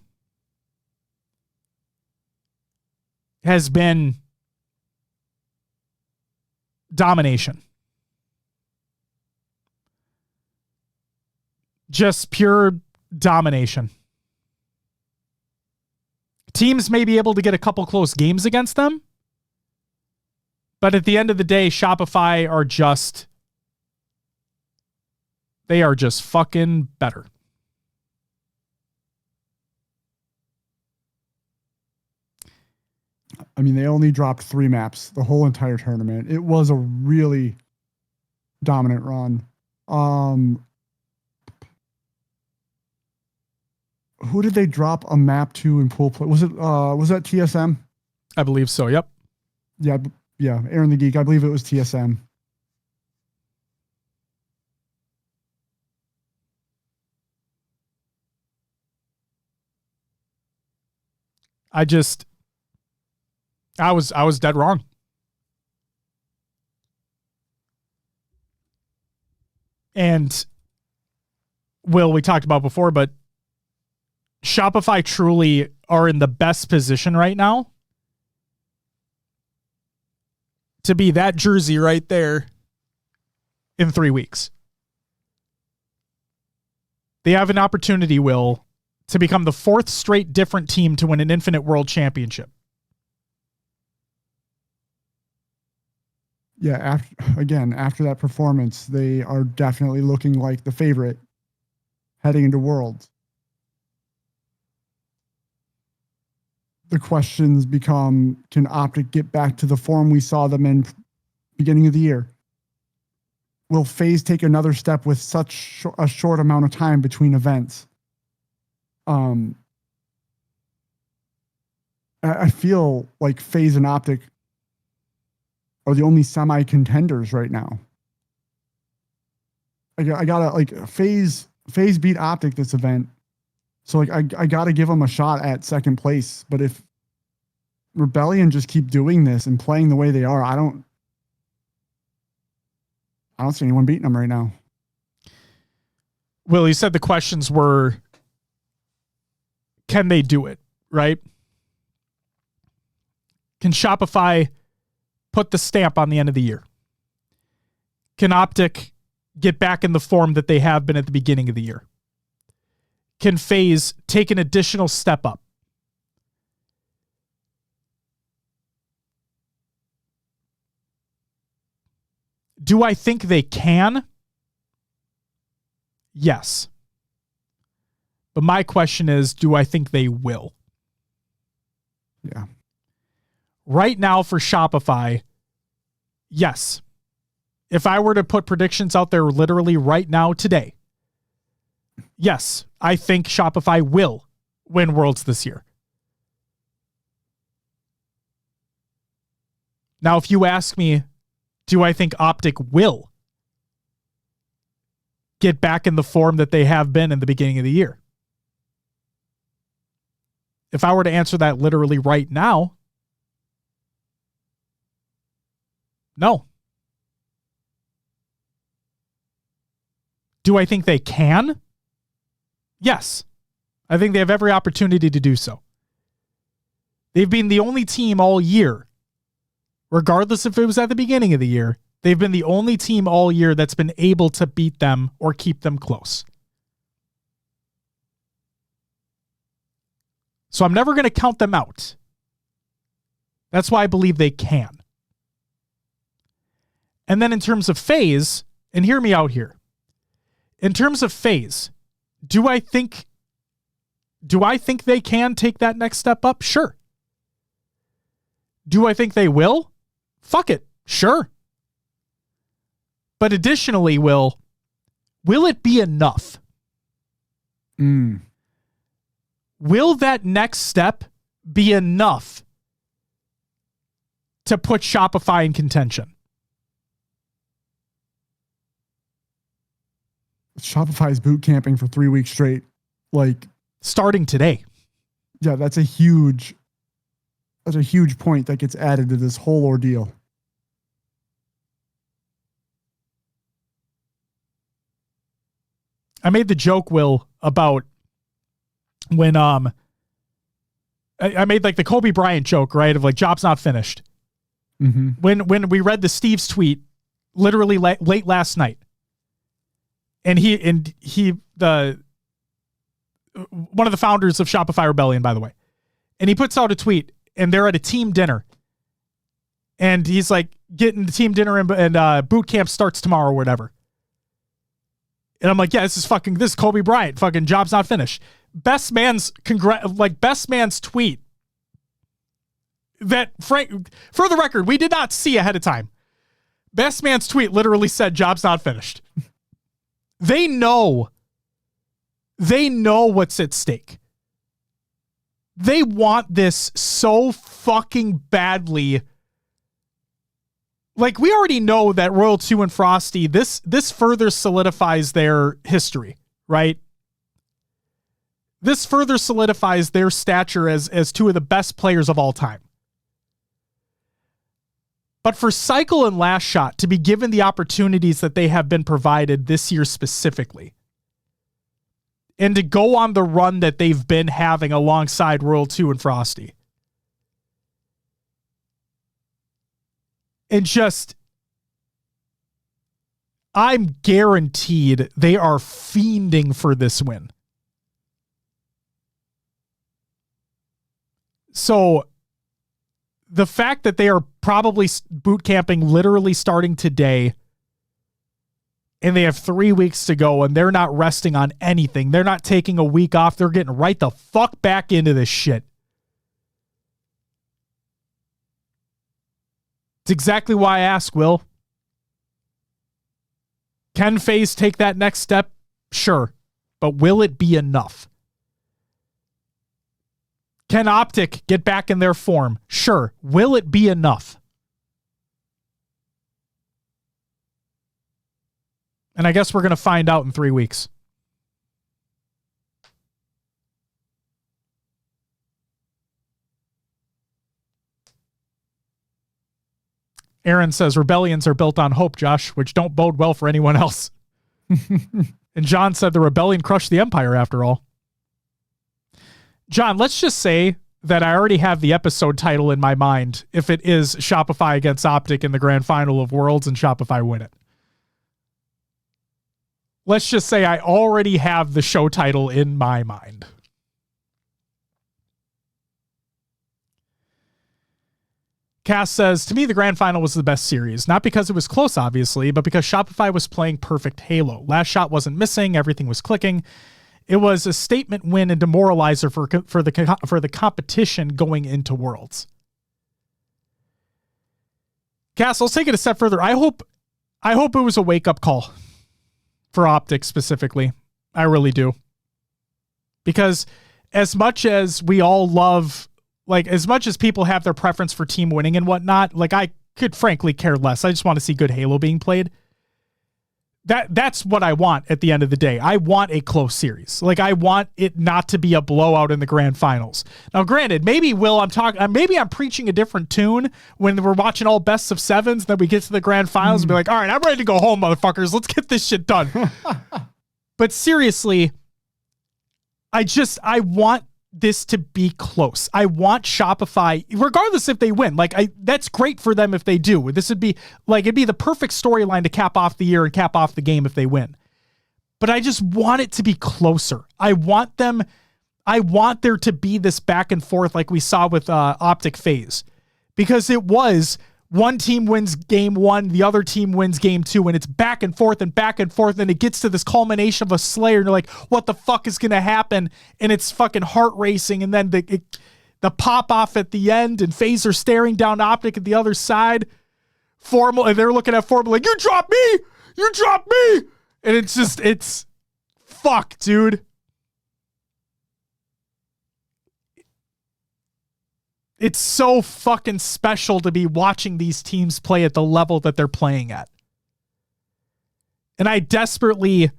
has been domination. Just pure domination. Teams may be able to get a couple close games against them, but at the end of the day, Shopify are just, they are just fucking better. I mean, they only dropped 3 maps the whole entire tournament. It was a really dominant run. Who did they drop a map to in pool play? Was that TSM? I believe so. Yep. Yeah. Aaron the Geek. I believe it was TSM. I was dead wrong. And Will, we talked about before, but Shopify truly are in the best position right now to be that jersey right there in 3 weeks. They have an opportunity, Will, to become the 4th straight different team to win an Infinite World Championship. Yeah, after that performance, they are definitely looking like the favorite heading into Worlds. The questions become, can Optic get back to the form we saw them in beginning of the year? Will FaZe take another step with such a short amount of time between events? I feel like FaZe and Optic are the only semi-contenders right now. I gotta, like, FaZe beat Optic this event. So, like, I gotta give them a shot at second place. But if Rebellion just keep doing this and playing the way they are, I don't see anyone beating them right now. Will, you said the questions were, can they do it, right? Can Shopify put the stamp on the end of the year? Can Optic get back in the form that they have been at the beginning of the year? Can FaZe take an additional step up? Do I think they can? Yes. But my question is, do I think they will? Yeah. Right now for Shopify, yes. If I were to put predictions out there literally right now today, yes, I think Shopify will win Worlds this year. Now, if you ask me, do I think Optic will get back in the form that they have been in the beginning of the year? If I were to answer that literally right now, no. Do I think they can? Yes. I think they have every opportunity to do so. They've been the only team all year, regardless if it was at the beginning of the year, they've been the only team all year that's been able to beat them or keep them close. So I'm never going to count them out. That's why I believe they can. And then in terms of FaZe, and hear me out here. In terms of FaZe, do I think they can take that next step up? Sure. Do I think they will? Fuck it. Sure. But additionally, will it be enough? Will that next step be enough to put Shopify in contention? Shopify's boot camping for 3 weeks straight. Like, starting today. Yeah, that's a huge point that gets added to this whole ordeal. I made the joke, Will, about when I made like the Kobe Bryant joke, right? Of like, job's not finished. Mm-hmm. When we read the Steve's tweet literally late last night, and he one of the founders of Shopify Rebellion, by the way, and he puts out a tweet, and they're at a team dinner, and he's like, getting the team dinner and boot camp starts tomorrow or whatever. And I'm like, yeah, this is Kobe Bryant. Fucking job's not finished. Best man's tweet that, Frank, for the record, we did not see ahead of time. Best man's tweet literally said job's not finished. They know what's at stake. They want this so fucking badly. Like, we already know that Royal 2 and Frosty, this further solidifies their history, right? This further solidifies their stature as two of the best players of all time. But for Cycle and Last Shot to be given the opportunities that they have been provided this year specifically, and to go on the run that they've been having alongside Royal 2 and Frosty, and just, I'm guaranteed they are fiending for this win. So the fact that they are probably boot camping literally starting today, and they have 3 weeks to go, and they're not resting on anything. They're not taking a week off. They're getting right the fuck back into this shit. It's exactly why I ask, Will. Can FaZe take that next step? Sure. But will it be enough? Can Optic get back in their form? Sure. Will it be enough? And I guess we're going to find out in 3 weeks. Aaron says rebellions are built on hope, Josh, which don't bode well for anyone else. And John said the rebellion crushed the empire after all. John, let's just say that I already have the episode title in my mind if it is Shopify against Optic in the grand final of Worlds and Shopify win it. Let's just say I already have the show title in my mind. Cass says, to me, the grand final was the best series. Not because it was close, obviously, but because Shopify was playing perfect Halo. Last Shot wasn't missing. Everything was clicking. It was a statement win and demoralizer for the competition going into Worlds. Cass, let's take it a step further. I hope it was a wake-up call for Optic specifically. I really do. Because as much as we all love, like, as much as people have their preference for team winning and whatnot, like, I could frankly care less. I just want to see good Halo being played. That's what I want at the end of the day. I want a close series. Like, I want it not to be a blowout in the grand finals. Now, granted, maybe I'm preaching a different tune when we're watching all best of sevens, then we get to the grand finals and be like, all right, I'm ready to go home, motherfuckers. Let's get this shit done. But seriously, I want this to be close. I want Shopify, regardless if they win, that's great for them if they do. This would be it'd be the perfect storyline to cap off the year and cap off the game if they win. But I just want it to be closer. I want there to be this back and forth like we saw with Optic FaZe, because it was one team wins game one, the other team wins game two, and it's back and forth, and it gets to this culmination of a Slayer, and you're like, what the fuck is going to happen? And it's fucking heart racing, and then the pop off at the end, and FaZe are staring down Optic at the other side. Formal, and they're looking at Formal like, you dropped me! And it's fuck, dude. It's so fucking special to be watching these teams play at the level that they're playing at. And I desperately,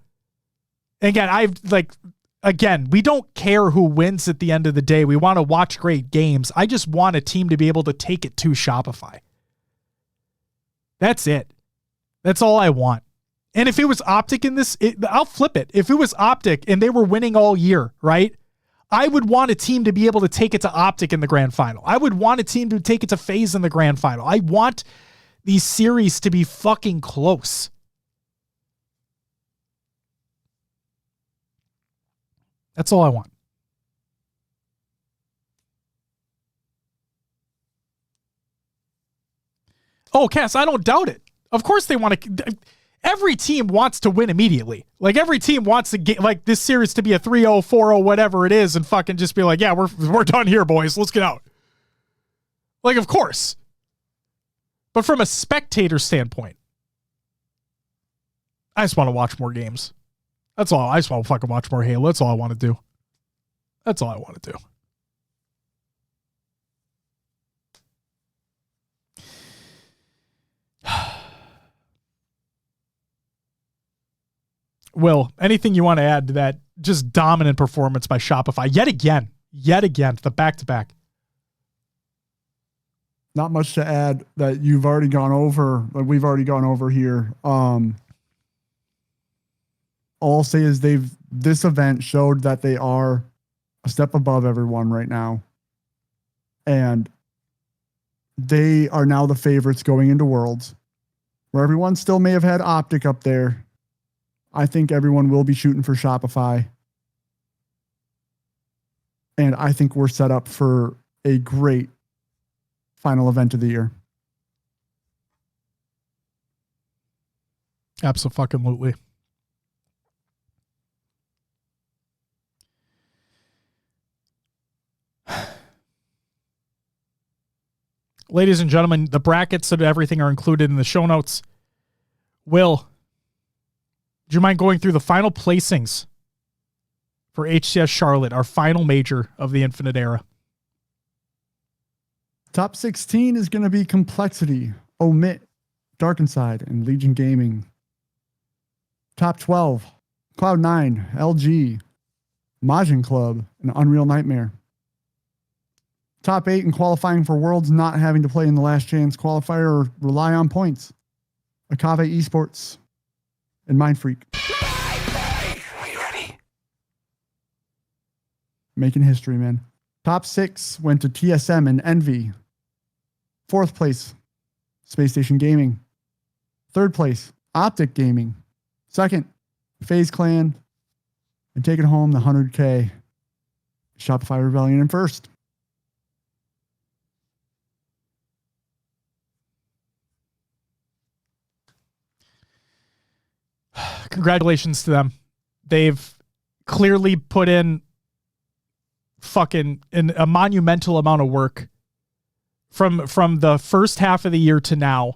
again, we don't care who wins at the end of the day. We want to watch great games. I just want a team to be able to take it to Shopify. That's it. That's all I want. And if it was Optic in this, I'll flip it. If it was Optic and they were winning all year, right? I would want a team to be able to take it to Optic in the grand final. I would want a team to take it to FaZe in the grand final. I want these series to be fucking close. That's all I want. Oh, Cass, I don't doubt it. Of course they want to. Every team wants to win immediately. Like, every team wants to get this series to be a 3-0, 4-0, whatever it is, and fucking just be like, yeah, we're done here, boys. Let's get out. Like, of course. But from a spectator standpoint, I just want to watch more games. That's all. I just want to fucking watch more Halo. That's all I want to do. That's all I want to do. Will, anything you want to add to that just dominant performance by Shopify yet again, the back-to-back? Not much to add that you've already gone over, like we've already gone over here. All I'll say is this event showed that they are a step above everyone right now. And they are now the favorites going into Worlds, where everyone still may have had Optic up there. I think everyone will be shooting for Shopify. And I think we're set up for a great final event of the year. Absolutely. Ladies and gentlemen, the brackets and everything are included in the show notes. Will, do you mind going through the final placings for HCS Charlotte, our final major of the Infinite Era? Top 16 is going to be Complexity, Omit, Darkenside, and Legion Gaming. Top 12, Cloud9, LG, Majin Club, and Unreal Nightmare. Top 8 in qualifying for Worlds, not having to play in the last chance qualifier or rely on points. Akave Esports and Mind Freak. Are you ready? Making history, man. Top 6 went to TSM and Envy. 4th place, Space Station Gaming. 3rd place, Optic Gaming. 2nd, FaZe Clan. And taking home the 100K, Shopify Rebellion in 1st. Congratulations to them. They've clearly put in a monumental amount of work from the first half of the year to now,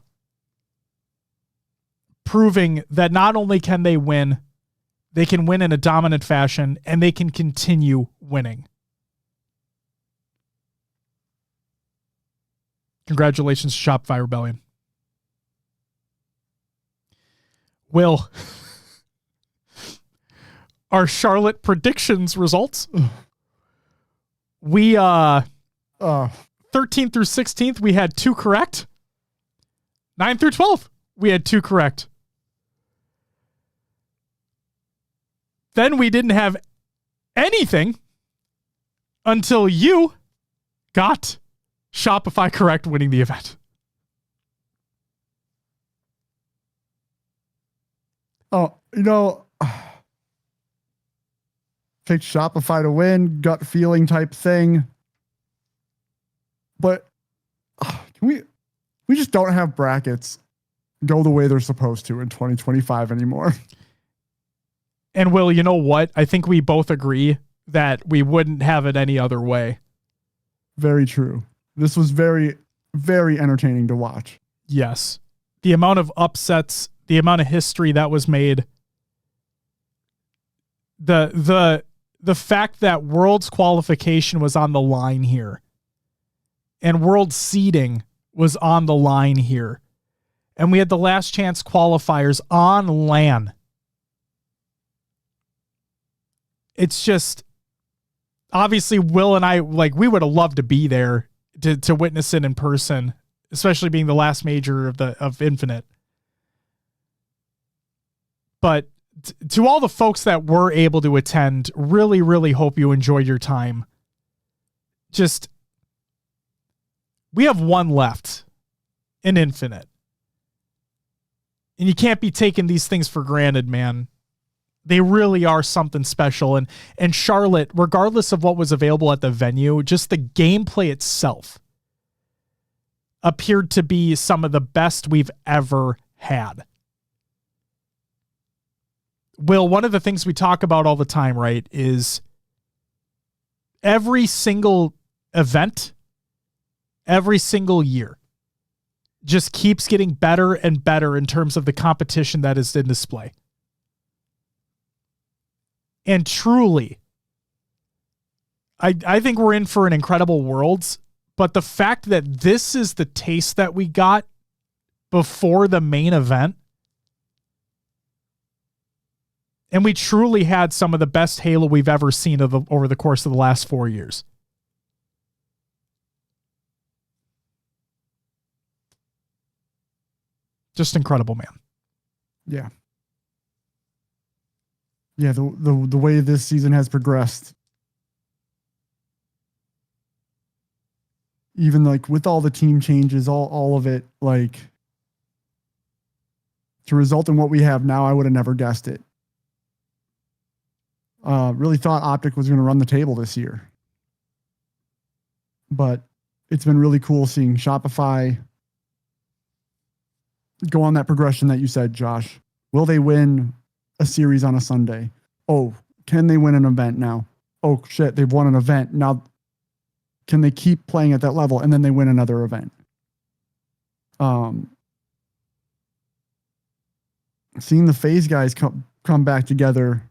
proving that not only can they win, they can win in a dominant fashion, and they can continue winning. Congratulations, Shopify Rebellion. Will, our Charlotte predictions results. We 13th through 16th, we had 2 correct. 9 through 12, we had 2 correct. Then we didn't have anything until you got Shopify correct, winning the event. Oh, picked Shopify to win, gut feeling type thing. But we just don't have brackets go the way they're supposed to in 2025 anymore. And Will, you know what? I think we both agree that we wouldn't have it any other way. Very true. This was very, very entertaining to watch. Yes. The amount of upsets, the amount of history that was made, the fact that World's qualification was on the line here and World seeding was on the line here. And we had the last chance qualifiers on LAN. It's just, obviously Will and I, we would have loved to be there to witness it in person, especially being the last major of Infinite. But to all the folks that were able to attend, really, really hope you enjoyed your time. Just, we have one left in Infinite. And you can't be taking these things for granted, man. They really are something special. And Charlotte, regardless of what was available at the venue, just the gameplay itself appeared to be some of the best we've ever had. Will, one of the things we talk about all the time, right, is every single event, every single year, just keeps getting better and better in terms of the competition that is in display. And truly, I think we're in for an incredible Worlds, but the fact that this is the taste that we got before the main event, and we truly had some of the best Halo we've ever seen over the course of the last 4 years. Just incredible, man. Yeah. Yeah, the way this season has progressed, even with all the team changes, all of it, to result in what we have now, I would have never guessed it. Really thought Optic was going to run the table this year, but it's been really cool seeing Shopify go on that progression that you said, Josh. Will they win a series on a Sunday? Oh, can they win an event now? Oh shit, they've won an event. Now can they keep playing at that level? And then they win another event. Seeing the FaZe guys come back together,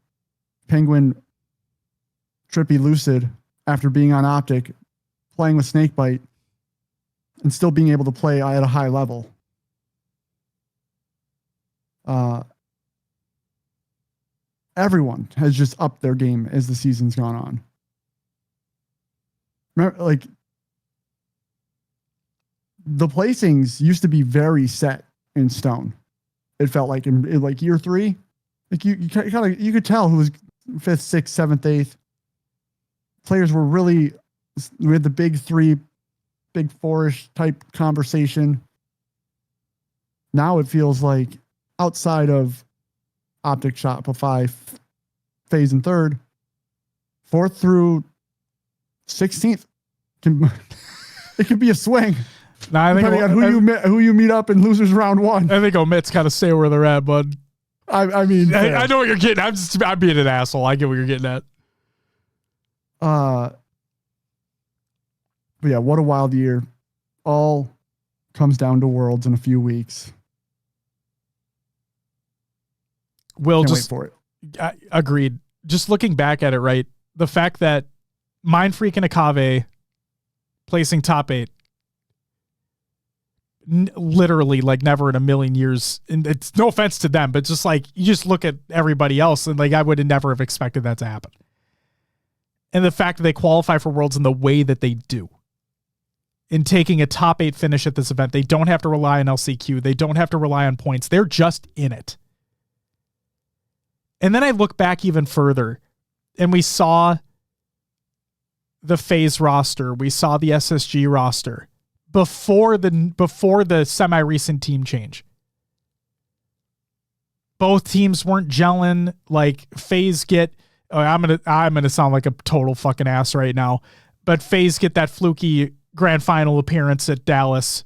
Penguin, Trippy, Lucid, after being on Optic, playing with Snakebite, and still being able to play at a high level. Everyone has just upped their game as the season's gone on. Remember, the placings used to be very set in stone. It felt like in year 3, you could tell who was 5th, 6th, 7th, 8th. Players were really, we had the big 3, big 4-ish type conversation. Now it feels like outside of Optic, Shopify, FaZe in 3rd, 4th through 16th, it could be a swing. Nah, I think depending on who you meet up in losers round 1. I think Omit's got to stay where they're at, bud. I mean, I know what you're getting. I'm being an asshole. I get what you're getting at. But yeah, what a wild year. All comes down to Worlds in a few weeks. Will Can't just wait for it. Agreed. Just looking back at it, right? The fact that Mindfreak and Akave placing top 8, literally like never in a million years. And it's no offense to them, but just like you just look at everybody else and like I would have never have expected that to happen. And the fact that they qualify for Worlds in the way that they do, in taking a top 8 finish at this event, they don't have to rely on LCQ. They don't have to rely on points. They're just in it. And then I look back even further and we saw the FaZe roster. We saw the SSG roster before the semi-recent team change. Both teams weren't gelling. Like FaZe get, I'm gonna sound like a total fucking ass right now, but FaZe get that fluky grand final appearance at Dallas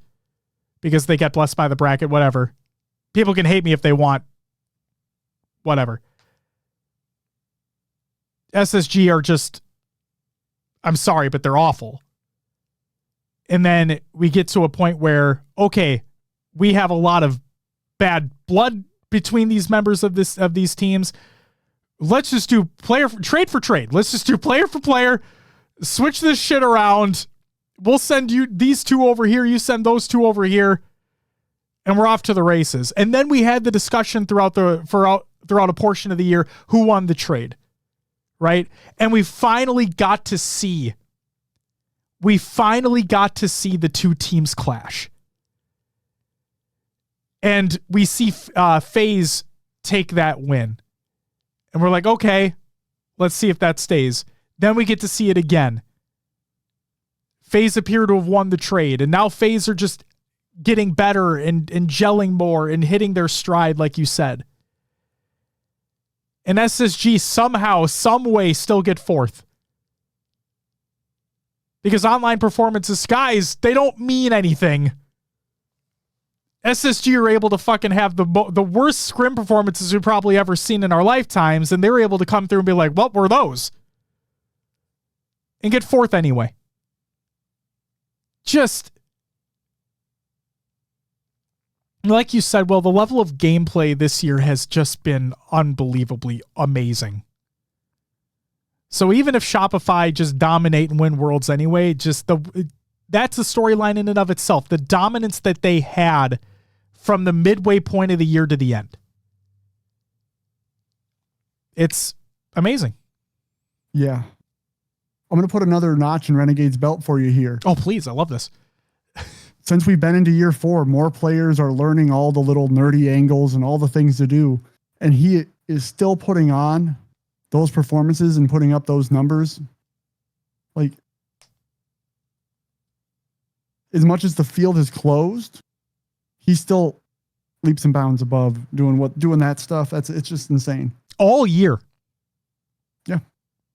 because they get blessed by the bracket, whatever. People can hate me if they want. Whatever. SSG are just, I'm sorry, but they're awful. And then we get to a point where, okay, we have a lot of bad blood between these members of these teams. Let's just do trade for trade. Let's just do player for player. Switch this shit around. We'll send you these two over here. You send those two over here. And we're off to the races. And then we had the discussion throughout a portion of the year who won the trade. Right? And we finally got to see the two teams clash. And we see FaZe take that win. And we're like, okay, let's see if that stays. Then we get to see it again. FaZe appear to have won the trade. And now FaZe are just getting better and gelling more and hitting their stride, like you said. And SSG somehow, some way still get 4th. Because online performances, guys, they don't mean anything. SSG are able to fucking have the worst scrim performances we've probably ever seen in our lifetimes, and they're able to come through and be like, what were those? And get 4th anyway. Just, like you said, well, the level of gameplay this year has just been unbelievably amazing. So even if Shopify just dominate and win Worlds anyway, that's a storyline in and of itself. The dominance that they had from the midway point of the year to the end. It's amazing. Yeah. I'm going to put another notch in Renegade's belt for you here. Oh, please. I love this. Since we've been into year 4, more players are learning all the little nerdy angles and all the things to do. And he is still putting on those performances and putting up those numbers. Like, as much as the field is closed, he's still leaps and bounds above doing that stuff. It's just insane. All year. Yeah.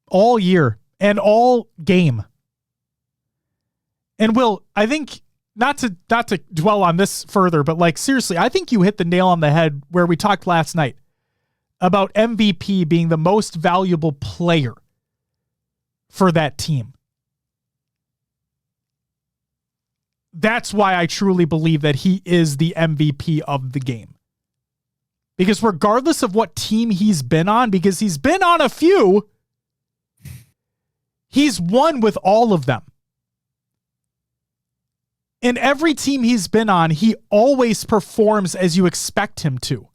All year and all game. And Will, I think not to dwell on this further, but like seriously, I think you hit the nail on the head where we talked last night about MVP being the most valuable player for that team. That's why I truly believe that he is the MVP of the game. Because regardless of what team he's been on, because he's been on a few, he's won with all of them. And every team he's been on, he always performs as you expect him to.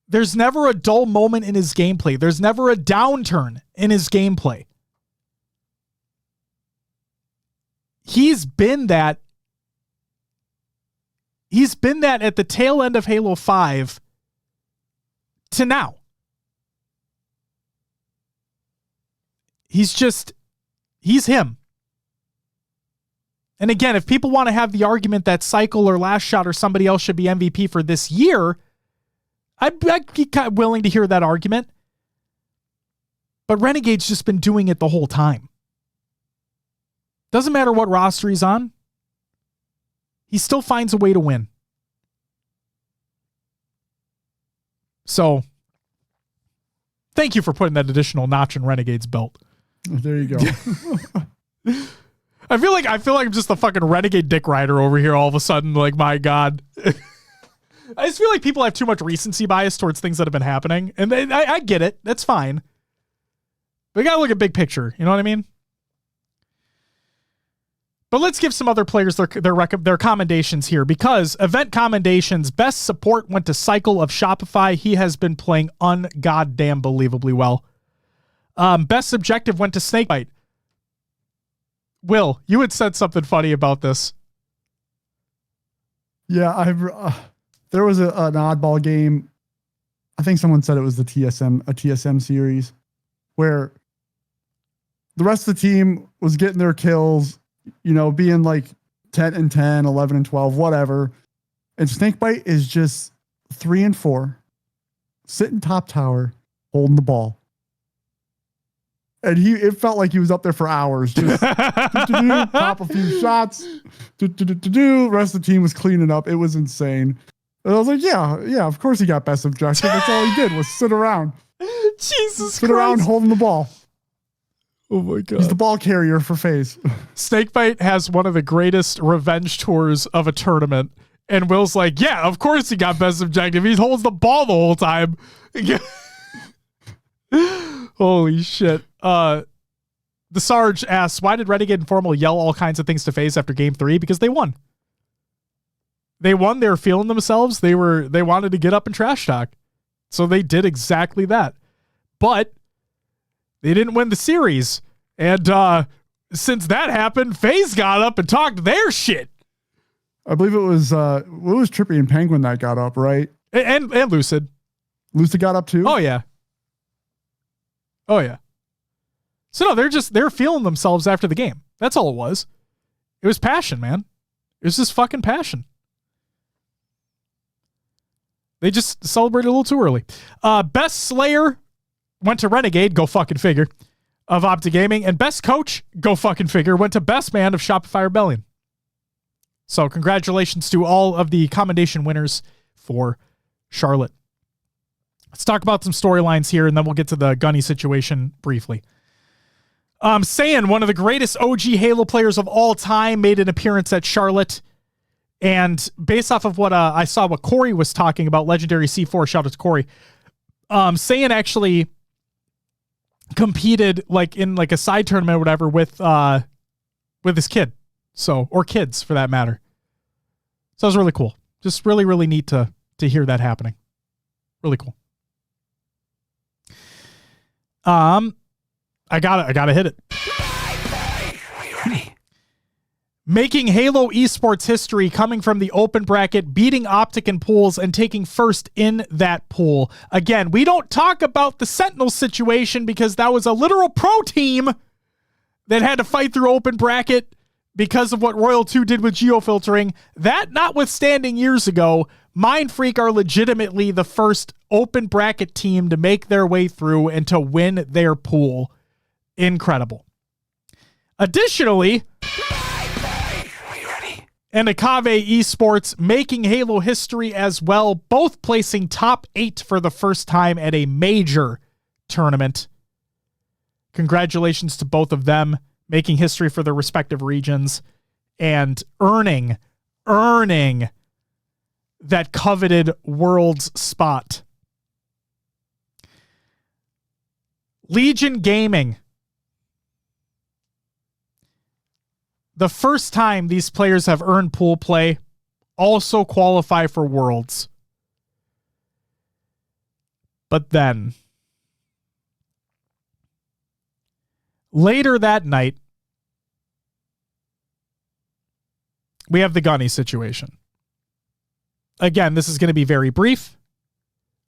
There's never a dull moment in his gameplay. There's never a downturn in his gameplay. He's been that at the tail end of Halo 5 to now. He's him. And again, if people want to have the argument that Cycle or Last Shot or somebody else should be MVP for this year, I'd be kind of willing to hear that argument. But Renegade's just been doing it the whole time. Doesn't matter what roster he's on. He still finds a way to win. So thank you for putting that additional notch in Renegade's belt. There you go. I feel like I'm just a fucking Renegade dick rider over here all of a sudden. Like, my God. I just feel like people have too much recency bias towards things that have been happening. And I get it. That's fine. But you got to look at big picture. You know what I mean? But let's give some other players their commendations here, because event commendations, best support went to Cycle of Shopify. He has been playing ungoddamn believably well. Best subjective went to Snakebite. Will, you had said something funny about this. Yeah, there was an oddball game. I think someone said it was a TSM series, where the rest of the team was getting their kills, you know, being like 10 and 10, 11 and 12, whatever. And Snakebite is just 3 and 4, sitting top tower, holding the ball. And it felt like he was up there for hours, just pop a few shots, the rest of the team was cleaning up. It was insane. And I was like, yeah, of course he got best objective. That's all he did was sit around. Sit around holding the ball. Oh my God. He's the ball carrier for FaZe. Snakebite has one of the greatest revenge tours of a tournament. And Will's like, yeah, of course he got best objective. He holds the ball the whole time. Holy shit. The Sarge asks, why did Renegade Informal yell all kinds of things to FaZe after game 3? Because they won. They won. They were feeling themselves. They wanted to get up and trash talk. So they did exactly that. But they didn't win the series. And since that happened, FaZe got up and talked their shit. I believe it was Trippy and Penguin that got up, right? And Lucid. Lucid got up too? Oh yeah. So no, they're feeling themselves after the game. That's all it was. It was passion, man. It was just fucking passion. They just celebrated a little too early. Best Slayer went to Renegade, go fucking figure, of Opti Gaming. And best coach, go fucking figure, went to best man of Shopify Rebellion. So congratulations to all of the commendation winners for Charlotte. Let's talk about some storylines here, and then we'll get to the Gunny situation briefly. Saiyan, one of the greatest OG Halo players of all time, made an appearance at Charlotte. And based off of what I saw what Corey was talking about, Legendary C4, shout out to Corey, Saiyan actually competed like in like a side tournament or whatever with his kid. Or kids for that matter. So it was really cool. Just really, really neat to hear that happening. Really cool. I gotta hit it. Are you ready? Making Halo esports history, coming from the open bracket, beating Optic in pools, and taking first in that pool. Again, we don't talk about the Sentinel situation because that was a literal pro team that had to fight through open bracket because of what Royal 2 did with geofiltering. That notwithstanding years ago, Mindfreak are legitimately the first open bracket team to make their way through and to win their pool. Incredible. Additionally, and Akave Esports making Halo history as well, both placing top 8 for the first time at a major tournament. Congratulations to both of them, making history for their respective regions and earning that coveted Worlds spot. Legion Gaming. The first time these players have earned pool play, also qualify for Worlds. But then, later that night, we have the Gunny situation. Again, this is going to be very brief.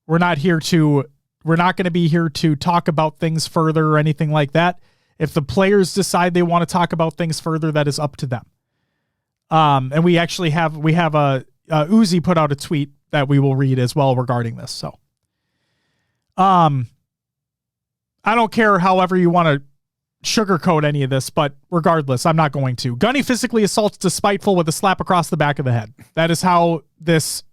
We're not going to be here to talk about things further or anything like that. If the players decide they want to talk about things further, that is up to them. And we actually have a Uzi put out a tweet that we will read as well regarding this. So, I don't care however you want to sugarcoat any of this, but regardless, I'm not going to. Gunny physically assaults Despiteful with a slap across the back of the head. That is how this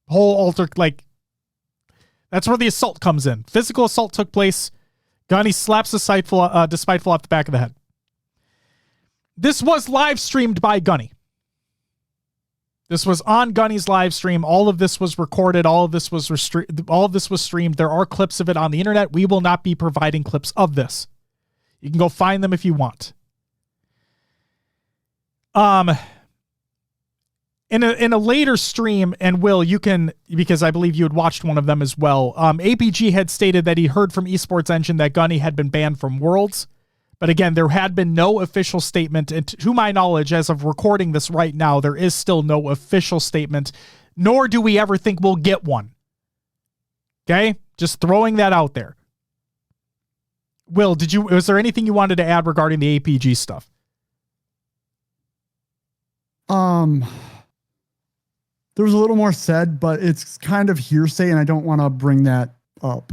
whole that's That's where the assault comes in. Physical assault took place. Gunny slaps Despiteful off the back of the head. This was live streamed by Gunny. This was on Gunny's live stream. All of this was recorded. All of this was streamed. There are clips of it on the internet. We will not be providing clips of this. You can go find them if you want. In a later stream, and Will, you can, because I believe you had watched one of them as well. APG had stated that he heard from Esports Engine that Gunny had been banned from Worlds. But again, there had been no official statement. And to my knowledge, as of recording this right now, there is still no official statement, nor do we ever think we'll get one. Okay? Just throwing that out there. Will, was there anything you wanted to add regarding the APG stuff? There was a little more said, but it's kind of hearsay, and I don't want to bring that up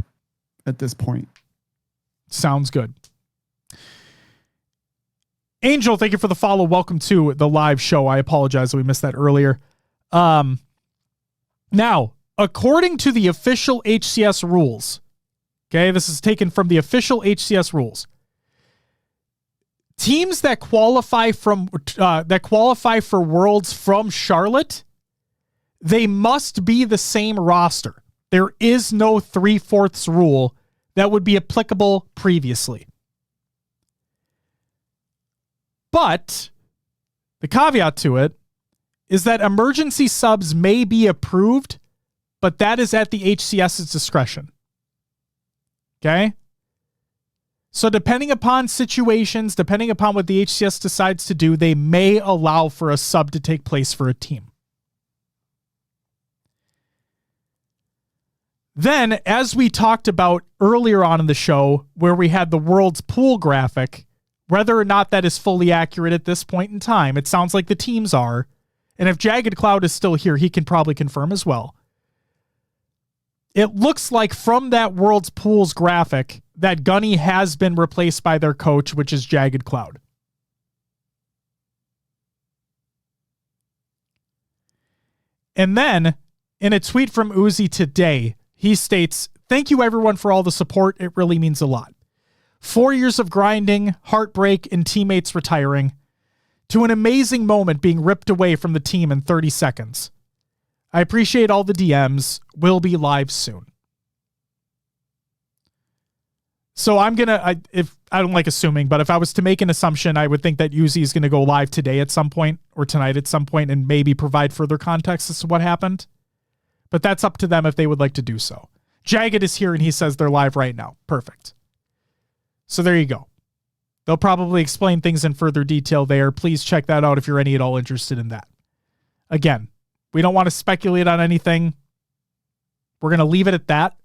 at this point. Sounds good. Angel, thank you for the follow. Welcome to the live show. I apologize that we missed that earlier. Now, according to the official HCS rules, okay, this is taken from the official HCS rules. Teams that qualify for Worlds from Charlotte, they must be the same roster. There is no 3/4 rule that would be applicable previously. But the caveat to it is that emergency subs may be approved, but that is at the HCS's discretion. Okay? So depending upon situations, depending upon what the HCS decides to do, they may allow for a sub to take place for a team. Then, as we talked about earlier on in the show, where we had the World's Pool graphic, whether or not that is fully accurate at this point in time, it sounds like the teams are. And if Jagged Cloud is still here, he can probably confirm as well. It looks like from that World's Pools graphic that Gunny has been replaced by their coach, which is Jagged Cloud. And then, in a tweet from Uzi today, he states, "Thank you everyone for all the support. It really means a lot. 4 years of grinding, heartbreak, and teammates retiring, to an amazing moment being ripped away from the team in 30 seconds. I appreciate all the DMs. We'll be live soon." So I'm going to, if I don't like assuming, but if I was to make an assumption, I would think that Uzi is going to go live today at some point or tonight at some point and maybe provide further context as to what happened. But that's up to them if they would like to do so. Jagged is here and he says they're live right now. Perfect. So there you go. They'll probably explain things in further detail there. Please check that out if you're any at all interested in that. Again, we don't want to speculate on anything. We're going to leave it at that.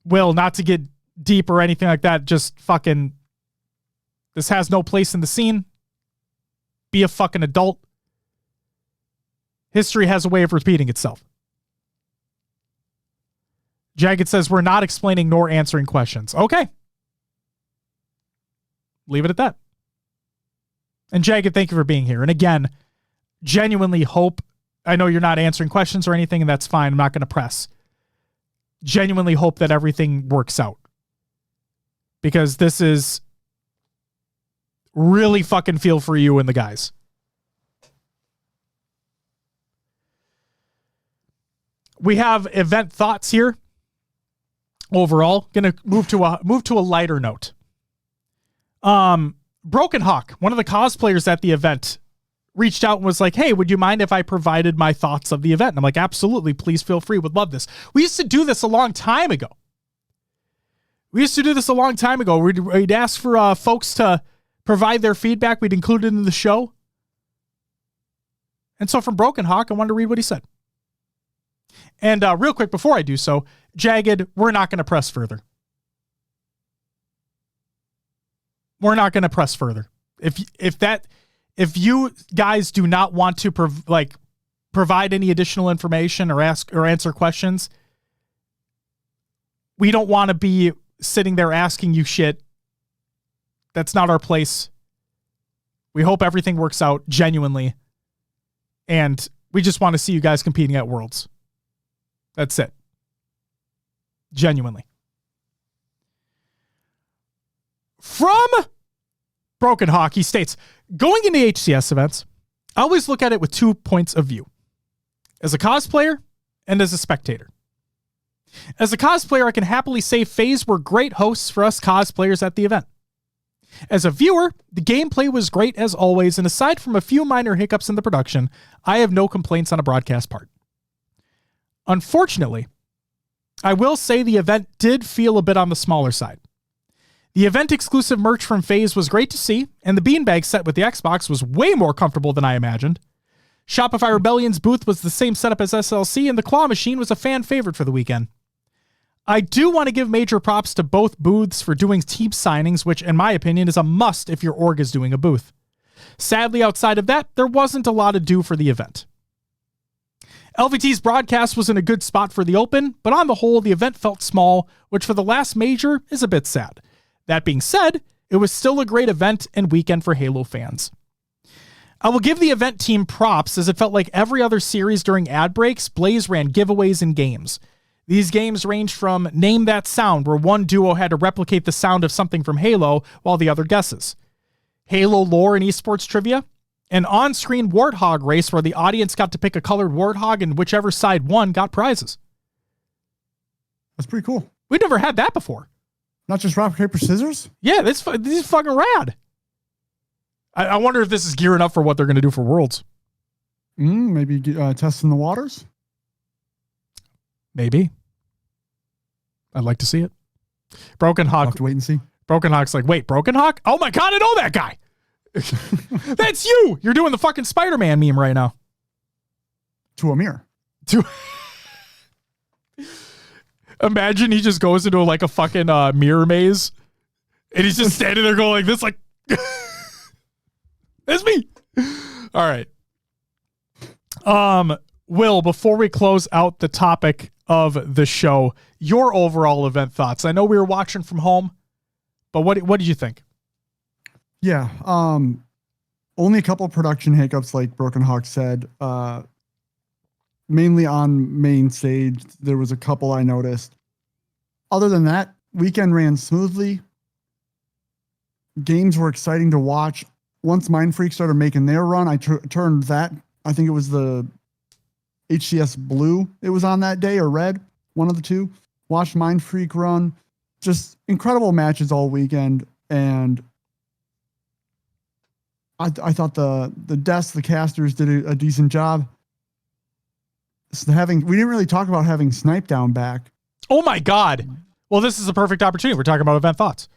Will, not to get deep or anything like that, just fucking, this has no place in the scene. Be a fucking adult. History has a way of repeating itself. Jagged says, "We're not explaining nor answering questions." Okay. Leave it at that. And Jagged, thank you for being here. And again, genuinely hope, I know you're not answering questions or anything, and that's fine. I'm not going to press. Genuinely hope that everything works out. Because this is really fucking feel for you and the guys. We have event thoughts here. Overall, gonna move to a lighter note. Broken Hawk, one of the cosplayers at the event, reached out and was like, "Hey, would you mind if I provided my thoughts of the event?" And I'm like, "Absolutely, please feel free. Would love this." We used to do this a long time ago. We'd ask for folks to provide their feedback. We'd include it in the show. And so from Broken Hawk, I wanted to read what he said. And real quick, before I do so, Jagged, we're not going to press further. We're not going to press further. If you guys do not want to provide any additional information or ask or answer questions, we don't want to be sitting there asking you shit. That's not our place. We hope everything works out genuinely. And we just want to see you guys competing at Worlds. That's it. Genuinely. From Broken Hawk, he states, going into HCS events, I always look at it with 2 points of view. As a cosplayer and as a spectator. As a cosplayer, I can happily say FaZe were great hosts for us cosplayers at the event. As a viewer, the gameplay was great as always, and aside from a few minor hiccups in the production, I have no complaints on a broadcast part. Unfortunately, I will say the event did feel a bit on the smaller side. The event-exclusive merch from FaZe was great to see, and the beanbag set with the Xbox was way more comfortable than I imagined. Shopify Rebellion's booth was the same setup as SLC, and the claw machine was a fan favorite for the weekend. I do want to give major props to both booths for doing team signings, which in my opinion is a must if your org is doing a booth. Sadly, outside of that, there wasn't a lot to do for the event. LVT's broadcast was in a good spot for the Open, but on the whole, the event felt small, which for the last major is a bit sad. That being said, it was still a great event and weekend for Halo fans. I will give the event team props, as it felt like every other series during ad breaks, Blaze ran giveaways and games. These games ranged from Name That Sound, where one duo had to replicate the sound of something from Halo while the other guesses. Halo lore and esports trivia. An on-screen warthog race where the audience got to pick a colored warthog and whichever side won got prizes. That's pretty cool. We never had that before. Not just rock, paper, scissors? Yeah, this is fucking rad. I wonder if this is gearing up for what they're going to do for Worlds. Maybe testing the waters? Maybe. I'd like to see it. Broken Hawk. I'll have to wait and see. Broken Hawk's like, wait, Broken Hawk? Oh my God, I know that guy. That's you. You're doing the fucking Spider-Man meme right now. To a mirror. Imagine he just goes into like a fucking mirror maze and he's just standing there going like this, like, that's me. All right. Will, before we close out the topic of the show, your overall event thoughts. I know we were watching from home, but what did you think? Yeah. Only a couple of production hiccups, like Broken Hawk said. Mainly on main stage, there was a couple I noticed. Other than that, weekend ran smoothly. Games were exciting to watch. Once Mind Freak started making their run, I turned that. I think it was the HCS Blue it was on that day, or Red, one of the two. Watched Mind Freak run. Just incredible matches all weekend. And I thought the casters did a decent job. So we didn't really talk about having Snipe Down back. Oh my God. Well, this is a perfect opportunity. We're talking about event thoughts.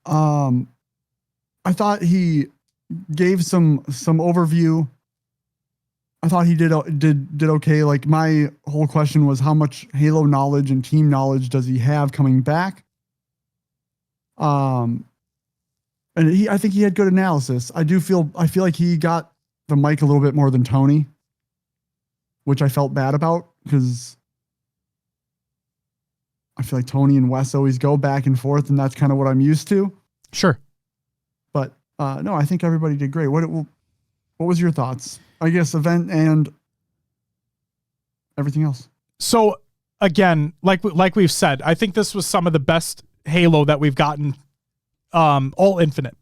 I thought he gave some overview. I thought he did okay. Like, my whole question was, how much Halo knowledge and team knowledge does he have coming back? And I think he had good analysis. I feel like he got the mic a little bit more than Tony, which I felt bad about, because I feel like Tony and Wes always go back and forth, and that's kind of what I'm used to. Sure. But no, I think everybody did great. What was your thoughts? I guess event and everything else. So again, like we've said, I think this was some of the best Halo that we've gotten, all Infinite.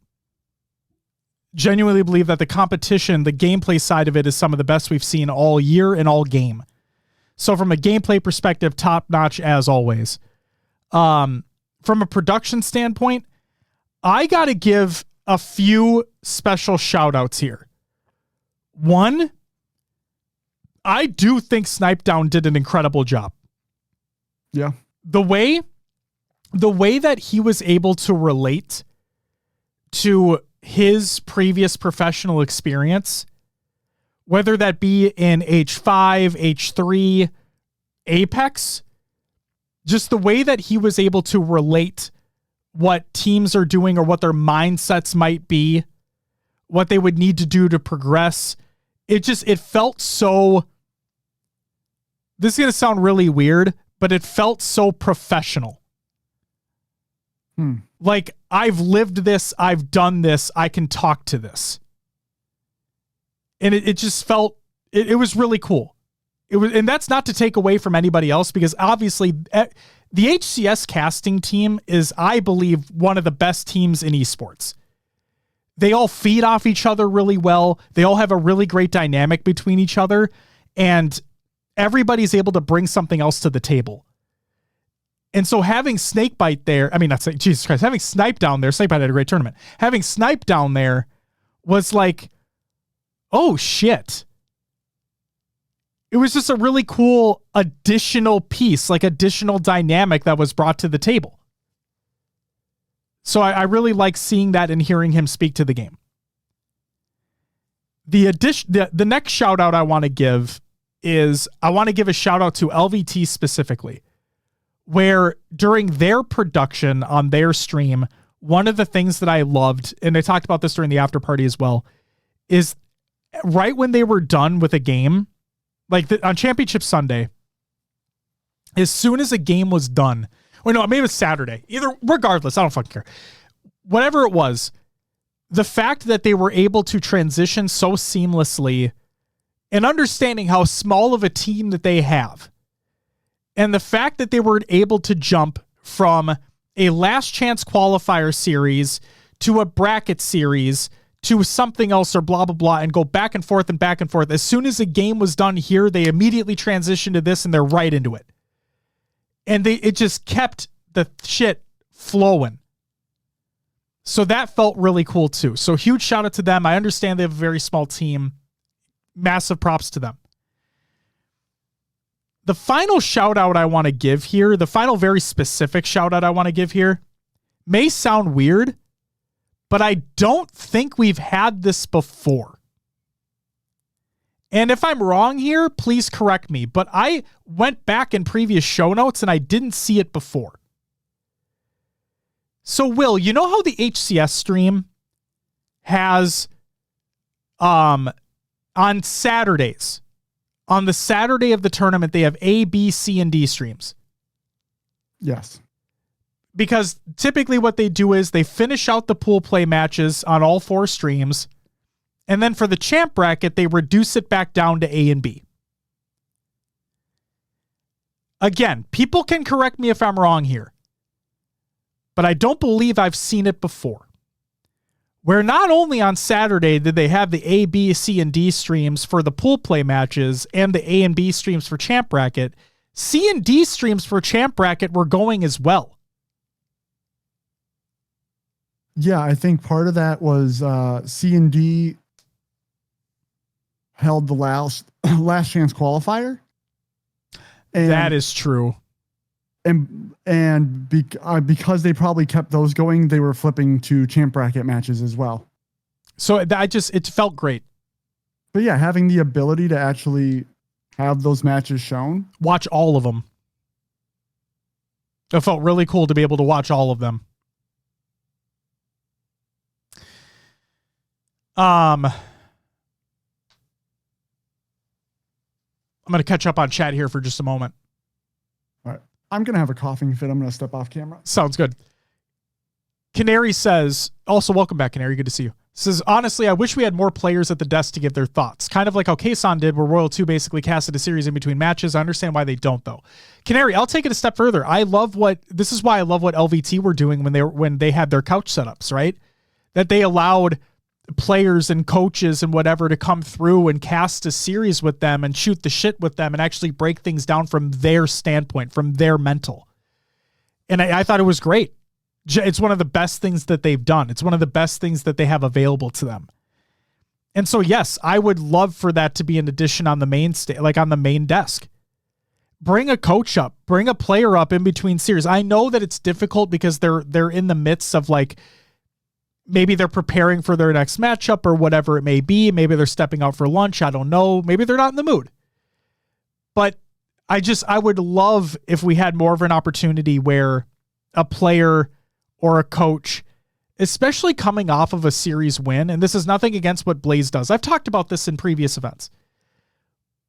Genuinely believe that the competition, the gameplay side of it, is some of the best we've seen all year and all game. So from a gameplay perspective, top notch as always. From a production standpoint, I got to give a few special shout outs here. One, I do think Snipe Down did an incredible job. Yeah. The way that he was able to relate to his previous professional experience, whether that be in H5, H3, Apex, just the way that he was able to relate what teams are doing or what their mindsets might be, what they would need to do to progress. It felt so, this is going to sound really weird, but it felt so professional. Like, I've lived this, I've done this, I can talk to this. And it just felt, it was really cool. It was, and that's not to take away from anybody else, because obviously the HCS casting team is, I believe, one of the best teams in esports. They all feed off each other really well. They all have a really great dynamic between each other, and everybody's able to bring something else to the table. And so having Snakebite there, I mean, not Jesus Christ, having Snipe down there, Snakebite had a great tournament. Having Snipe down there was like, oh shit. It was just a really cool additional piece, like additional dynamic that was brought to the table. So I really like seeing that and hearing him speak to the game. The next shout out I want to give is, I want to give a shout out to LVT specifically, where during their production on their stream, one of the things that I loved, and I talked about this during the after party as well, is right when they were done with a game, like on Championship Sunday, as soon as a game was done, or no, maybe it was Saturday, regardless, I don't fucking care. Whatever it was, the fact that they were able to transition so seamlessly and understanding how small of a team that they have, and the fact that they were able to jump from a last chance qualifier series to a bracket series to something else or blah, blah, blah, and go back and forth and back and forth. As soon as the game was done here, they immediately transitioned to this and they're right into it. And it just kept the shit flowing. So that felt really cool too. So huge shout out to them. I understand they have a very small team. Massive props to them. The final shout out I want to give here, the final very specific shout out I want to give here, may sound weird, but I don't think we've had this before. And if I'm wrong here, please correct me, but I went back in previous show notes and I didn't see it before. So Will, you know how the HCS stream has, on Saturdays, on the Saturday of the tournament, they have A, B, C, and D streams? Yes. Because typically what they do is they finish out the pool play matches on all 4 streams, and then for the champ bracket, they reduce it back down to A and B. Again, people can correct me if I'm wrong here, but I don't believe I've seen it before. Where not only on Saturday did they have the A, B, C, and D streams for the pool play matches and the A and B streams for champ bracket, C and D streams for champ bracket were going as well. Yeah, I think part of that was C and D held the last chance qualifier. And, that is true. And because they probably kept those going, they were flipping to champ bracket matches as well. So it felt great. But yeah, having the ability to actually have those matches shown. Watch all of them. It felt really cool to be able to watch all of them. I'm going to catch up on chat here for just a moment. All right. I'm going to have a coughing fit. I'm going to step off camera. Sounds good. Canary says, also welcome back, Canary. Good to see you. Says, honestly, I wish we had more players at the desk to give their thoughts. Kind of like how Kason did, where Royal 2 basically casted a series in between matches. I understand why they don't, though. Canary, I'll take it a step further. This is why I love what LVT were doing when they had their couch setups, right? That they allowed players and coaches and whatever to come through and cast a series with them and shoot the shit with them and actually break things down from their standpoint, from their mental. And I thought it was great. It's one of the best things that they've done. It's one of the best things that they have available to them. And so, yes, I would love for that to be an addition on the main on the main desk. Bring a coach up, bring a player up in between series. I know that it's difficult because they're in the midst of maybe they're preparing for their next matchup or whatever it may be. Maybe they're stepping out for lunch. I don't know. Maybe they're not in the mood. But I would love if we had more of an opportunity where a player or a coach, especially coming off of a series win, and this is nothing against what Blaze does. I've talked about this in previous events.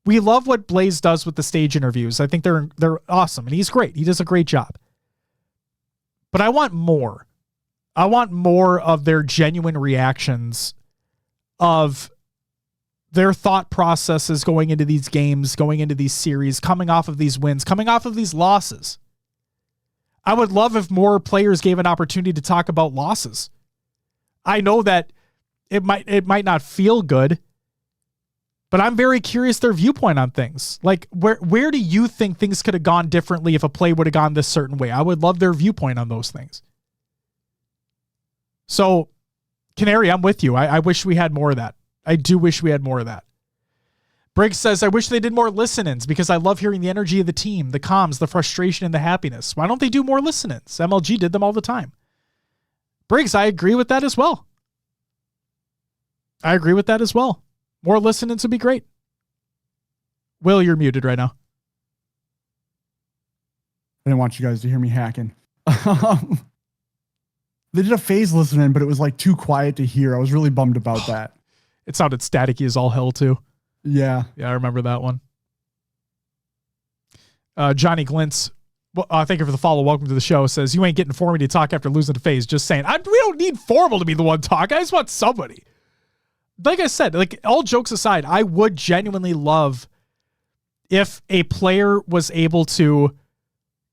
We love what Blaze does with the stage interviews. I think they're awesome, and he's great. He does a great job. But I want more. I want more of their genuine reactions of their thought processes going into these games, going into these series, coming off of these wins, coming off of these losses. I would love if more players gave an opportunity to talk about losses. I know that it might not feel good, but I'm very curious their viewpoint on things. Like, where do you think things could have gone differently if a play would have gone this certain way? I would love their viewpoint on those things. So, Canary, I'm with you. I wish we had more of that. I do wish we had more of that. Briggs says, I wish they did more listen-ins because I love hearing the energy of the team, the comms, the frustration, and the happiness. Why don't they do more listen-ins? MLG did them all the time. Briggs, I agree with that as well. More listen-ins would be great. Will, you're muted right now. I didn't want you guys to hear me hacking. They did a phase listen-in, but it was like too quiet to hear. I was really bummed about that. It sounded staticky as all hell, too. Yeah. Yeah, I remember that one. Johnny Glintz, thank you for the follow. Welcome to the show. Says, you ain't getting Formy to talk after losing to phase. Just saying. We don't need Formal to be the one talk. I just want somebody. Like I said, like all jokes aside, I would genuinely love if a player was able to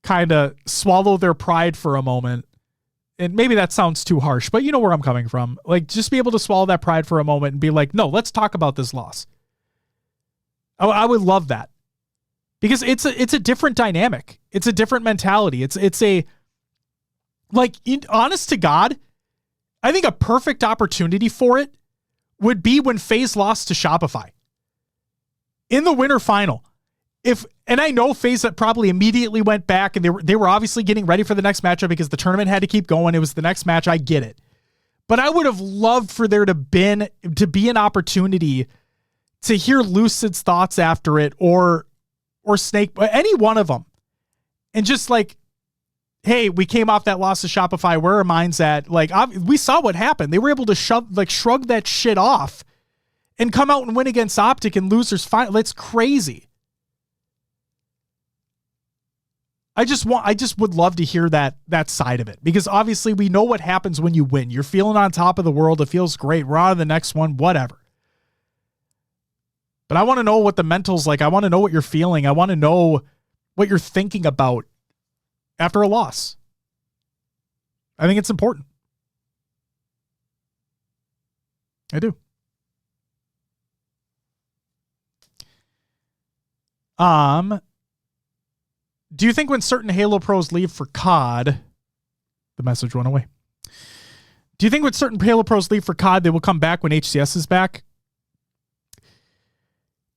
kind of swallow their pride for a moment. And maybe that sounds too harsh, but you know where I'm coming from. Like, just be able to swallow that pride for a moment and be like, no, let's talk about this loss. I would love that because it's a different dynamic. It's a different mentality. It's a, like, honest to God, I think a perfect opportunity for it would be when FaZe lost to Shopify in the winter final. And I know FaZe probably immediately went back and they were obviously getting ready for the next matchup because the tournament had to keep going. It was the next match. I get it. But I would have loved for there to be an opportunity to hear Lucid's thoughts after it or Snake, any one of them. And just like, hey, we came off that loss to Shopify. Where are minds at? Like, we saw what happened. They were able to shrug that shit off and come out and win against Optic and losers final. That's crazy. I just would love to hear that side of it because obviously we know what happens when you win. You're feeling on top of the world. It feels great. We're on to the next one, whatever. But I want to know what the mental's like. I want to know what you're feeling. I want to know what you're thinking about after a loss. I think it's important. I do. Do you think when certain Halo pros leave for COD, the message went away. Do you think when certain Halo pros leave for COD, they will come back when HCS is back?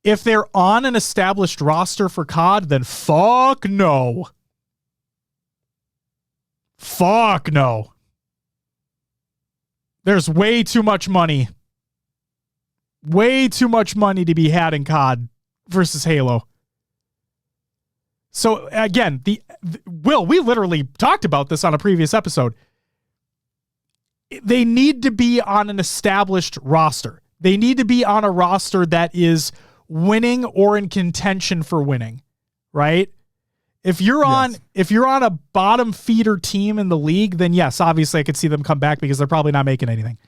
If they're on an established roster for COD, then fuck no. Fuck no. There's way too much money. Way too much money to be had in COD versus Halo. So again, we literally talked about this on a previous episode. They need to be on an established roster. They need to be on a roster that is winning or in contention for winning, right? If you're on a bottom feeder team in the league, then yes, obviously I could see them come back because they're probably not making anything.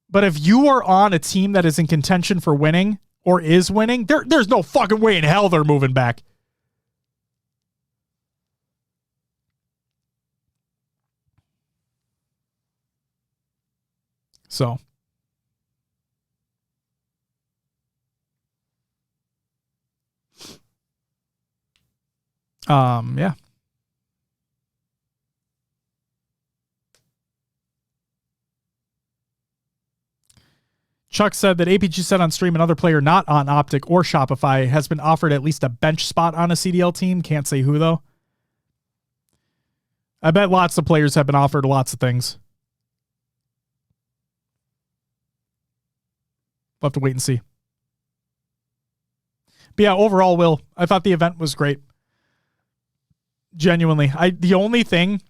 But if you are on a team that is in contention for winning or is winning, there's no fucking way in hell they're moving back. So, yeah. Chuck said that APG said on stream another player not on Optic or Shopify has been offered at least a bench spot on a CDL team. Can't say who, though. I bet lots of players have been offered lots of things. We'll have to wait and see. But yeah, overall, Will, I thought the event was great. Genuinely. The only thing,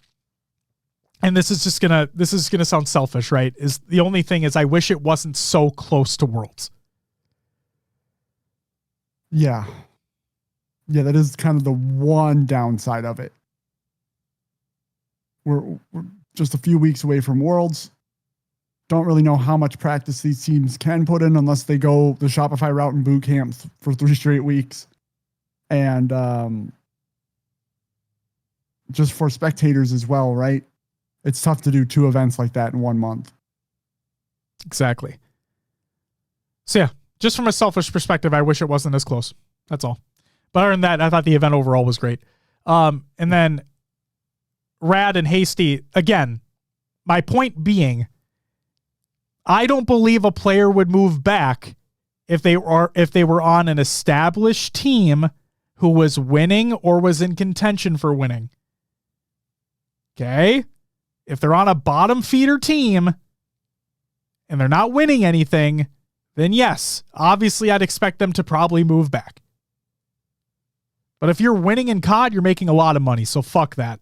and this is gonna sound selfish, right? Is the only thing is I wish it wasn't so close to Worlds. Yeah. Yeah, that is kind of the one downside of it. We're just a few weeks away from Worlds. don't really know how much practice these teams can put in unless they go the Shopify route and boot camp for 3 straight weeks. And just for spectators as well, right? It's tough to do 2 events like that in 1 month. Exactly. So yeah, just from a selfish perspective, I wish it wasn't this close. That's all. But other than that, I thought the event overall was great. And then Rad and Hasty, again, my point being, I don't believe a player would move back if they were on an established team who was winning or was in contention for winning. Okay? If they're on a bottom feeder team and they're not winning anything, then yes, obviously I'd expect them to probably move back. But if you're winning in COD, you're making a lot of money, so fuck that.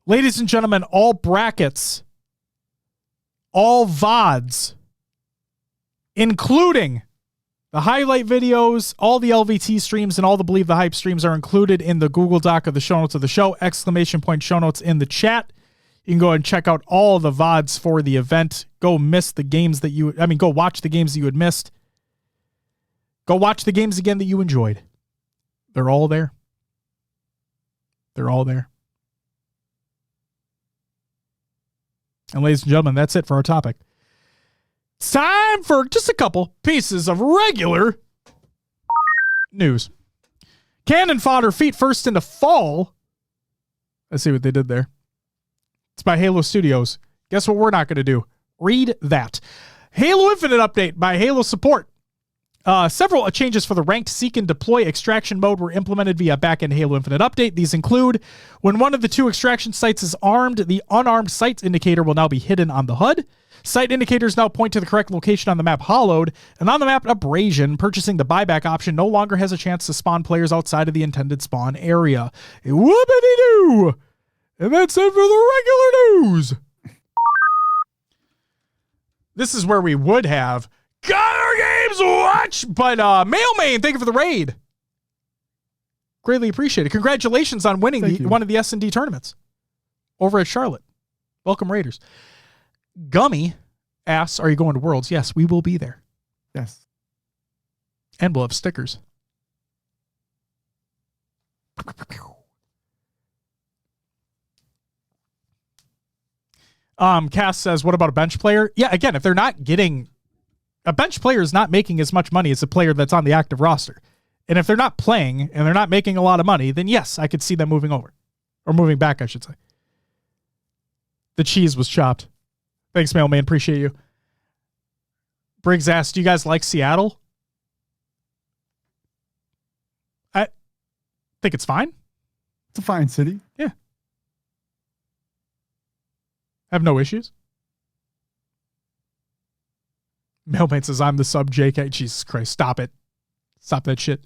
Ladies and gentlemen, all brackets, all VODs, including the highlight videos, all the LVT streams, and all the Believe the Hype streams are included in the Google Doc of the show notes of the show, ! Show notes in the chat. You can go ahead and check out all the VODs for the event. Go watch the games that you had missed. Go watch the games again that you enjoyed. They're all there. They're all there. And ladies and gentlemen, that's it for our topic. It's time for just a couple pieces of regular news. Cannon fodder feet first into fall. Let's see what they did there. It's by Halo Studios. Guess what we're not going to do? Read that. Halo Infinite update by Halo Support. Several changes for the ranked seek and deploy extraction mode were implemented via backend Halo Infinite update. These include when one of the 2 extraction sites is armed, the unarmed sites indicator will now be hidden on the HUD. Site indicators now point to the correct location on the map Hollowed, and on the map Abrasion, purchasing the buyback option no longer has a chance to spawn players outside of the intended spawn area. Whoopity-doo! And that's it for the regular news. This is where we would have got our games watch, but Mailman, thank you for the raid. Greatly appreciated. Congratulations on winning one of the S&D tournaments over at Charlotte. Welcome, Raiders. Gummy asks, are you going to Worlds? Yes, we will be there. Yes. And we'll have stickers. Cass says, what about a bench player? Yeah, again, if they're not getting... A bench player is not making as much money as a player that's on the active roster. And if they're not playing and they're not making a lot of money, then yes, I could see them moving over. Or moving back, I should say. The cheese was chopped. Thanks, Mailman. Appreciate you. Briggs asked, do you guys like Seattle? I think it's fine. It's a fine city. Yeah. I have no issues. Mailman says, I'm the sub JK. Jesus Christ, stop it. Stop that shit.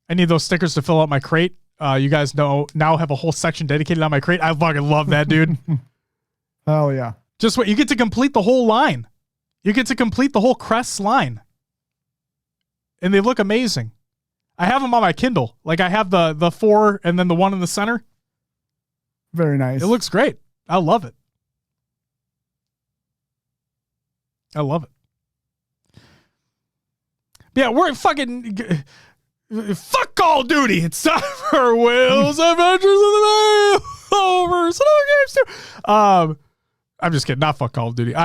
I need those stickers to fill out my crate. You guys now have a whole section dedicated on my crate. I fucking love that, dude. Oh, yeah. Just what you get to complete the whole line. You get to complete the whole Crest line. And they look amazing. I have them on my Kindle. Like I have the 4 and then the 1 in the center. Very nice. It looks great. I love it. I love it. Yeah, we're fucking... Fuck Call of Duty. It's time for Will's Adventures in the Mail. Some other games too. I'm just kidding. Not fuck Call of Duty.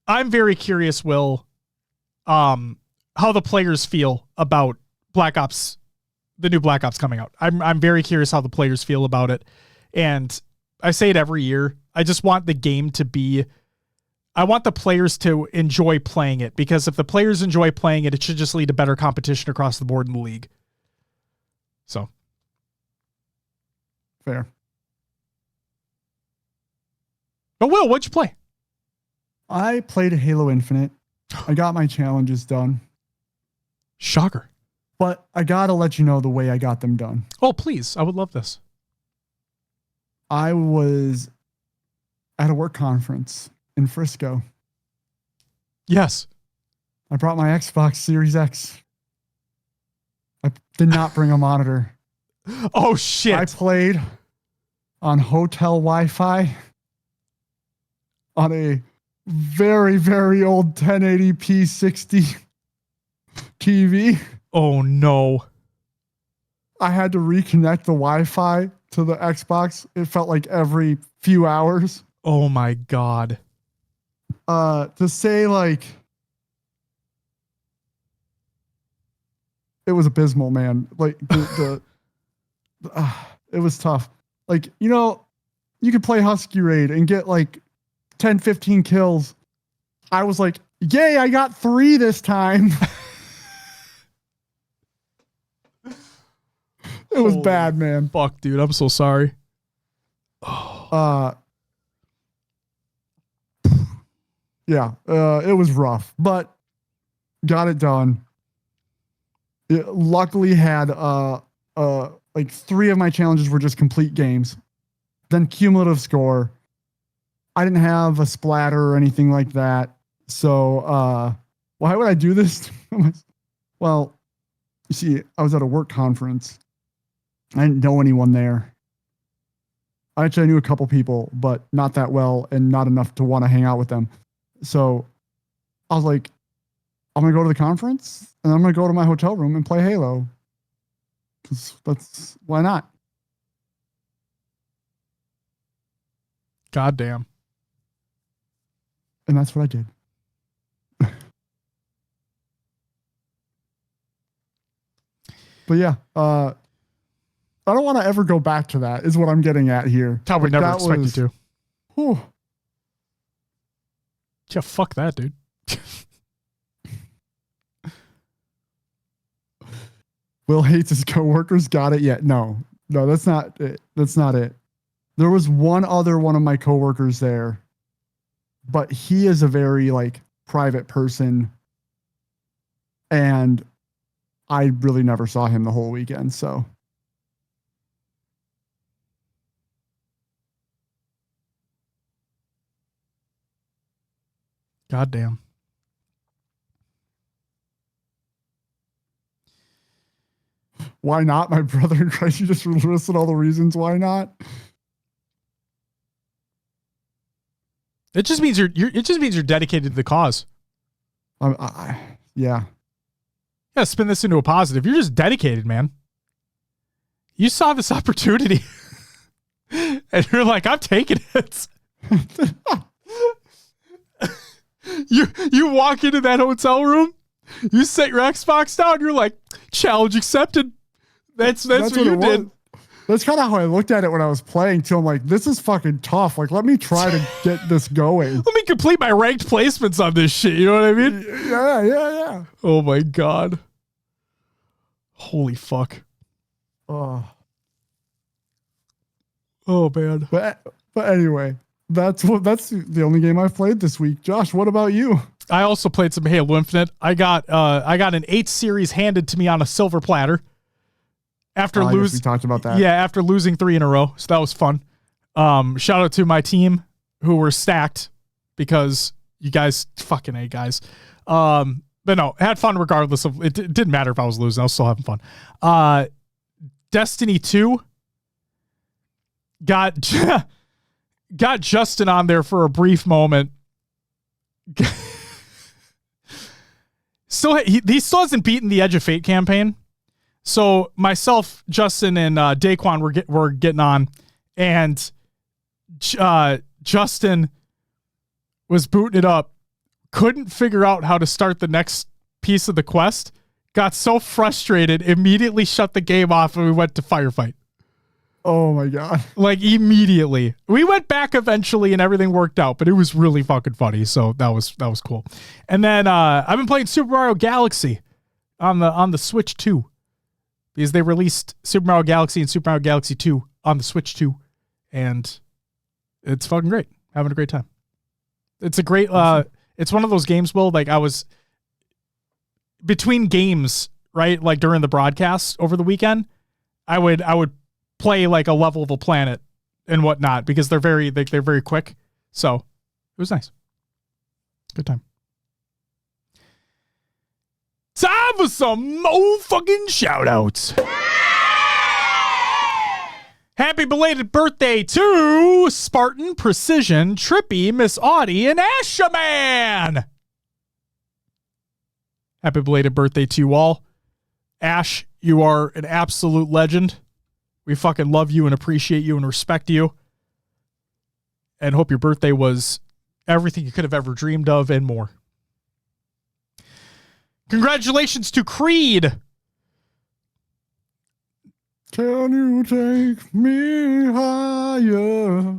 I'm very curious, Will, how the players feel about Black Ops, the new Black Ops coming out. I'm very curious how the players feel about it. And I say it every year. I just want the game to be... I want the players to enjoy playing it, because if the players enjoy playing it, it should just lead to better competition across the board in the league. So. Fair. But Will, what'd you play? I played Halo Infinite. I got my challenges done. Shocker. But I gotta let you know the way I got them done. Oh, please. I would love this. I was at a work conference in Frisco. Yes. I brought my Xbox Series X. I Did not bring a monitor. Oh shit. I played on hotel Wi-Fi on a very, very old 1080p 60 TV. Oh no. I had to reconnect the Wi-Fi to the Xbox. It felt like every few hours. Oh my God. To say like it was abysmal, man. Like it was tough. Like, you know, you could play Husky Raid and get like 10, 15 kills. I was like, yay, I got 3 this time. It was bad, man. Fuck, dude. I'm so sorry. Yeah, it was rough, but got it done. It luckily had like 3 of my challenges were just complete games. Then cumulative score. I didn't have a splatter or anything like that. So why would I do this? Well, you see, I was at a work conference. I didn't know anyone there. Actually, I knew a couple people, but not that well and not enough to want to hang out with them. So I was like, I'm going to go to the conference and I'm going to go to my hotel room and play Halo. Because why not? Goddamn. And that's what I did. But yeah, I don't want to ever go back to that, is what I'm getting at here. I would never expect you to. Whew. Yeah, fuck that, dude. Will hates his coworkers. Got it yet? No, that's not it. That's not it. There was one other one of my coworkers there, but he is a very like private person, and I really never saw him the whole weekend. So. Goddamn. Why not, my brother in Christ? You just listed all the reasons why not. It just means you're dedicated to the cause. Yeah. Yeah, spin this into a positive. You're just dedicated, man. You saw this opportunity and you're like, I'm taking it. You walk into that hotel room, you set your Xbox down, you're like, challenge accepted. That's what you did. That's kind of how I looked at it when I was playing too. I'm like, this is fucking tough. Like, let me try to get this going. Let me complete my ranked placements on this shit. You know what I mean? Yeah. Oh my God. Holy fuck. Oh man. But anyway, that's the only game I've played this week. Josh, what about you? I also played some Halo Infinite. I got an 8 series handed to me on a silver platter. After we talked about that. Yeah, after losing 3 in a row. So that was fun. Shout out to my team who were stacked because you guys fucking A guys. But no, had fun regardless of it didn't matter if I was losing. I was still having fun. Destiny 2 got Justin on there for a brief moment. He still hasn't beaten the Edge of Fate campaign. So myself, Justin, and Daquan were getting on, and Justin was booting it up, couldn't figure out how to start the next piece of the quest, got so frustrated, immediately shut the game off, and we went to firefight. Oh my God. Like immediately. We went back eventually and everything worked out, but it was really fucking funny. So that was cool. And then I've been playing Super Mario Galaxy on the Switch 2. Because they released Super Mario Galaxy and Super Mario Galaxy 2 on the Switch 2. And it's fucking great. Having a great time. It's a great it's one of those games, Will, like I was between games, right? Like during the broadcast over the weekend, I would play like a level of a planet and whatnot because they're very quick. So it was nice. Good time. Time for some more fucking shout-outs. Happy belated birthday to Spartan, Precision, Trippy, Miss Audie, and Ashaman. Happy belated birthday to you all. Ash, you are an absolute legend. We fucking love you and appreciate you and respect you. And hope your birthday was everything you could have ever dreamed of and more. Congratulations to Creed. Can you take me higher?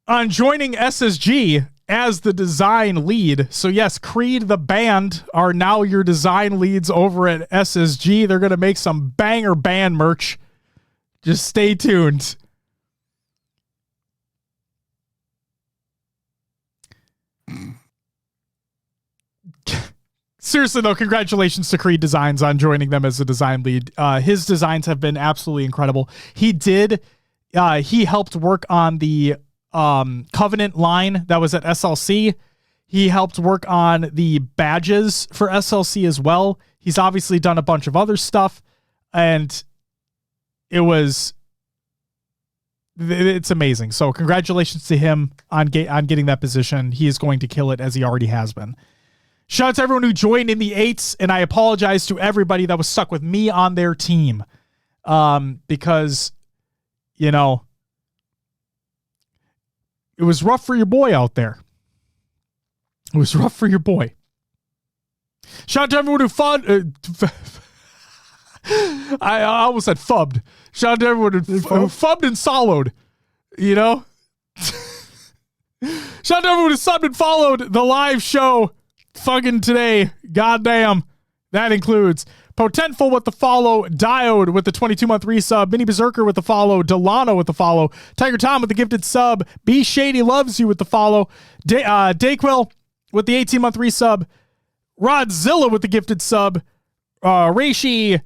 On joining SSG as the design lead. So yes, Creed the band are now your design leads over at SSG. They're going to make some banger band merch. Just stay tuned. Seriously though, congratulations to Creed Designs on joining them as a design lead. His designs have been absolutely incredible. He helped work on the Covenant line that was at SLC. He helped work on the badges for SLC as well. He's obviously done a bunch of other stuff, and it's amazing. So congratulations to him on getting that position. He is going to kill it as he already has been. Shout out to everyone who joined in the 8s, and I apologize to everybody that was stuck with me on their team. Because, you know, it was rough for your boy out there. It was rough for your boy. Shout out to everyone who I almost said fubbed. Shout out to everyone who fubbed and soloed. You know? Shout out to everyone who subbed and followed the live show fucking today. Goddamn. That includes Potentful with the follow, Diode with the 22-month resub, Mini Berserker with the follow, Delano with the follow, Tiger Tom with the gifted sub, B Shady Loves You with the follow, Dayquil with the 18-month resub, Rodzilla with the gifted sub, Reishi,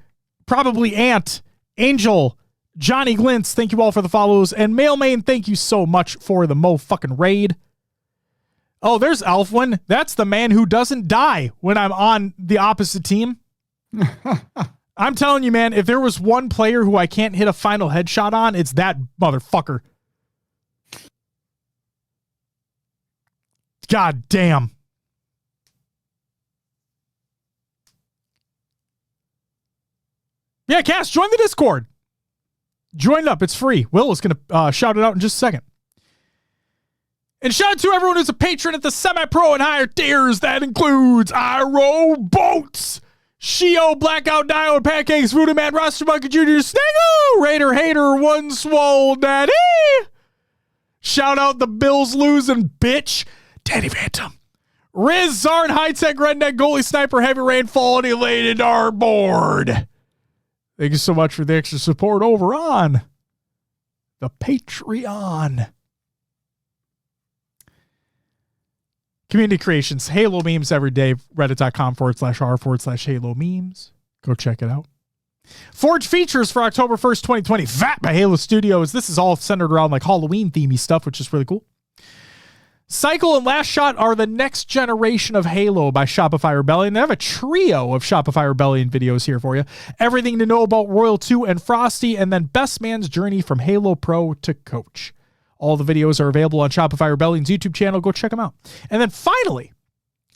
probably Ant, Angel, Johnny Glintz, thank you all for the follows, and Mailman, thank you so much for the fucking raid. Oh, there's Alfwin. That's the man who doesn't die when I'm on the opposite team. I'm telling you, man, if there was one player who I can't hit a final headshot on, it's that motherfucker. God damn. Yeah, Cass, join the Discord. Join up. It's free. Will is going to shout it out in just a second. And shout out to everyone who's a patron at the semi-pro and higher tiers. That includes Iro Boats, Shio, Blackout, Diode, Pancakes, Voodoo Man, Rostermania Jr., Snaggle, Raider, Hater, One Swole, Daddy. Shout out the Bills losing bitch, Danny Phantom, Riz, Zarn, High Tech, Redneck, Goalie, Sniper, Heavy Rainfall, and Elated our board. Thank you so much for the extra support over on the Patreon. Community creations, Halo memes every day, reddit.com/r/Halo memes. Go check it out. Forge features for October 1st, 2020. VAT by Halo Studios. This is all centered around like Halloween themey stuff, which is really cool. Cycle and Last Shot are the next generation of Halo by Shopify Rebellion. They have a trio of Shopify Rebellion videos here for you. Everything to know about Royal 2 and Frosty, and then Best Man's Journey from Halo Pro to Coach. All the videos are available on Shopify Rebellion's YouTube channel. Go check them out. And then finally,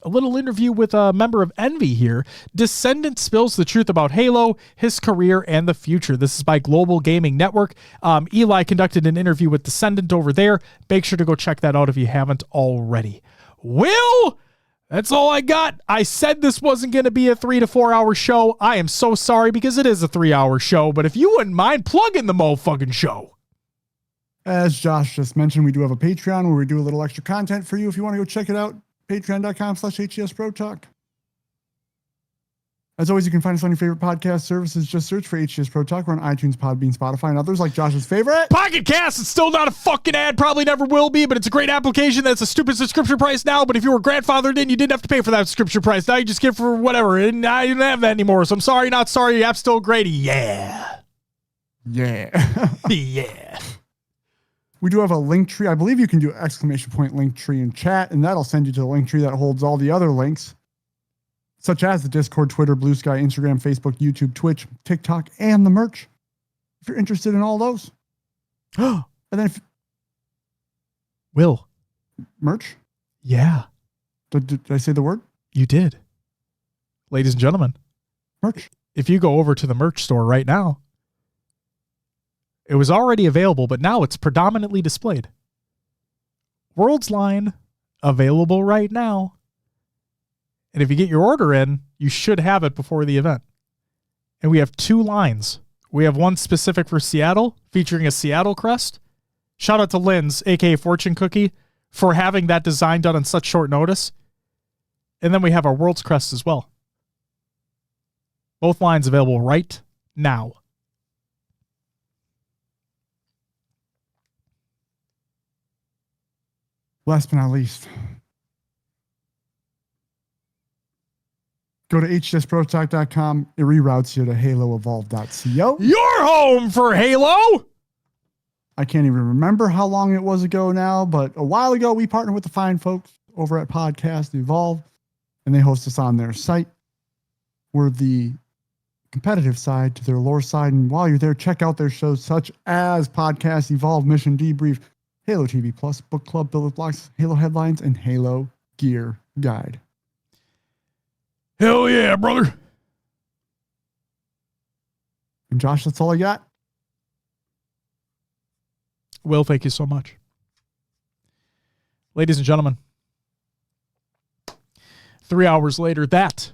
a little interview with a member of Envy here. Descendant spills the truth about Halo, his career, and the future. This is by Global Gaming Network. Eli conducted an interview with Descendant over there. Make sure to go check that out if you haven't already. Will, that's all I got. I said this wasn't going to be a 3 to 4 hour show. I am so sorry because it is a 3 hour show. But if you wouldn't mind, plug in the motherfucking show. As Josh just mentioned, we do have a Patreon where we do a little extra content for you. If you want to go check it out, patreon.com/HCS Pro Talk. As always, you can find us on your favorite podcast services. Just search for HCS Pro Talk. We're on iTunes, Podbean, Spotify, and others like Josh's favorite. Pocket Cast. It's still not a fucking ad. Probably never will be, but it's a great application. That's a stupid subscription price now, but if you were grandfathered in, you didn't have to pay for that subscription price. Now you just get it for whatever, and now you don't have that anymore. So I'm sorry, not sorry. The app's still great. Yeah. Yeah. Yeah. We do have a link tree. I believe you can do !link tree in chat, and that'll send you to the link tree that holds all the other links. such as the Discord, Twitter, Blue Sky, Instagram, Facebook, YouTube, Twitch, TikTok, and the merch. If you're interested in all those. And then Will. Merch? Yeah. Did I say the word? You did. Ladies and gentlemen. Merch. If you go over to the merch store right now, it was already available, but now it's predominantly displayed. World's Line, available right now. And if you get your order in, you should have it before the event. And we have 2 lines. We have one specific for Seattle, featuring a Seattle crest. Shout out to Lynn's, aka Fortune Cookie, for having that design done on such short notice. And then we have our World's crest as well. Both lines available right now. Last but not least, go to hcsprotalk.com. It reroutes you to haloevolve.co. Your home for Halo! I can't even remember how long it was ago now, but a while ago we partnered with the fine folks over at Podcast Evolve, and they host us on their site. We're the competitive side to their lore side, and while you're there, check out their shows such as Podcast Evolve, Mission Debrief, Halo TV Plus, Book Club, Bullet Blocks, Halo Headlines, and Halo Gear Guide. Hell yeah, brother. And Josh, that's all I got. Will, thank you so much. Ladies and gentlemen, 3 hours later, that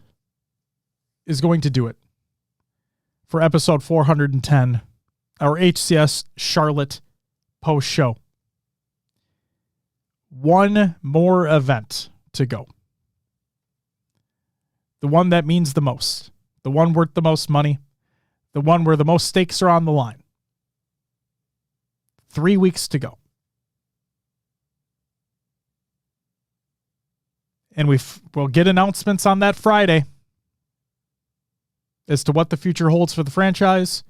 is going to do it for episode 410, our HCS Charlotte Post-Show. One more event to go. The one that means the most. The one worth the most money. The one where the most stakes are on the line. 3 weeks to go. And we'll get announcements on that Friday as to what the future holds for the franchise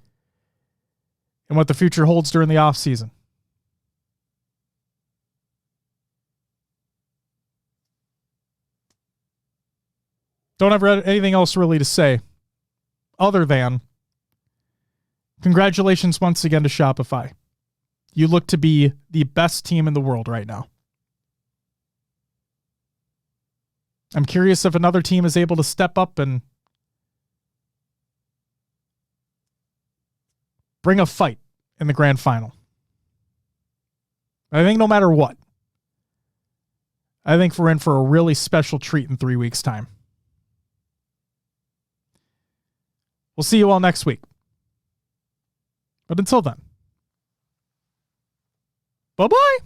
and what the future holds during the offseason. Don't have anything else really to say other than congratulations once again to Shopify. You look to be the best team in the world right now. I'm curious if another team is able to step up and bring a fight in the grand final. I think no matter what, I think we're in for a really special treat in 3 weeks' time. We'll see you all next week. But until then, bye-bye.